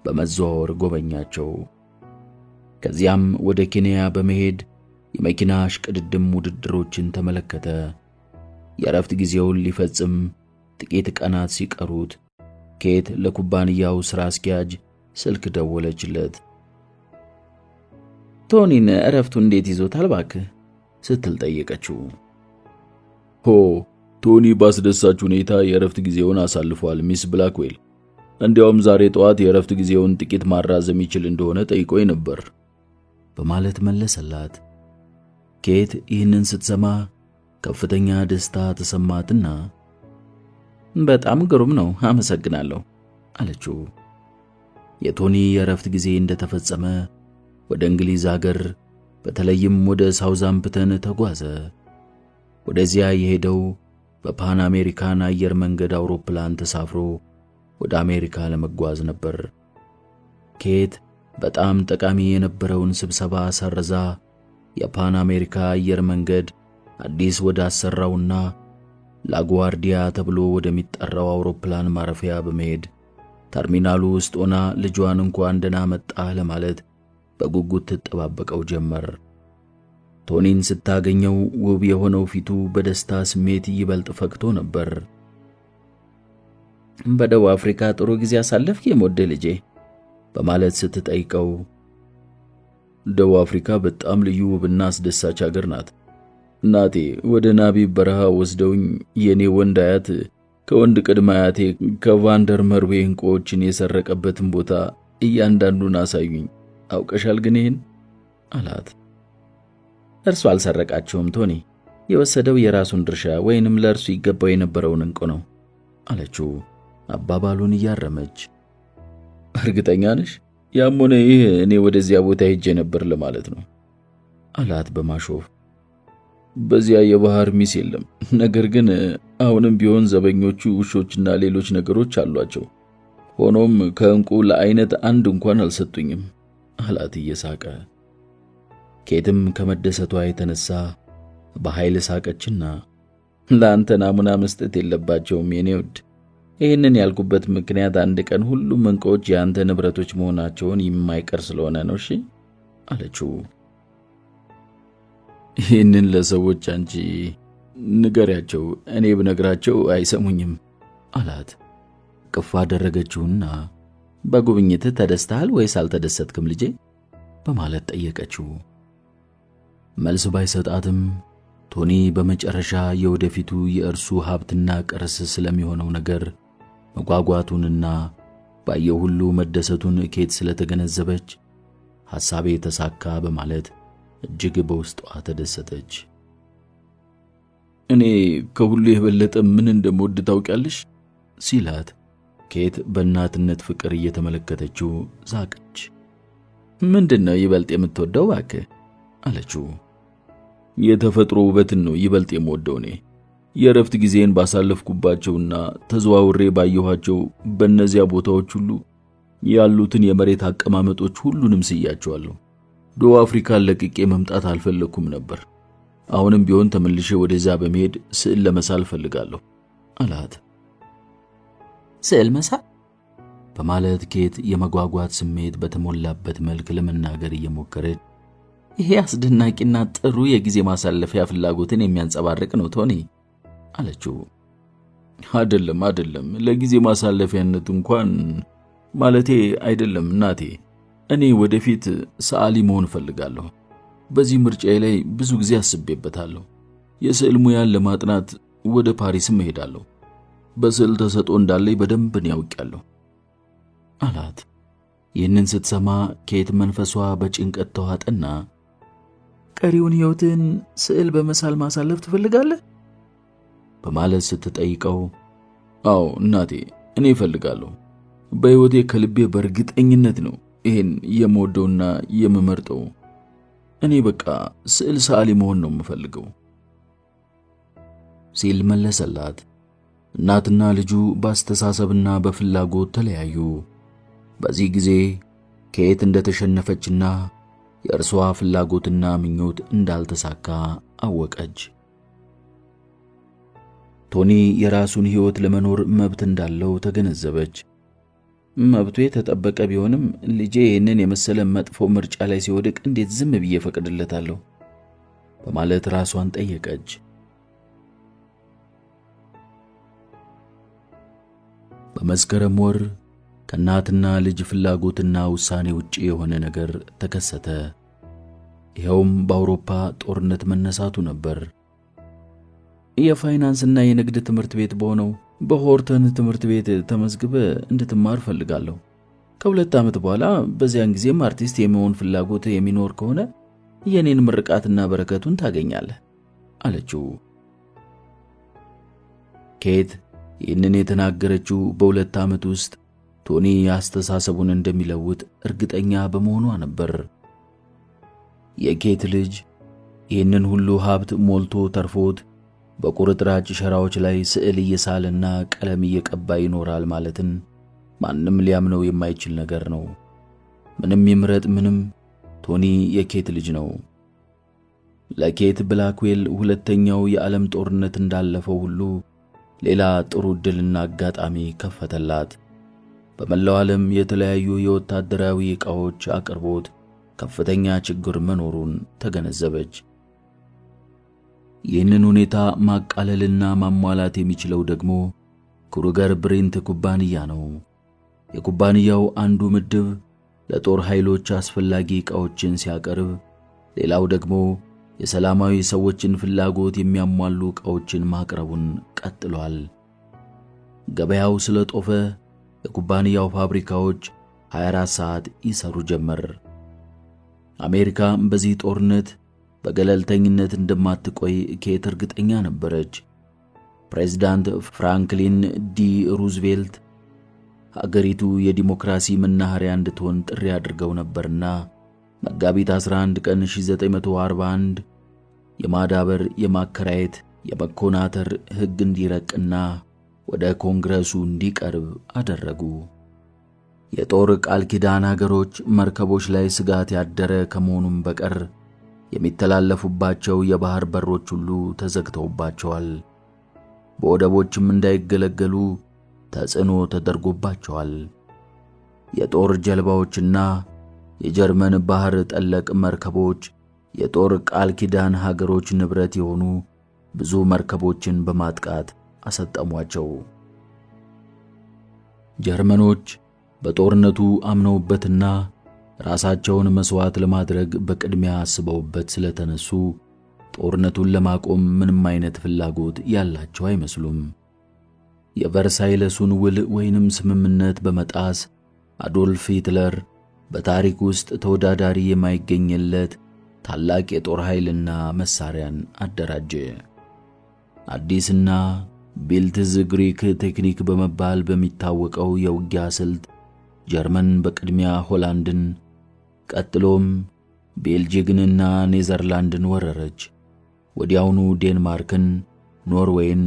በመዘዋወር ጎበኛቸው። ከዚያም ወደ ኬንያ በመሄድ የመኪና እሽቅድድም ውድድሮችን ተመለከተ። የእረፍት ጊዜውን ሊፈጽም ጥቂት ቀናት ሲቀሩት ኬት ለኩባንያው ሥራ አስኪያጅ ስልክ ደወለችለት። ቶኒን እረፍቱ እንዴት ይዞታል ባክህ ስትል ጠየቀችው። ሆ ቶኒ ባስደሳች ሁኔታ የእረፍት ጊዜውን አሳልፏል ሚስ ብላክዌል። እንዲያውም ዛሬ ጠዋት የእረፍት ጊዜውን ጥቂት ማራዘም ይችል እንደሆነ ጠይቆኝ ነበር በማለት መለሰላት። ኬት ይህንን ስትሰማ ከፍተኛ ደስታ ተሰማትና በጣም ግሩም ነው፣ አመሰግናለሁ አለችው። የቶኒ የእረፍት ጊዜ እንደተፈጸመ ወደ እንግሊዝ አገር በተለይም ወደ ሳውዛምፕተን ተጓዘ። ወደዚያ የሄደው በፓን አሜሪካን አየር መንገድ አውሮፕላን ተሳፍሮ ወደ አሜሪካ ለመጓዝ ነበር። ኬት በጣም ጠቃሚ የነበረውን ስብሰባ ሰርዛ የፓን አሜሪካ አየር መንገድ አዲስ ወደ አሰራውና ላጓርዲያ ተብሎ ወደሚጠራው አውሮፕላን ማረፊያ በመሄድ ተርሚናሉ ውስጥ ሆና ልጇን እንኳን ደህና መጣህ ለማለት በጉጉት ትጠባበቀው ጀመር። ቶኒን ስታገኘው ውብ የሆነው ፊቱ በደስታ ስሜት ይበልጥ ፈክቶ ነበር። በደቡብ አፍሪካ ጥሩ ጊዜ አሳለፍክ የምወደው ልጄ በማለት ስትጠይቀው ደቡብ አፍሪካ በጣም ልዩ ውብና አስደሳች አገር ናት። እናቴ ወደ ናቢብ በረሃ ወስደውኝ የኔ ወንድ አያት ከወንድ ቅድመ አያቴ ከቫንደር መርዌ ዕንቁዎችን የሰረቀበትን ቦታ እያንዳንዱን አሳዩኝ። አውቀሻል ግን ይህን አላት። እርሱ አልሰረቃቸውም ቶኒ፣ የወሰደው የራሱን ድርሻ ወይንም ለእርሱ ይገባው የነበረውን ዕንቁ ነው አለችው አባባሉን እያረመች። እርግጠኛ ነሽ? ያም ሆነ ይህ እኔ ወደዚያ ቦታ ሄጄ ነበር ለማለት ነው አላት በማሾፍ። በዚያ የባህር ሚስ የለም፣ ነገር ግን አሁንም ቢሆን ዘበኞቹ ውሾችና ሌሎች ነገሮች አሏቸው። ሆኖም ከዕንቁ ለአይነት አንድ እንኳን አልሰጡኝም አላት እየሳቀ። ኬትም ከመደሰቷ የተነሳ በኃይል ሳቀችና ለአንተ ናሙና መስጠት የለባቸውም የኔ ውድ። ይህንን ያልኩበት ምክንያት አንድ ቀን ሁሉም ዕንቁዎች የአንተ ንብረቶች መሆናቸውን የማይቀር ስለሆነ ነው እሺ አለችው። ይህንን ለሰዎች አንቺ ንገሪያቸው፣ እኔ ብነግራቸው አይሰሙኝም አላት። ቅፍ አደረገችውና በጉብኝትህ ተደስተሃል ወይስ አልተደሰትክም ልጄ በማለት ጠየቀችው። መልስ ባይሰጣትም ቶኒ በመጨረሻ የወደፊቱ የእርሱ ሀብትና ቅርስ ስለሚሆነው ነገር መጓጓቱንና ባየው ሁሉ መደሰቱን ኬት ስለተገነዘበች ሐሳቤ ተሳካ በማለት እጅግ በውስጧ ተደሰተች። እኔ ከሁሉ የበለጠ ምን እንደምወድ ታውቂያለሽ ሲላት ኬት በእናትነት ፍቅር እየተመለከተችው ዛቀች። ምንድነው ይበልጥ የምትወደው እባክህ አለችው። የተፈጥሮ ውበትን ነው ይበልጥ የምወደው። እኔ የእረፍት ጊዜን ባሳለፍኩባቸውና ተዘዋውሬ ባየኋቸው በእነዚያ ቦታዎች ሁሉ ያሉትን የመሬት አቀማመጦች ሁሉንም ስያቸዋለሁ። ደቡብ አፍሪካን ለቅቄ መምጣት አልፈለኩም ነበር። አሁንም ቢሆን ተመልሼ ወደዚያ በመሄድ ስዕል ለመሳል ፈልጋለሁ አላት። ስዕል መሳል በማለት ኬት የመጓጓት ስሜት በተሞላበት መልክ ለመናገር እየሞከረች ይሄ አስደናቂና ጥሩ የጊዜ ማሳለፊያ ፍላጎትን የሚያንጸባርቅ ነው ቶኒ አለችው። አይደለም፣ ለጊዜ ማሳለፊያነት እንኳን ማለቴ አይደለም እናቴ። እኔ ወደፊት ሰዓሊ መሆን እፈልጋለሁ። በዚህ ምርጫዬ ላይ ብዙ ጊዜ አስቤበታለሁ። የስዕል ሙያን ለማጥናት ወደ ፓሪስም እሄዳለሁ። በስዕል ተሰጥኦ እንዳለኝ በደንብ ያውቃለሁ አላት። ይህንን ስትሰማ ኬት መንፈሷ በጭንቀት ተዋጠና ቀሪውን ሕይወትን ስዕል በመሳል ማሳለፍ ትፈልጋለህ በማለት ስትጠይቀው አዎ እናቴ፣ እኔ እፈልጋለሁ። በሕይወቴ ከልቤ በእርግጠኝነት ነው ይህን የምወደውና የምመርጠው። እኔ በቃ ስዕል ሰዓሊ መሆን ነው የምፈልገው ሲል መለሰላት። እናትና ልጁ በአስተሳሰብና በፍላጎት ተለያዩ። በዚህ ጊዜ ኬት እንደተሸነፈችና የእርሷ ፍላጎትና ምኞት እንዳልተሳካ አወቀች። ቶኒ የራሱን ሕይወት ለመኖር መብት እንዳለው ተገነዘበች። መብቱ የተጠበቀ ቢሆንም ልጄ ይህንን የመሰለ መጥፎ ምርጫ ላይ ሲወድቅ እንዴት ዝም ብዬ ፈቅድለታለሁ በማለት ራሷን ጠየቀች። በመስከረም ወር ከእናትና ልጅ ፍላጎትና ውሳኔ ውጪ የሆነ ነገር ተከሰተ። ይኸውም በአውሮፓ ጦርነት መነሳቱ ነበር። የፋይናንስና የንግድ ትምህርት ቤት በሆነው በሆርተን ትምህርት ቤት ተመዝግበ እንድትማር ፈልጋለሁ። ከ2 ዓመት በኋላ በዚያን ጊዜም አርቲስት የመሆን ፍላጎት የሚኖር ከሆነ የኔን ምርቃትና በረከቱን ታገኛለህ አለችው። ኬት ይህንን የተናገረችው በ2 ዓመት ውስጥ ቶኒ አስተሳሰቡን እንደሚለውጥ እርግጠኛ በመሆኗ ነበር። የኬት ልጅ ይህንን ሁሉ ሀብት ሞልቶ ተርፎት በቁርጥራጭ ሸራዎች ላይ ስዕል እየሳለና ቀለም እየቀባ ይኖራል ማለትን ማንም ሊያምነው የማይችል ነገር ነው። ምንም ይምረጥ ምንም ቶኒ የኬት ልጅ ነው። ለኬት ብላክዌል ሁለተኛው የዓለም ጦርነት እንዳለፈው ሁሉ ሌላ ጥሩ ዕድልና አጋጣሚ ከፈተላት። በመላው ዓለም የተለያዩ የወታደራዊ ዕቃዎች አቅርቦት ከፍተኛ ችግር መኖሩን ተገነዘበች። ይህንን ሁኔታ ማቃለልና ማሟላት የሚችለው ደግሞ ክሩገር ብሬንት ኩባንያ ነው። የኩባንያው አንዱ ምድብ ለጦር ኃይሎች አስፈላጊ ዕቃዎችን ሲያቀርብ፣ ሌላው ደግሞ የሰላማዊ ሰዎችን ፍላጎት የሚያሟሉ ዕቃዎችን ማቅረቡን ቀጥሏል። ገበያው ስለጦፈ የኩባንያው ፋብሪካዎች 24 ሰዓት ይሰሩ ጀመር። አሜሪካ በዚህ ጦርነት በገለልተኝነት እንደማትቆይ ኬት እርግጠኛ ነበረች። ፕሬዝዳንት ፍራንክሊን ዲ ሩዝቬልት ሀገሪቱ የዲሞክራሲ መናኸሪያ እንድትሆን ጥሪ አድርገው ነበርና መጋቢት 11 ቀን 1941 የማዳበር፣ የማከራየት፣ የመኮናተር ሕግ እንዲረቅና ወደ ኮንግረሱ እንዲቀርብ አደረጉ። የጦር ቃል ኪዳን አገሮች መርከቦች ላይ ስጋት ያደረ ከመሆኑም በቀር የሚተላለፉባቸው የባህር በሮች ሁሉ ተዘግተውባቸዋል። በወደቦችም እንዳይገለገሉ ተጽዕኖ ተደርጎባቸዋል። የጦር ጀልባዎችና የጀርመን ባህር ጠለቅ መርከቦች የጦር ቃል ኪዳን ሀገሮች ንብረት የሆኑ ብዙ መርከቦችን በማጥቃት አሰጠሟቸው። ጀርመኖች በጦርነቱ አምነውበትና ራሳቸውን መስዋዕት ለማድረግ በቅድሚያ አስበውበት ስለተነሱ ጦርነቱን ለማቆም ምንም አይነት ፍላጎት ያላቸው አይመስሉም። የቨርሳይለሱን ውል ወይንም ስምምነት በመጣስ አዶልፍ ሂትለር በታሪክ ውስጥ ተወዳዳሪ የማይገኝለት ታላቅ የጦር ኃይልና መሳሪያን አደራጀ። አዲስና ቤልትዝ ግሪክ ቴክኒክ በመባል በሚታወቀው የውጊያ ስልት ጀርመን በቅድሚያ ሆላንድን ቀጥሎም ቤልጂግንና ኔዘርላንድን ወረረች። ወዲያውኑ ዴንማርክን፣ ኖርዌይን፣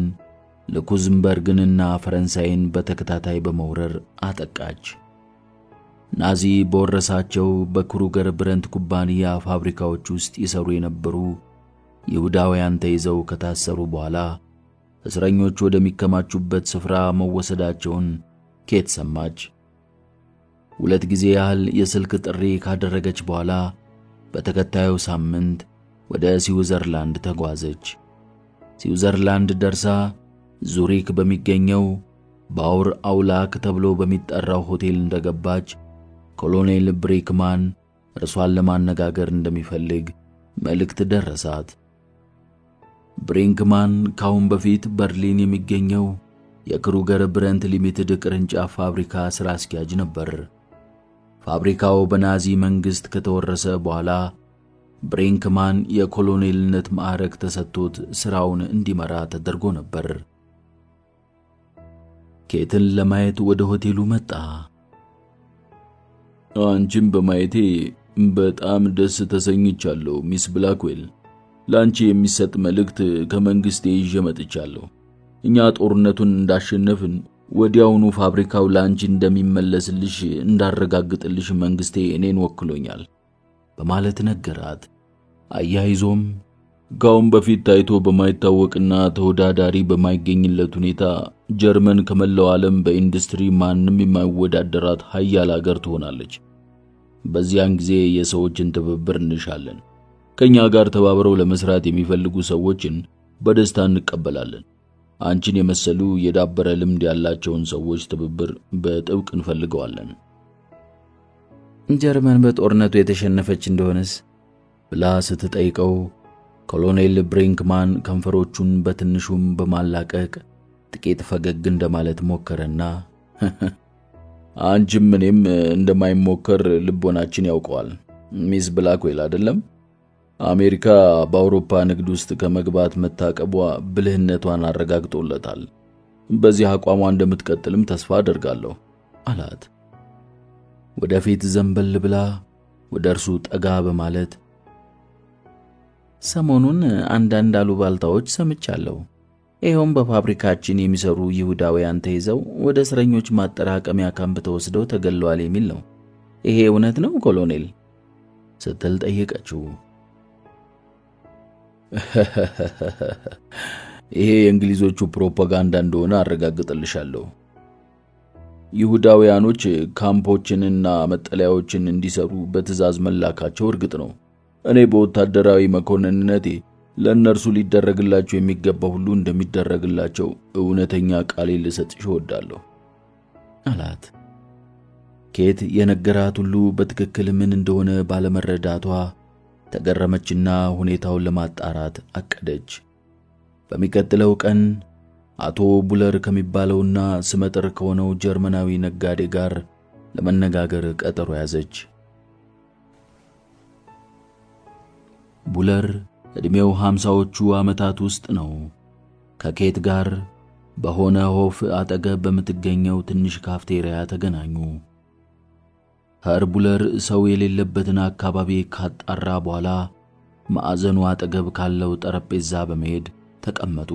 ሉክዘምበርግንና ፈረንሳይን በተከታታይ በመውረር አጠቃች። ናዚ በወረሳቸው በክሩገር ብረንት ኩባንያ ፋብሪካዎች ውስጥ ይሰሩ የነበሩ ይሁዳውያን ተይዘው ከታሰሩ በኋላ እስረኞች ወደሚከማቹበት ስፍራ መወሰዳቸውን ኬት ሰማች። 2 ጊዜ ያህል የስልክ ጥሪ ካደረገች በኋላ በተከታዩ ሳምንት ወደ ስዊዘርላንድ ተጓዘች። ስዊዘርላንድ ደርሳ ዙሪክ በሚገኘው ባውር አውላክ ተብሎ በሚጠራው ሆቴል እንደገባች ኮሎኔል ብሬክማን እርሷን ለማነጋገር እንደሚፈልግ መልእክት ደረሳት። ብሬክማን ካሁን በፊት በርሊን የሚገኘው የክሩገር ብረንት ሊሚትድ ቅርንጫፍ ፋብሪካ ሥራ አስኪያጅ ነበር። ፋብሪካው በናዚ መንግሥት ከተወረሰ በኋላ ብሬክማን የኮሎኔልነት ማዕረግ ተሰጥቶት ሥራውን እንዲመራ ተደርጎ ነበር። ኬትን ለማየት ወደ ሆቴሉ መጣ። አንቺን በማየቴ በጣም ደስ ተሰኝቻለሁ ሚስ ብላክዌል። ላንቺ የሚሰጥ መልእክት ከመንግስቴ ይዤ መጥቻለሁ። እኛ ጦርነቱን እንዳሸነፍን ወዲያውኑ ፋብሪካው ላንቺ እንደሚመለስልሽ እንዳረጋግጥልሽ መንግስቴ እኔን ወክሎኛል በማለት ነገራት። አያይዞም ጋውን በፊት ታይቶ በማይታወቅና ተወዳዳሪ በማይገኝለት ሁኔታ ጀርመን ከመላው ዓለም በኢንዱስትሪ ማንም የማይወዳደራት ኃያል አገር ትሆናለች። በዚያን ጊዜ የሰዎችን ትብብር እንሻለን። ከኛ ጋር ተባብረው ለመስራት የሚፈልጉ ሰዎችን በደስታ እንቀበላለን። አንቺን የመሰሉ የዳበረ ልምድ ያላቸውን ሰዎች ትብብር በጥብቅ እንፈልገዋለን። ጀርመን በጦርነቱ የተሸነፈች እንደሆነስ ብላ ስትጠይቀው ኮሎኔል ብሪንክማን ከንፈሮቹን በትንሹም በማላቀቅ ጥቂት ፈገግ እንደማለት ሞከረና አንቺም እኔም እንደማይሞከር ልቦናችን ያውቀዋል። ሚስ ብላክዌል አይደለም? አሜሪካ በአውሮፓ ንግድ ውስጥ ከመግባት መታቀቧ ብልህነቷን አረጋግጦለታል። በዚህ አቋሟ እንደምትቀጥልም ተስፋ አደርጋለሁ አላት። ወደፊት ዘንበል ብላ ወደ እርሱ ጠጋ በማለት ሰሞኑን አንዳንድ አሉባልታዎች ሰምቻለሁ። ይኸውም በፋብሪካችን የሚሰሩ ይሁዳውያን ተይዘው ወደ እስረኞች ማጠራቀሚያ ካምፕ ተወስደው ተገለዋል የሚል ነው። ይሄ እውነት ነው ኮሎኔል? ስትል ጠየቀችው። ይሄ የእንግሊዞቹ ፕሮፓጋንዳ እንደሆነ አረጋግጥልሻለሁ። ይሁዳውያኖች ካምፖችንና መጠለያዎችን እንዲሰሩ በትዕዛዝ መላካቸው እርግጥ ነው። እኔ በወታደራዊ መኮንንነቴ ለእነርሱ ሊደረግላቸው የሚገባ ሁሉ እንደሚደረግላቸው እውነተኛ ቃሌን ልሰጥሽ እወዳለሁ አላት። ኬት የነገራት ሁሉ በትክክል ምን እንደሆነ ባለመረዳቷ ተገረመችና ሁኔታውን ለማጣራት አቀደች። በሚቀጥለው ቀን አቶ ቡለር ከሚባለውና ስመጥር ከሆነው ጀርመናዊ ነጋዴ ጋር ለመነጋገር ቀጠሮ ያዘች። ቡለር ዕድሜው 50ዎቹ ዓመታት ውስጥ ነው። ከኬት ጋር በሆነ ሆፍ አጠገብ በምትገኘው ትንሽ ካፍቴሪያ ተገናኙ። ኸር ቡለር ሰው የሌለበትን አካባቢ ካጣራ በኋላ ማዕዘኑ አጠገብ ካለው ጠረጴዛ በመሄድ ተቀመጡ።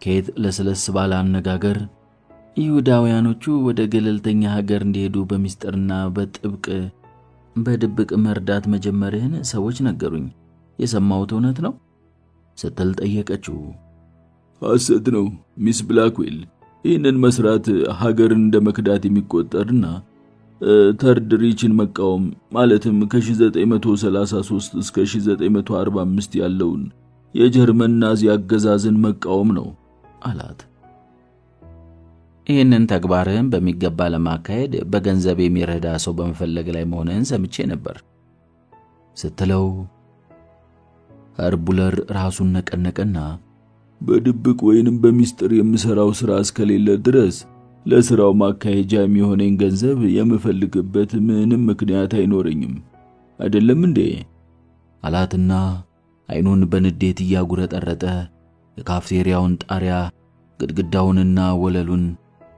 ኬት ለስለስ ባለ አነጋገር ይሁዳውያኖቹ ወደ ገለልተኛ ሀገር እንዲሄዱ በሚስጥርና በድብቅ መርዳት መጀመርህን ሰዎች ነገሩኝ። የሰማሁት እውነት ነው? ስትል ጠየቀችው። ሐሰት ነው ሚስ ብላክዌል። ይህንን መስራት ሀገርን እንደ መክዳት የሚቆጠርና ተርድ ሪችን መቃወም ማለትም ከ1933 እስከ 1945 ያለውን የጀርመን ናዚ አገዛዝን መቃወም ነው አላት። ይህንን ተግባርህን በሚገባ ለማካሄድ በገንዘብ የሚረዳ ሰው በመፈለግ ላይ መሆንህን ሰምቼ ነበር ስትለው ኸር ቡለር ራሱን ነቀነቀና በድብቅ ወይንም በሚስጥር የምሰራው ሥራ እስከሌለ ድረስ ለሥራው ማካሄጃ የሚሆነኝ ገንዘብ የምፈልግበት ምንም ምክንያት አይኖረኝም አይደለም እንዴ አላትና አይኑን በንዴት እያጉረጠረጠ የካፍቴሪያውን ጣሪያ ግድግዳውንና ወለሉን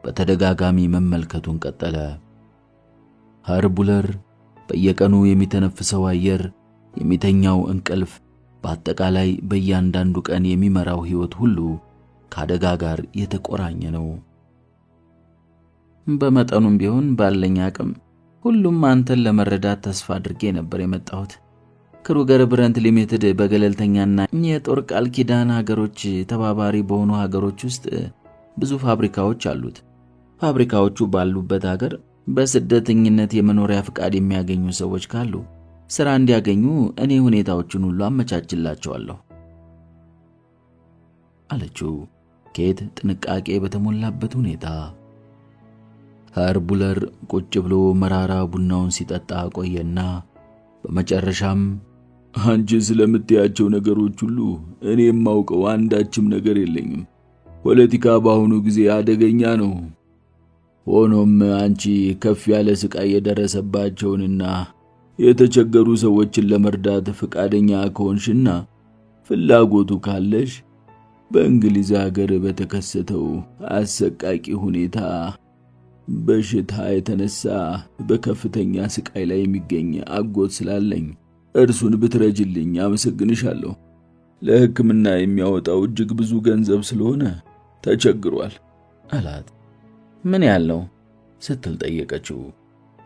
በተደጋጋሚ መመልከቱን ቀጠለ። ኸር ቡለር በየቀኑ የሚተነፍሰው አየር፣ የሚተኛው እንቅልፍ፣ በአጠቃላይ በእያንዳንዱ ቀን የሚመራው ሕይወት ሁሉ ከአደጋ ጋር የተቆራኘ ነው። በመጠኑም ቢሆን ባለኝ አቅም ሁሉም አንተን ለመረዳት ተስፋ አድርጌ ነበር የመጣሁት። ክሩገር ብረንት ሊሚትድ በገለልተኛና የጦር ቃል ኪዳን ሀገሮች ተባባሪ በሆኑ ሀገሮች ውስጥ ብዙ ፋብሪካዎች አሉት። ፋብሪካዎቹ ባሉበት ሀገር በስደተኝነት የመኖሪያ ፍቃድ የሚያገኙ ሰዎች ካሉ ሥራ እንዲያገኙ እኔ ሁኔታዎችን ሁሉ አመቻችላቸዋለሁ አለችው ኬት ጥንቃቄ በተሞላበት ሁኔታ። ኸር ቡለር ቁጭ ብሎ መራራ ቡናውን ሲጠጣ ቆየና በመጨረሻም አንቺ ስለምትያቸው ነገሮች ሁሉ እኔ የማውቀው አንዳችም ነገር የለኝም። ፖለቲካ በአሁኑ ጊዜ አደገኛ ነው። ሆኖም አንቺ ከፍ ያለ ስቃይ የደረሰባቸውንና የተቸገሩ ሰዎችን ለመርዳት ፈቃደኛ ከሆንሽና ፍላጎቱ ካለሽ በእንግሊዝ ሀገር በተከሰተው አሰቃቂ ሁኔታ በሽታ የተነሳ በከፍተኛ ስቃይ ላይ የሚገኝ አጎት ስላለኝ እርሱን ብትረጅልኝ አመሰግንሻለሁ። ለሕክምና የሚያወጣው እጅግ ብዙ ገንዘብ ስለሆነ ተቸግሯል አላት። ምን ያለው ስትል ጠየቀችው።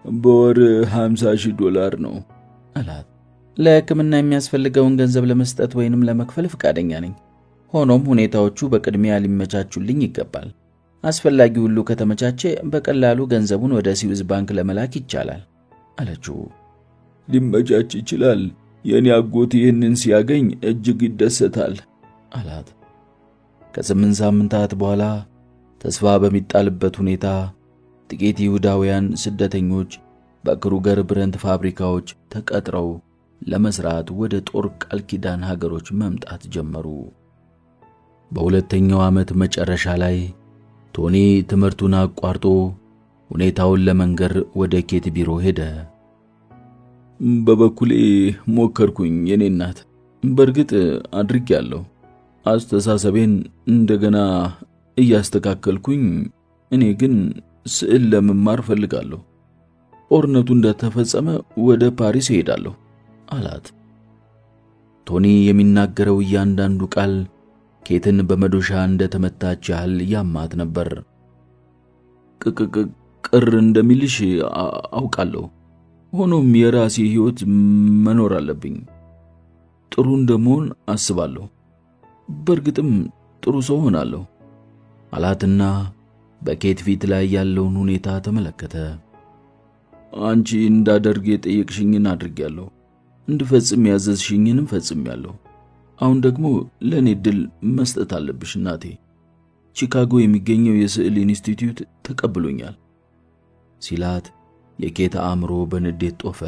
በወር $50,000 ነው አላት። ለሕክምና የሚያስፈልገውን ገንዘብ ለመስጠት ወይንም ለመክፈል ፈቃደኛ ነኝ። ሆኖም ሁኔታዎቹ በቅድሚያ ሊመቻቹልኝ ይገባል። አስፈላጊ ሁሉ ከተመቻቸ በቀላሉ ገንዘቡን ወደ ስዊዝ ባንክ ለመላክ ይቻላል አለችው። ሊመቻች ይችላል። የኔ አጎት ይህንን ሲያገኝ እጅግ ይደሰታል አላት። ከ8 ሳምንታት በኋላ ተስፋ በሚጣልበት ሁኔታ ጥቂት ይሁዳውያን ስደተኞች በክሩገር ብረንት ፋብሪካዎች ተቀጥረው ለመስራት ወደ ጦር ቃል ኪዳን ሀገሮች መምጣት ጀመሩ። በሁለተኛው ዓመት መጨረሻ ላይ ቶኒ ትምህርቱን አቋርጦ ሁኔታውን ለመንገር ወደ ኬት ቢሮ ሄደ። በበኩሌ ሞከርኩኝ የኔ እናት፣ በእርግጥ አድርጌያለሁ። አስተሳሰቤን እንደገና እያስተካከልኩኝ፣ እኔ ግን ስዕል ለመማር ፈልጋለሁ። ጦርነቱ እንደተፈጸመ ወደ ፓሪስ እሄዳለሁ አላት። ቶኒ የሚናገረው እያንዳንዱ ቃል ኬትን በመዶሻ እንደተመታች ያህል ያማት ነበር። ቅር እንደሚልሽ አውቃለሁ። ሆኖም የራሴ ሕይወት መኖር አለብኝ። ጥሩ እንደመሆን አስባለሁ። በእርግጥም ጥሩ ሰው ሆናለሁ አላትና በኬት ፊት ላይ ያለውን ሁኔታ ተመለከተ። አንቺ እንዳደርግ የጠየቅሽኝን አድርጌያለሁ። እንድፈጽም ያዘዝሽኝንም ፈጽሜያለሁ። አሁን ደግሞ ለእኔ ዕድል መስጠት አለብሽ እናቴ። ቺካጎ የሚገኘው የስዕል ኢንስቲትዩት ተቀብሎኛል ሲላት የኬት አእምሮ በንዴት ጦፈ።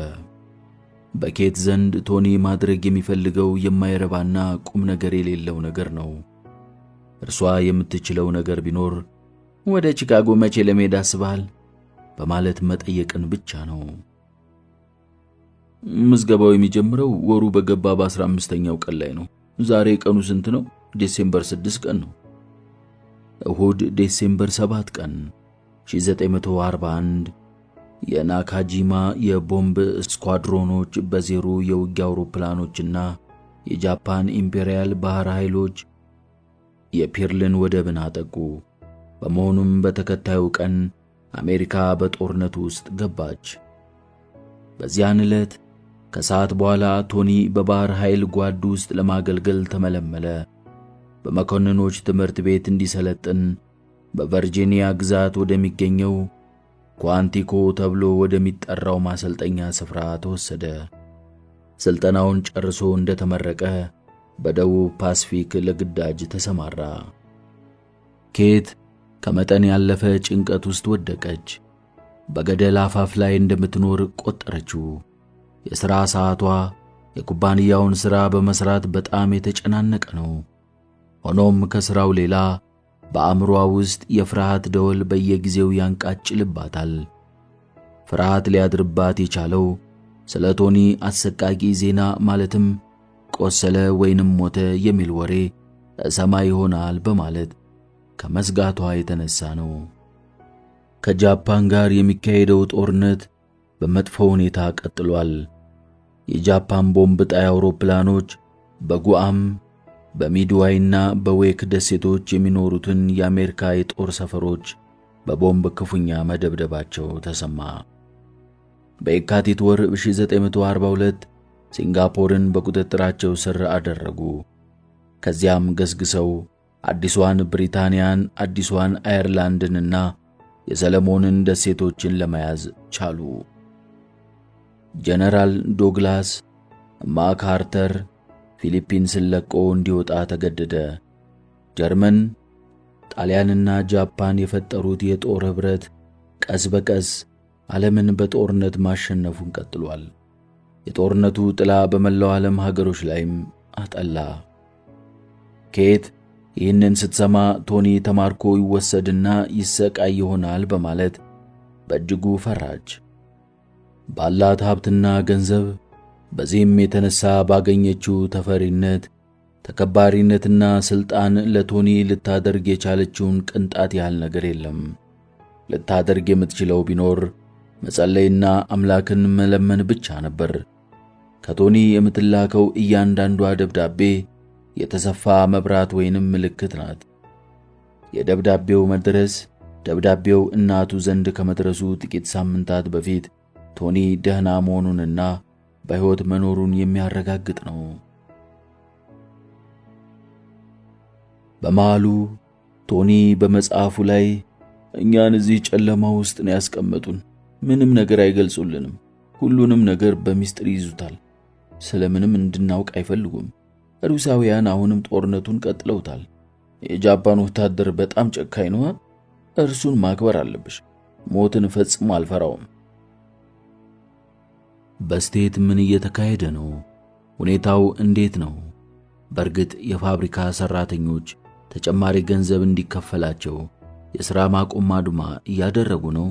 በኬት ዘንድ ቶኒ ማድረግ የሚፈልገው የማይረባና ቁም ነገር የሌለው ነገር ነው። እርሷ የምትችለው ነገር ቢኖር ወደ ቺካጎ መቼ ለመሄድ አስበሃል በማለት መጠየቅን ብቻ ነው። ምዝገባው የሚጀምረው ወሩ በገባ በ15ኛው ቀን ላይ ነው። ዛሬ ቀኑ ስንት ነው? ዲሴምበር 6 ቀን ነው። እሁድ ዲሴምበር 7 ቀን 1941 የናካጂማ የቦምብ ስኳድሮኖች በዜሮ የውጊያ አውሮፕላኖችና የጃፓን ኢምፔሪያል ባህር ኃይሎች የፒርልን ወደብን አጠቁ። በመሆኑም በተከታዩ ቀን አሜሪካ በጦርነቱ ውስጥ ገባች። በዚያን ዕለት ከሰዓት በኋላ ቶኒ በባህር ኃይል ጓድ ውስጥ ለማገልገል ተመለመለ። በመኮንኖች ትምህርት ቤት እንዲሰለጥን በቨርጂኒያ ግዛት ወደሚገኘው ኳንቲኮ ተብሎ ወደሚጠራው ማሰልጠኛ ስፍራ ተወሰደ። ስልጠናውን ጨርሶ እንደተመረቀ በደቡብ ፓሲፊክ ለግዳጅ ተሰማራ። ኬት ከመጠን ያለፈ ጭንቀት ውስጥ ወደቀች። በገደል አፋፍ ላይ እንደምትኖር ቆጠረችው። የሥራ ሰዓቷ የኩባንያውን ሥራ በመሥራት በጣም የተጨናነቀ ነው። ሆኖም ከሥራው ሌላ በአእምሮዋ ውስጥ የፍርሃት ደወል በየጊዜው ያንቃጭልባታል። ፍርሃት ሊያድርባት የቻለው ስለ ቶኒ አሰቃቂ ዜና ማለትም ቆሰለ ወይንም ሞተ የሚል ወሬ ሰማይ ይሆናል በማለት ከመስጋቷ የተነሳ ነው። ከጃፓን ጋር የሚካሄደው ጦርነት በመጥፎ ሁኔታ ቀጥሏል። የጃፓን ቦምብ ጣይ አውሮፕላኖች በጉአም በሚድዋይና በዌክ ደሴቶች የሚኖሩትን የአሜሪካ የጦር ሰፈሮች በቦምብ ክፉኛ መደብደባቸው ተሰማ። በየካቲት ወር 1942 ሲንጋፖርን በቁጥጥራቸው ስር አደረጉ። ከዚያም ገስግሰው አዲሷን ብሪታንያን፣ አዲሷን አየርላንድንና የሰለሞንን ደሴቶችን ለመያዝ ቻሉ። ጀነራል ዶግላስ ማካርተር ፊሊፒንስን ለቆ እንዲወጣ ተገደደ። ጀርመን፣ ጣሊያንና ጃፓን የፈጠሩት የጦር ኅብረት ቀስ በቀስ ዓለምን በጦርነት ማሸነፉን ቀጥሏል። የጦርነቱ ጥላ በመላው ዓለም ሀገሮች ላይም አጠላ። ኬት ይህንን ስትሰማ ቶኒ ተማርኮ ይወሰድና ይሰቃይ ይሆናል በማለት በእጅጉ ፈራች። ባላት ሀብትና ገንዘብ በዚህም የተነሳ ባገኘችው ተፈሪነት፣ ተከባሪነትና ሥልጣን ለቶኒ ልታደርግ የቻለችውን ቅንጣት ያህል ነገር የለም። ልታደርግ የምትችለው ቢኖር መጸለይና አምላክን መለመን ብቻ ነበር። ከቶኒ የምትላከው እያንዳንዷ ደብዳቤ የተሰፋ መብራት ወይንም ምልክት ናት። የደብዳቤው መድረስ ደብዳቤው እናቱ ዘንድ ከመድረሱ ጥቂት ሳምንታት በፊት ቶኒ ደህና መሆኑንና በሕይወት መኖሩን የሚያረጋግጥ ነው። በመሃሉ ቶኒ በመጽሐፉ ላይ እኛን እዚህ ጨለማ ውስጥ ነው ያስቀመጡን፣ ምንም ነገር አይገልጹልንም፣ ሁሉንም ነገር በሚስጥር ይዙታል፣ ስለምንም እንድናውቅ አይፈልጉም። ሩሳውያን አሁንም ጦርነቱን ቀጥለውታል። የጃፓን ወታደር በጣም ጨካኝ ነው። እርሱን ማክበር አለብሽ። ሞትን ፈጽሞ አልፈራውም። በስቴት ምን እየተካሄደ ነው? ሁኔታው እንዴት ነው? በእርግጥ የፋብሪካ ሰራተኞች ተጨማሪ ገንዘብ እንዲከፈላቸው የሥራ ማቆም አድማ እያደረጉ ነው?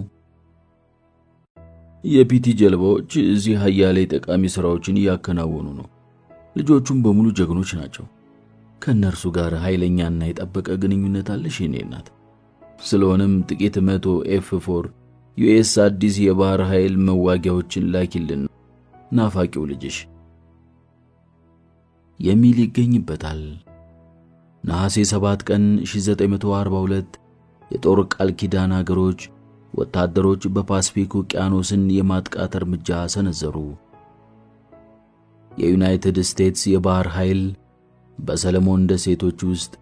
የፒቲ ጀልባዎች እዚህ ሀያሌ ጠቃሚ ሥራዎችን እያከናወኑ ነው። ልጆቹም በሙሉ ጀግኖች ናቸው። ከእነርሱ ጋር ኃይለኛና የጠበቀ ግንኙነት አለሽ የኔ እናት። ስለሆነም ጥቂት 100 F4 ዩኤስ አዲስ የባህር ኃይል መዋጊያዎችን ላኪልን ናፋቂው ልጅሽ የሚል ይገኝበታል። ነሐሴ 7 ቀን 1942 የጦር ቃል ኪዳን አገሮች ወታደሮች በፓስፊክ ውቅያኖስን የማጥቃት እርምጃ ሰነዘሩ። የዩናይትድ ስቴትስ የባህር ኃይል በሰለሞን ደሴቶች ውስጥ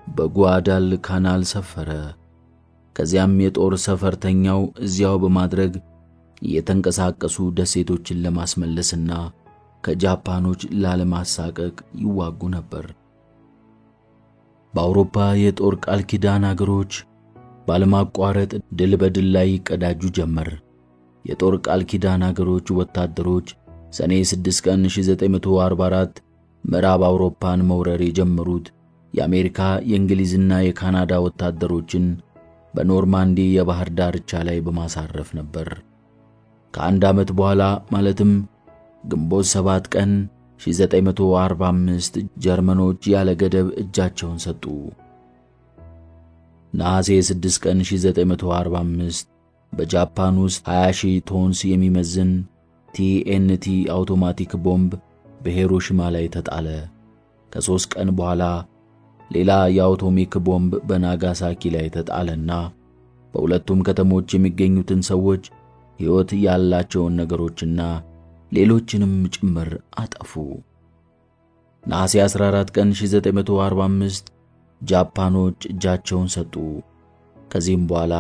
በጓዳል ካናል ሰፈረ። ከዚያም የጦር ሰፈርተኛው እዚያው በማድረግ የተንቀሳቀሱ ደሴቶችን ለማስመለስና ከጃፓኖች ላለማሳቀቅ ይዋጉ ነበር። በአውሮፓ የጦር ቃል ኪዳን አገሮች ባለማቋረጥ ድል በድል ላይ ይቀዳጁ ጀመር። የጦር ቃል ኪዳን አገሮች ወታደሮች ሰኔ 6 ቀን 1944 ምዕራብ አውሮፓን መውረር የጀመሩት የአሜሪካ የእንግሊዝና የካናዳ ወታደሮችን በኖርማንዲ የባህር ዳርቻ ላይ በማሳረፍ ነበር። ከአንድ ዓመት በኋላ ማለትም ግንቦት 7 ቀን 1945 ጀርመኖች ያለ ገደብ እጃቸውን ሰጡ። ነሐሴ 6 ቀን 1945 በጃፓን ውስጥ 20,000 ቶንስ የሚመዝን ቲኤንቲ አውቶማቲክ ቦምብ በሂሮሺማ ላይ ተጣለ። ከ3 ቀን በኋላ ሌላ የአቶሚክ ቦምብ በናጋሳኪ ላይ ተጣለና በሁለቱም ከተሞች የሚገኙትን ሰዎች ሕይወት ያላቸውን ነገሮችና ሌሎችንም ጭምር አጠፉ። ነሐሴ 14 ቀን 1945 ጃፓኖች እጃቸውን ሰጡ። ከዚህም በኋላ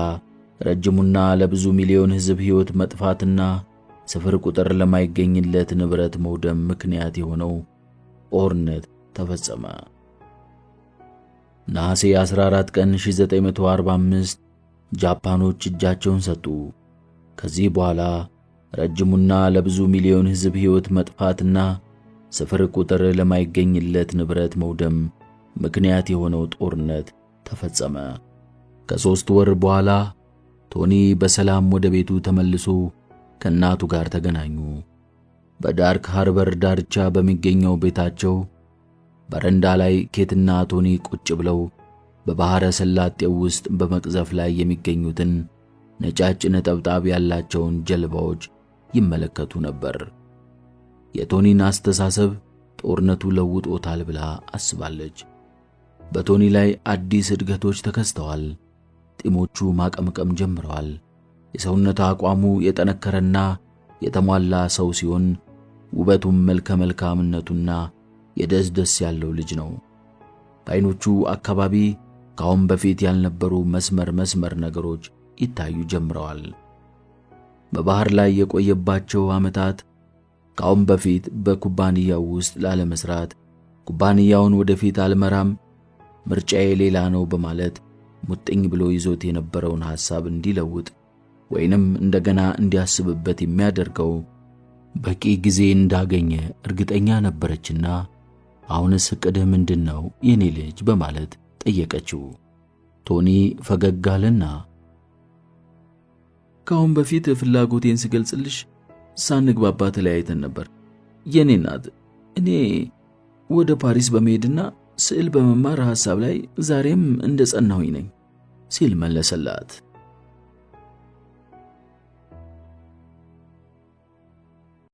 ረጅሙና ለብዙ ሚሊዮን ሕዝብ ሕይወት መጥፋትና ስፍር ቁጥር ለማይገኝለት ንብረት መውደም ምክንያት የሆነው ጦርነት ተፈጸመ። ነሐሴ 14 ቀን 1945 ጃፓኖች እጃቸውን ሰጡ። ከዚህ በኋላ ረጅሙና ለብዙ ሚሊዮን ሕዝብ ሕይወት መጥፋትና ስፍር ቁጥር ለማይገኝለት ንብረት መውደም ምክንያት የሆነው ጦርነት ተፈጸመ። ከ3 ወር በኋላ ቶኒ በሰላም ወደ ቤቱ ተመልሶ ከእናቱ ጋር ተገናኙ። በዳርክ ሃርበር ዳርቻ በሚገኘው ቤታቸው በረንዳ ላይ ኬትና ቶኒ ቁጭ ብለው በባሕረ ሰላጤው ውስጥ በመቅዘፍ ላይ የሚገኙትን ነጫጭ ነጠብጣብ ያላቸውን ጀልባዎች ይመለከቱ ነበር። የቶኒን አስተሳሰብ ጦርነቱ ለውጦታል ብላ አስባለች። በቶኒ ላይ አዲስ እድገቶች ተከስተዋል። ጢሞቹ ማቀምቀም ጀምረዋል። የሰውነት አቋሙ የጠነከረና የተሟላ ሰው ሲሆን ውበቱም መልከ መልካምነቱና የደስ ያለው ልጅ ነው። በዓይኖቹ አካባቢ ካሁን በፊት ያልነበሩ መስመር ነገሮች ይታዩ ጀምረዋል። በባህር ላይ የቆየባቸው ዓመታት ካሁን በፊት በኩባንያው ውስጥ ላለመስራት ኩባንያውን ወደፊት አልመራም፣ ምርጫዬ ሌላ ነው በማለት ሙጥኝ ብሎ ይዞት የነበረውን ሐሳብ እንዲለውጥ ወይንም እንደገና እንዲያስብበት የሚያደርገው በቂ ጊዜ እንዳገኘ እርግጠኛ ነበረችና አሁንስ ዕቅድህ ምንድነው የኔ ልጅ በማለት ጠየቀችው። ቶኒ ፈገግ አለና ካሁን በፊት ፍላጎቴን ስገልጽልሽ ሳንግባባ ተለያይተን ነበር የኔ እናት። እኔ ወደ ፓሪስ በመሄድና ስዕል በመማር ሐሳብ ላይ ዛሬም እንደጸናሁኝ ነኝ ሲል መለሰላት።